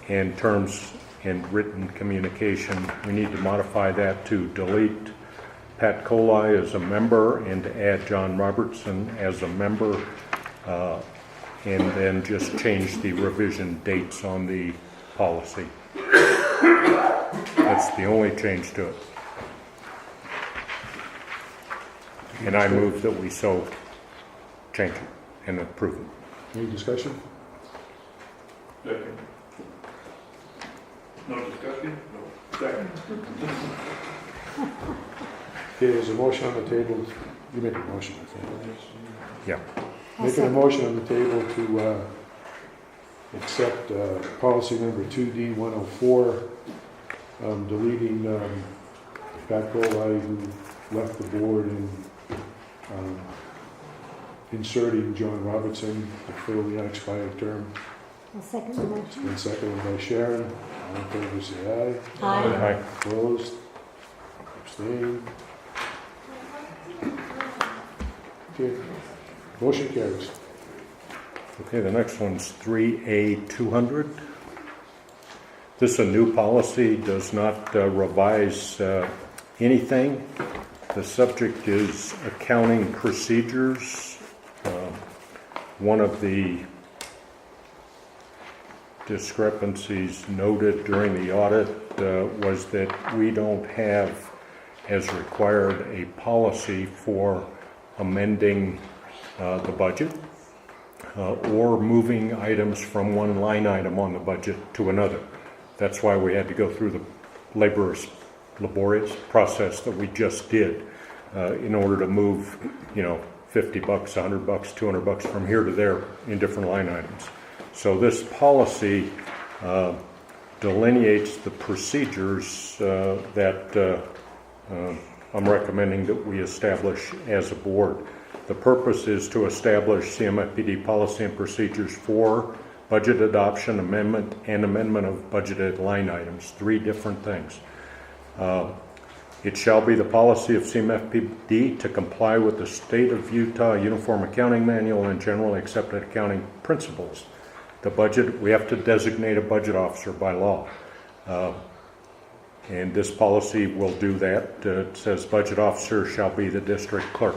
In terms in written communication, we need to modify that to delete Pat Coley as a member and to add John Robertson as a member, and then just change the revision dates on the policy. That's the only change to it. And I move that we so change it and approve it. Any discussion? Second. No discussion? No. Second. Okay, there's a motion on the table. You make a motion, I think. Yeah. I'll Making a second. motion on the table to accept policy number 2D104, deleting Pat Golai, who left the board, and inserting John Robertson to fill the unexpired term. I'll second the motion. And seconded by Sharon. All in favor, say aye. Aye. Aye. Opposed? Abstained? Okay. Motion carries. Okay, the next one's 3A200. This is a new policy, does not revise anything. The subject is accounting procedures. One of the discrepancies noted during the audit was that we don't have, as required, a policy for amending the budget or moving items from one line item on the budget to another. That's why we had to go through the laborious process that we just did in order to move, $50, $100, $200 from here to there in different line items. So this policy delineates the procedures that I'm recommending that we establish as a board. The purpose is to establish CMFPD policy and procedures for budget adoption, amendment, and amendment of budgeted line items. 3 different things. It shall be the policy of CMFPD to comply with the State of Utah Uniform Accounting Manual and generally accepted accounting principles. The budget, we have to designate a budget officer by law. And this policy will do that. It says budget officer shall be the district clerk.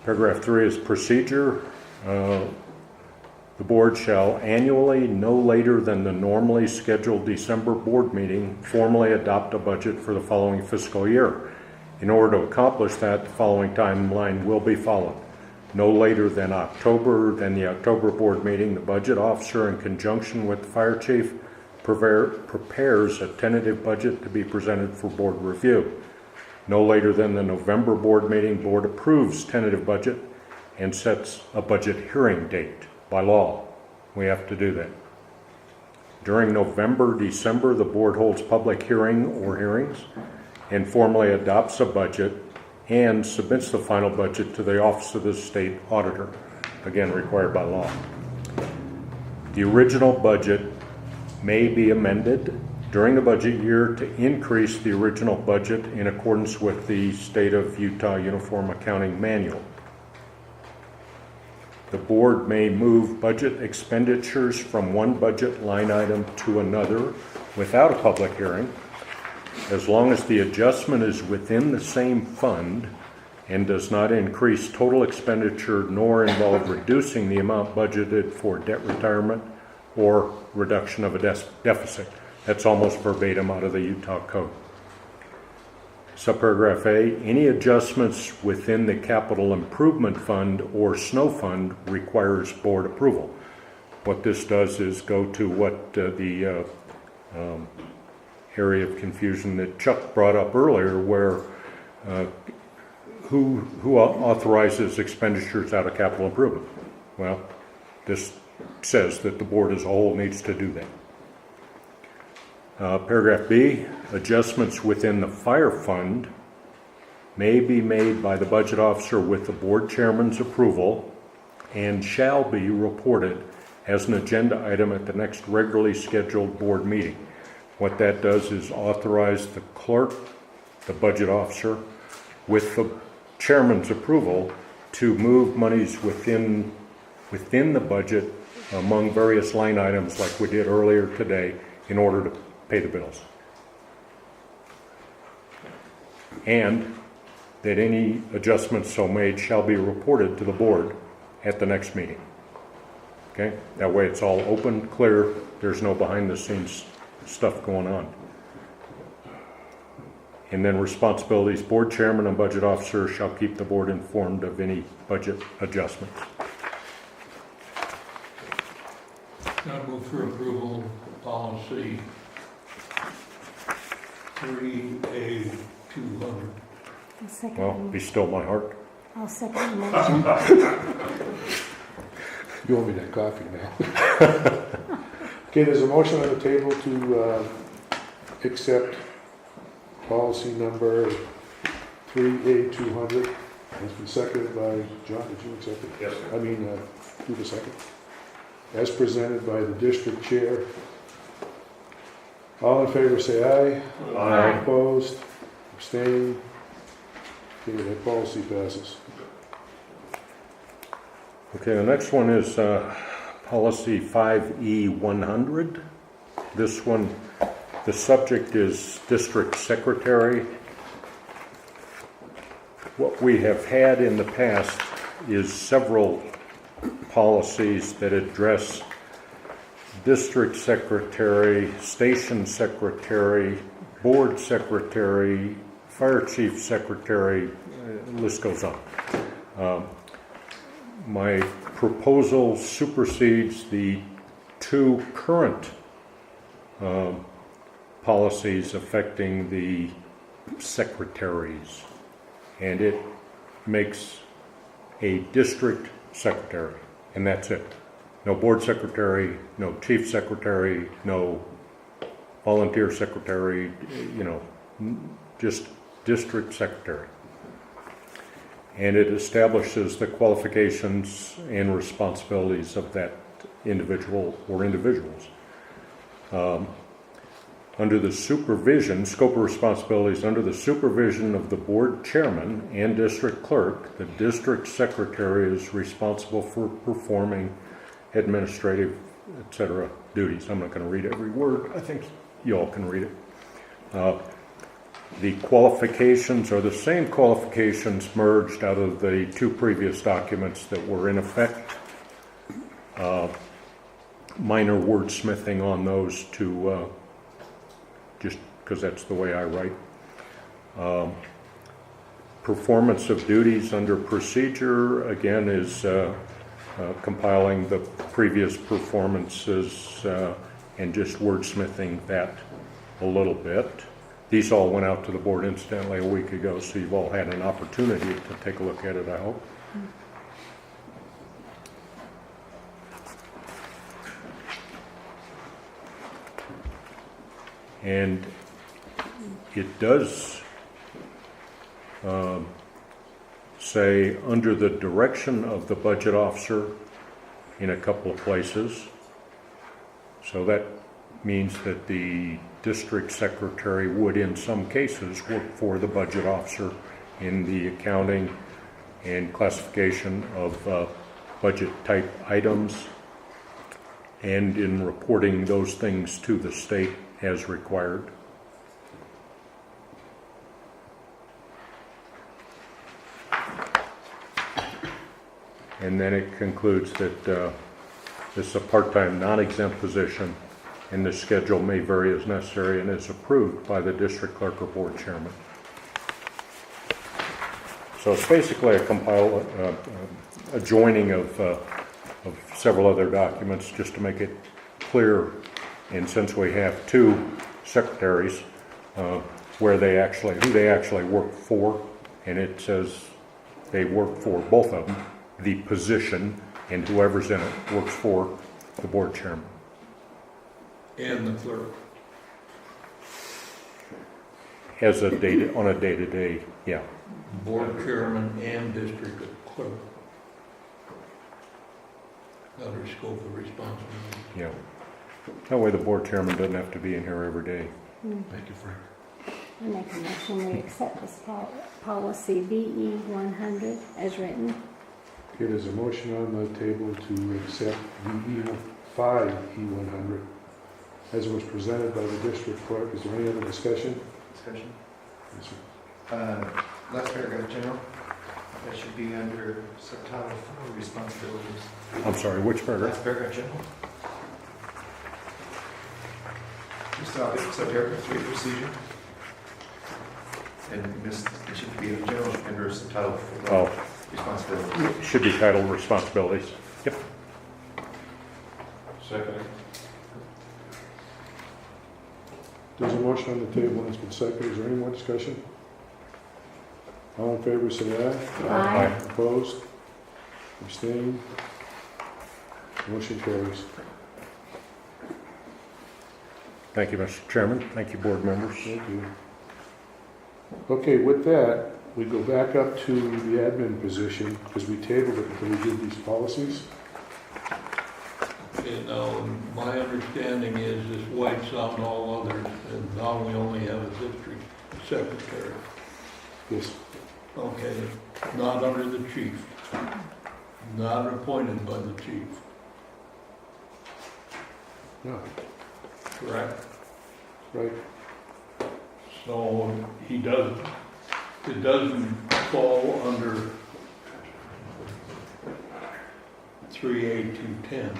Paragraph 3 is procedure. The board shall annually, no later than the normally scheduled December board meeting, formally adopt a budget for the following fiscal year. In order to accomplish that, the following timeline will be followed. No later than the October board meeting, the budget officer, in conjunction with the fire chief, prepares a tentative budget to be presented for board review. No later than the November board meeting, board approves tentative budget and sets a budget hearing date. By law, we have to do that. During November, December, the board holds public hearing or hearings and formally adopts a budget and submits the final budget to the Office of the State Auditor, again required by law. The original budget may be amended during the budget year to increase the original budget in accordance with the State of Utah Uniform Accounting Manual. The board may move budget expenditures from one budget line item to another without a public hearing, as long as the adjustment is within the same fund and does not increase total expenditure nor involve reducing the amount budgeted for debt retirement or reduction of a deficit. That's almost verbatim out of the Utah Code. Subparagraph A, any adjustments within the Capital Improvement Fund or Snow Fund requires board approval. What this does is go to what the area of confusion that Chuck brought up earlier, where who authorizes expenditures out of capital improvement? Well, this says that the board as a whole needs to do that. Paragraph B, adjustments within the fire fund may be made by the budget officer with the board chairman's approval and shall be reported as an agenda item at the next regularly scheduled board meeting. What that does is authorize the clerk, the budget officer, with the chairman's approval to move monies within the budget among various line items like we did earlier today in order to pay the bills. And that any adjustments so made shall be reported to the board at the next meeting. Okay? That way it's all open, clear, there's no behind the scenes stuff going on. And then responsibilities, board chairman and budget officer shall keep the board informed of any budget adjustments. I move for approval of policy 3A200. I'll second Well, the be still my heart. I'll second the motion. You owe me that coffee now. Okay, there's a motion on the table to accept policy number 3A200. It's been seconded by, John, did you accept it? Yes, sir. I mean, do the second. As presented by the district chair. All in favor say aye. Aye. Opposed? Abstaining? Okay, that policy passes. Okay, the next one is policy 5E100. This one, the subject is district secretary. What we have had in the past is several policies that address district secretary, station secretary, board secretary, fire chief secretary, list goes on. My proposal supersedes the two current policies affecting the secretaries, and it makes a district secretary, and that's it. No board secretary, no chief secretary, no volunteer secretary, just district secretary. And it establishes the qualifications and responsibilities of that individual or individuals. Under the supervision, scope of responsibilities, under the supervision of the board chairman and district clerk, the district secretary is responsible for performing administrative, etc. duties. I'm not going to read every word. I think you all can read it. The qualifications are the same qualifications merged out of the two previous documents that were in effect. Minor wordsmithing on those to just because that's the way I write. Performance of duties under procedure, again, is compiling the previous performances and just wordsmithing that a little bit. These all went out to the board incidentally a week ago, so you've all had an opportunity to take a look at it, I hope. And it does say under the direction of the budget officer in a couple of places. So that means that the district secretary would in some cases work for the budget officer in the accounting and classification of budget type items and in reporting those things to the state as required. And then it concludes that this is a part-time non-exempt position and the schedule may vary as necessary and is approved by the district clerk or board chairman. So it's basically a joining of several other documents just to make it clear. And since we have two secretaries, who they actually work for, and it says they work for both of them, the position, and whoever's in it works for the board chairman. And the clerk. As on a day-to-day, yeah. Board chairman and district clerk. Under scope of responsibility. Yeah. That way the board chairman doesn't have to be in here every day. Thank you, Frank. I make a motion we accept this policy BE 100 as written. Okay, there's a motion on the table to accept the 5E100 as it was presented by the district clerk. Is there any other discussion? Discussion. Yes, sir. Last paragraph, general. That should be under subtitle 4, responsibilities. I'm sorry, which paragraph? Last paragraph, general. You saw it, subparagraph 3, procedure. And you missed, it should be general under subtitle 4, Oh, responsibilities. it should be titled responsibilities. Yep. Second. There's a motion on the table and it's been seconded. Is there any more discussion? All in favor, say aye. Aye. Opposed? Abstained? Motion carries. Thank you, Mr. Chairman. Thank you, board members. Thank you. Okay, with that, we go back up to the admin position because we tabled it until we did these policies. Okay, now, my understanding is this wipes out all others, and now we only have a district secretary. Yes. Okay, not under the chief. not appointed by the chief, No, correct? right. So he doesn't, it doesn't fall under 3A210.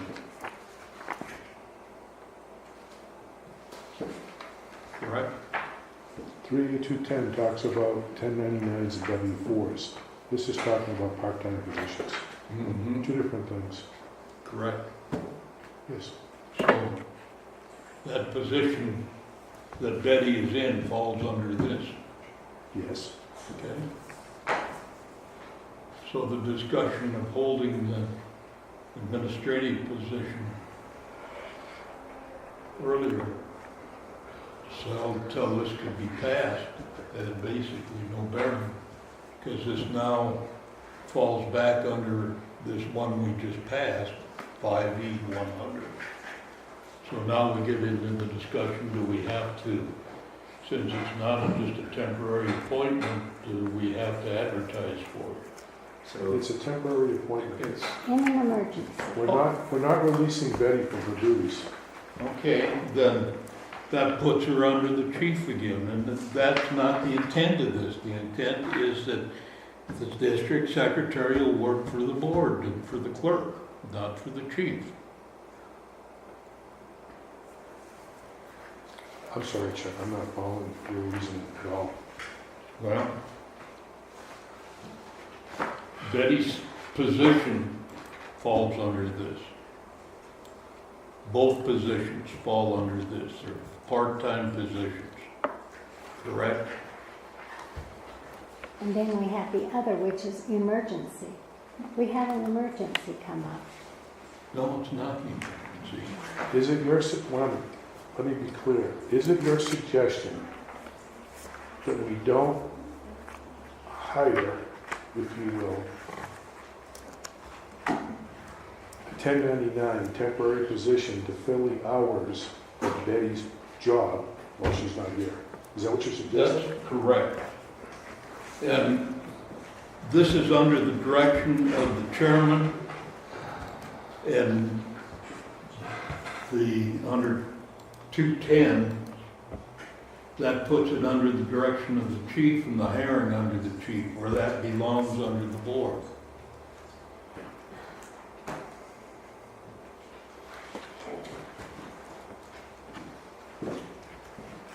Correct? 3A210 talks about 1099s and W4s. This is talking about part-time positions. Mm-hmm. Two different things. Correct. Yes. So that position that Betty is in falls under this, Yes. okay? So the discussion of holding the administrative position earlier, so until this could be passed, had basically no bearing, because this now falls back under this one we just passed, 5E 100. So now we get into the discussion, do we have to, since it's not just a temporary appointment, do we have to advertise for it? So It's a temporary appointment. it's, In an emergency. We're not releasing Betty from her duties. Okay, then that puts her under the chief again, and that's not the intent of this. The intent is that the district secretary will work for the board and for the clerk, not for the chief. I'm sorry, Chuck, I'm not following your reasoning at all. Well, Betty's position falls under this. Both positions fall under this. They're part-time positions. Correct? And then we have the other, which is emergency. We had an emergency come up. No, it's not the emergency. Is it your, let me be clear, is it your suggestion that we don't hire, if you will, a 1099 temporary position to fill the hours of Betty's job while she's not here? Is that what you're suggesting? That's correct. And this is under the direction of the chairman, and under 210, that puts it under the direction of the chief and the hiring under the chief, where that belongs under the board.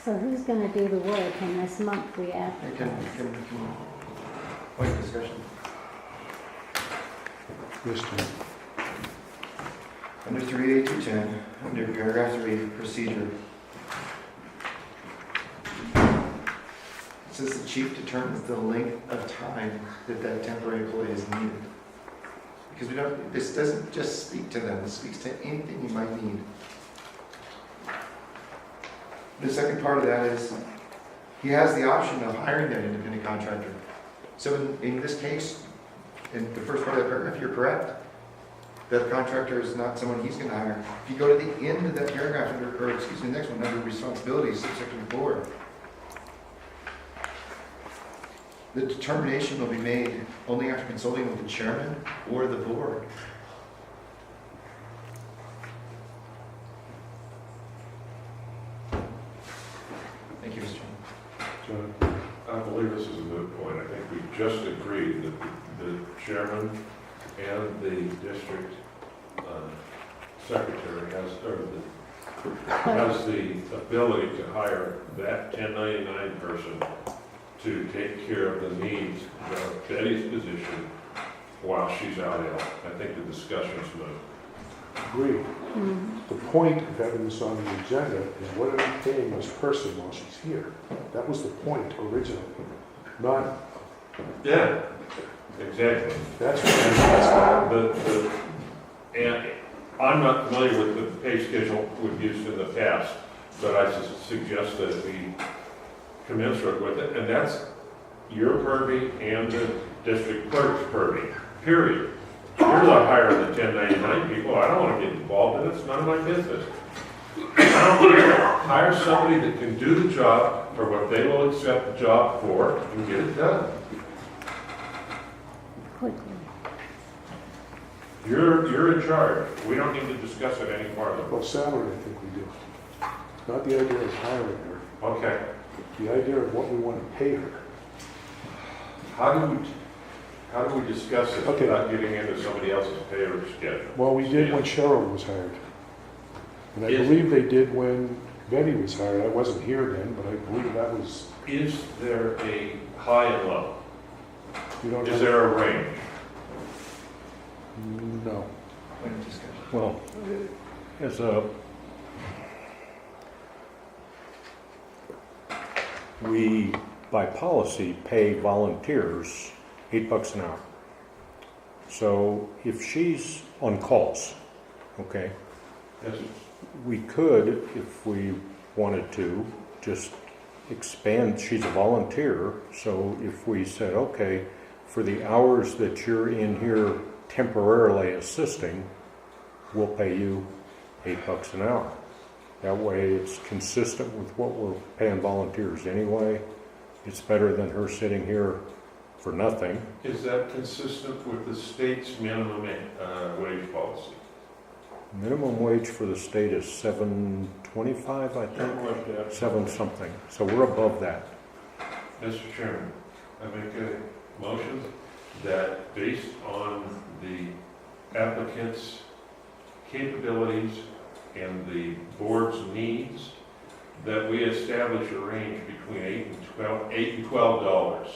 So who's gonna do the work in this month we have? point of discussion. Yes, Jim. Under 3A210, under paragraph 3, procedure. It says the chief determines the length of time that temporary employee is needed. Because this doesn't just speak to them, this speaks to anything you might need. The second part of that is, he has the option of hiring that independent contractor. So in this case, in the first part of that paragraph, you're correct. That contractor is not someone he's going to hire. If you go to the end of that paragraph, the next one, under responsibilities, subsection 4, the determination will be made only after consulting with the chairman or the board. Thank you, Mr. Chairman. John? I believe this is a good point. I think we just agreed that the chairman and the district secretary has the ability to hire that 1099 person to take care of the needs of Betty's position while she's out ill. I think the discussion's moved. Agreed. The point of having this on the agenda is what are we paying this person while she's here? That was the point originally, not, Yeah, exactly. that's what, And I'm not familiar with the pay schedule we've used in the past, but I suggest that we commensurate with it, and that's your purview and the district clerk's purview, period. You're not hiring the 1099 people. I don't want to get involved in it. It's none of my business. I don't care. Hire somebody that can do the job for what they will accept the job for and get it done. Quickly. You're in charge. We don't need to discuss it any farther. Well, salary, I think we do. Not the idea of hiring her, Okay. the idea of what we want to pay her. How do we discuss it Okay. without getting into somebody else's pay or schedule? Well, we did when Cheryl was hired. And I Is- believe they did when Betty was hired. I wasn't here then, but I believe that was, Is there a high and low? you don't Is have. there a range? No. Well, as a, we, by policy, pay volunteers $8 an hour. So if she's on calls, okay, Yes. we could, if we wanted to, just expand, she's a volunteer, so if we said, okay, for the hours that you're in here temporarily assisting, we'll pay you $8 an hour. That way it's consistent with what we're paying volunteers anyway. It's better than her sitting here for nothing. Is that consistent with the state's minimum wage policy? Minimum wage for the state is $7.25, I think, Like that. 7 something. So we're above that. Mr. Chairman, I make a motion that based on the applicant's capabilities and the board's needs, that we establish a range between $8 and $12.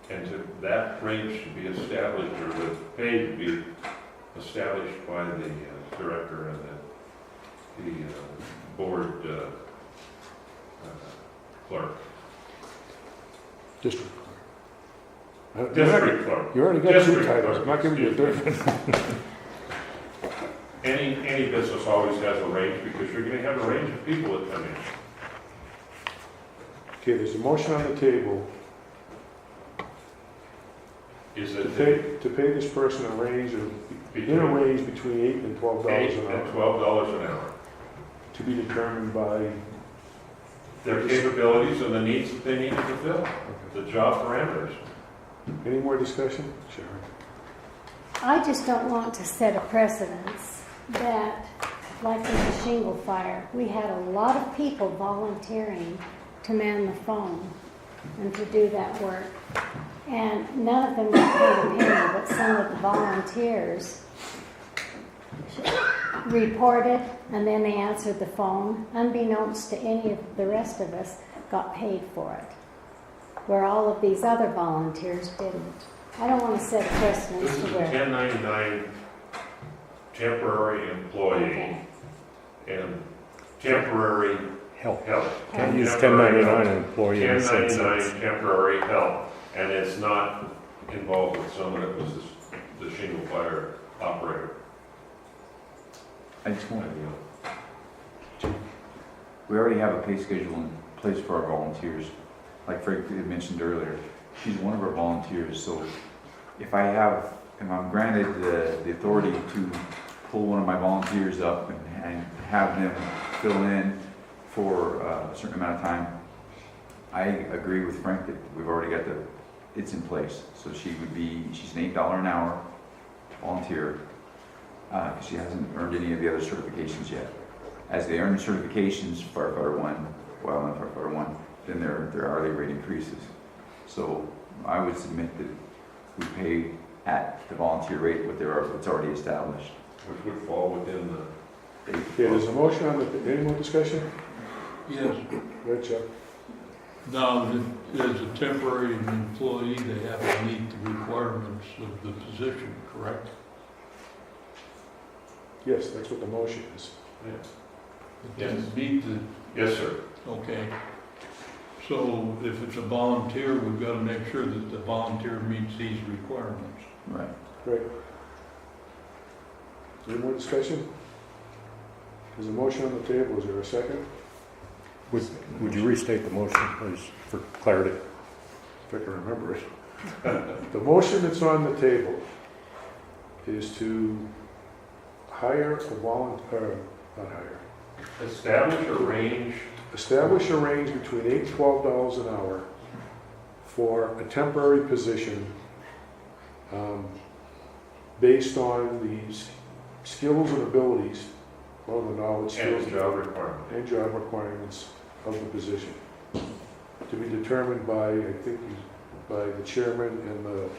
And that range to be established, or the pay to be established by the director and the board clerk. District clerk. District clerk. You already got 2 District titles, I'm not giving you a clerk, third. Any business always has a range because you're gonna have a range of people that come in. Okay, there's a motion on the table Is to it pay this person a range of, in a between range between $8 and $12 $8 an and hour, $12 an hour? to be determined by, Their capabilities and the needs that they need to fulfill, the job parameters. any more discussion? Sharon? I just don't want to set a precedence that, like in the shingle fire, we had a lot of people volunteering to man the phone and to do that work. And none of them got paid a penny, but some of the volunteers reported, and then they answered the phone, unbeknownst to any of the rest of us, got paid for it, where all of these other volunteers didn't. I don't want to set a precedence This to is a where. 1099 temporary employee Okay. and temporary Help. help. Can't use Temporary 1099 help. employee in the sense 1099 temporary help, and it's not involved with someone that was the shingle fire operator. I just want to, we already have a pay schedule in place for our volunteers. Like Frank had mentioned earlier, she's one of our volunteers, so if I'm granted the authority to pull one of my volunteers up and have them fill in for a certain amount of time, I agree with Frank that we've already got it's in place. So she's an $8 an hour volunteer, because she hasn't earned any of the other certifications yet. As they earn certifications, firefighter 1, wildland firefighter 1, then their hourly rate increases. So I would submit that we pay at the volunteer rate what's already established. Which would fall within the, Okay, there's a motion on the, any more discussion? Yes. Go ahead, Chuck. Now, as a temporary employee, they have to meet the requirements of the position, correct? Yes, that's what the motion is. Yes. Meet the, yes, sir. okay. So if it's a volunteer, we've got to make sure that the volunteer meets these requirements. Right. Great. Any more discussion? There's a motion on the table, is there a second? Would you restate the motion, please, for clarity? If I can remember it. The motion that's on the table is to hire a volunteer, not hire, Establish a range, establish a range between $8 and $12 an hour for a temporary position, based on the skills and abilities, well, the knowledge, skills, And job requirement. and job requirements of the position. To be determined by, I think, by the chairman and the,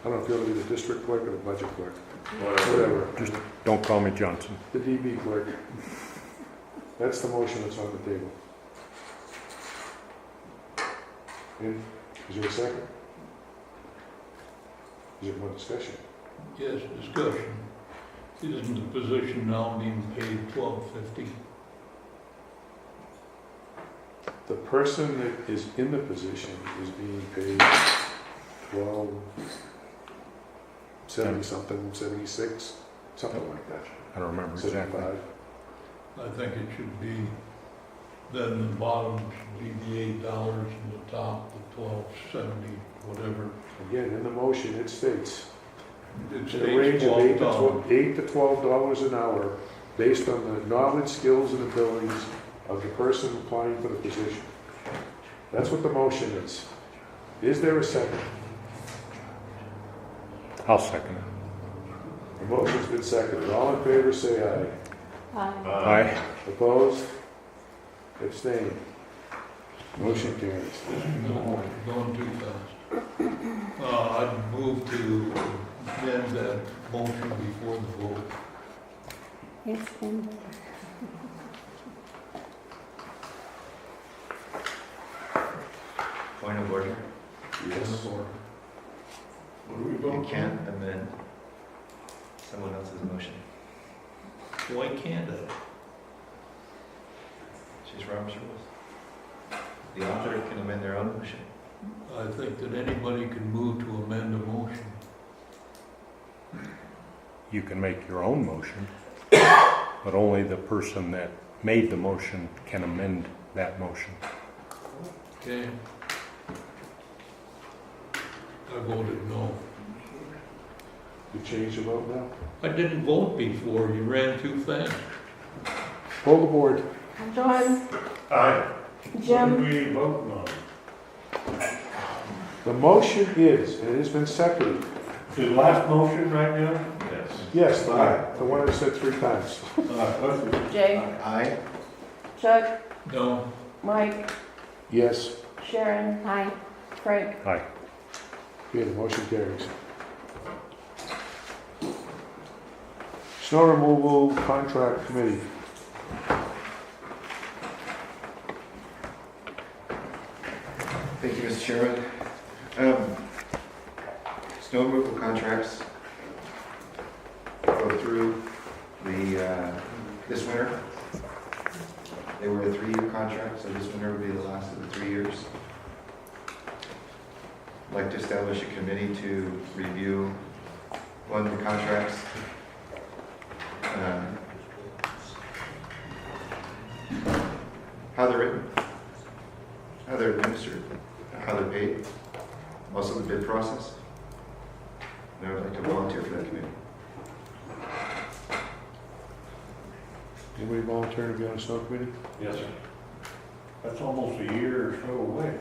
I don't know if you're gonna be the district clerk or the budget clerk, whatever, Just don't call me Johnson. the DB clerk. That's the motion that's on the table. And, is there a second? Is there more discussion? Yes, discussion. Isn't the position now being paid $12.50? The person that is in the position is being paid 12.70 something, 76, something like that. I don't remember exactly. 75. I think it should be, then the bottom should be the $8 and the top the $12.70, whatever. Again, in the motion, it states, It in states a range of $12. $8 to $12 an hour, based on the knowledge, skills, and abilities of the person applying for the position. That's what the motion is. Is there a second? I'll second it. The motion's been seconded. All in favor, say aye. Aye. Opposed? Abstained? Motion carries. Going too fast. I'd move to amend that motion before the vote. It's been Point of order. Yes. What do we You vote can't amend someone else's motion. on? Why can't I? She's Robert's rules. The author can amend their own motion. I think that anybody can move to amend a motion. You can make your own motion, but only the person that made the motion can amend that motion. Okay? I voted no. You change the vote now? I didn't vote before, you ran too fast. Hold the board. John, Aye. What Jim, are we voting on? The motion is, and it has been seconded. The last motion right now? Yes. Yes, the one that said 3 times. Let's Jay, Aye. Chuck, No, Mike, Yes. Sharon, Aye. Frank. Aye. Yeah, the motion carries. Snow removal contract committee. Thank you, Mr. Chairman. Snow removal contracts go through this winter. They were a 3-year contract, so this winter will be the last of the 3 years. I'd like to establish a committee to review, one, the contracts, how they're written, how they're administered, how they're paid, also the bid process. And I would like to volunteer for that committee. Anybody volunteer to be on the snow committee? Yes, sir. That's almost a year or so away.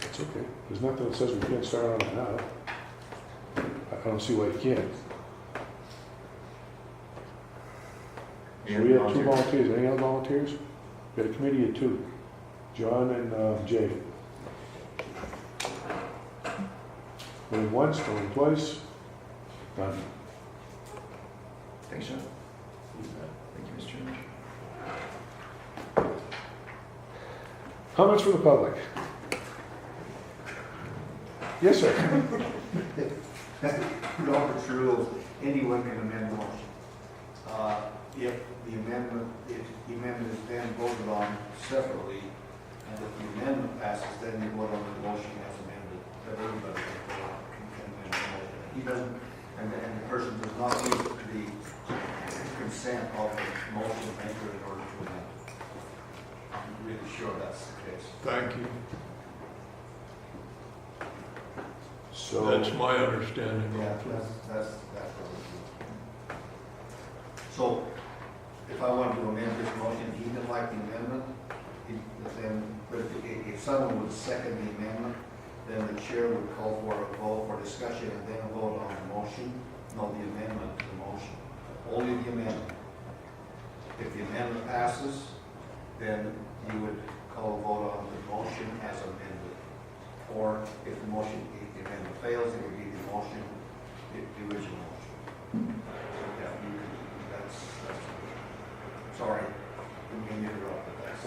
It's okay. There's nothing that says we can't start on it now. I don't see why you can't. So we have 2 volunteers. Any other volunteers? We got a committee of 2. John and Jay. Going once, going twice. Done. Thanks, John. Thank you, Mr. Chairman. Comments from the public? Yes, sir. Robert's rules, anyone can amend the motion. If the amendment is then voted on separately, and if the amendment passes, then you vote on the motion as amended. That everybody can amend the motion. He doesn't, and the person does not need the consent of the motion maker in order to amend. I'm really sure that's the case. thank you. So, That's my understanding. Yeah, that's what we do. So, if I wanted to amend this motion, he didn't like the amendment, but if someone would second the amendment, then the chair would call for a vote for discussion and then a vote on the motion, no, the amendment to the motion. Only the amendment. If the amendment passes, then you would call a vote on the motion as amended. Or if the motion, if the amendment fails, it would be the motion, the original motion. Yeah, that's, sorry, didn't mean to interrupt, but that's.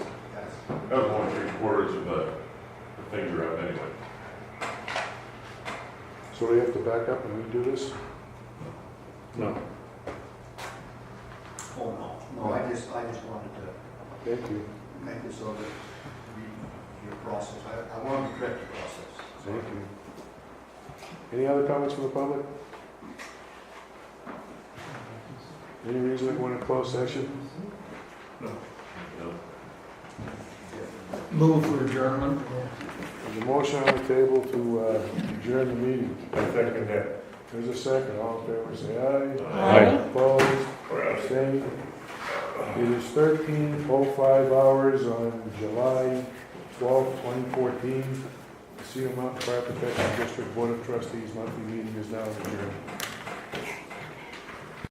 That was only 3/4 of the thing you're up anyway. So we have to back up and redo this? No. Oh, no, I just wanted to Thank you. make it so that your process, I wanted to correct the process. Thank you. Any other comments from the public? Any reason we want to close session? No. Move for adjournment. There's a motion on the table to adjourn the meeting. I second that. There's a second. All in favor, say aye. Aye. Opposed? Abstained? It is 13:05 hours on July 12, 2014. The Cedar Mountain Fire Protection District Board of Trustees monthly meeting is now adjourned.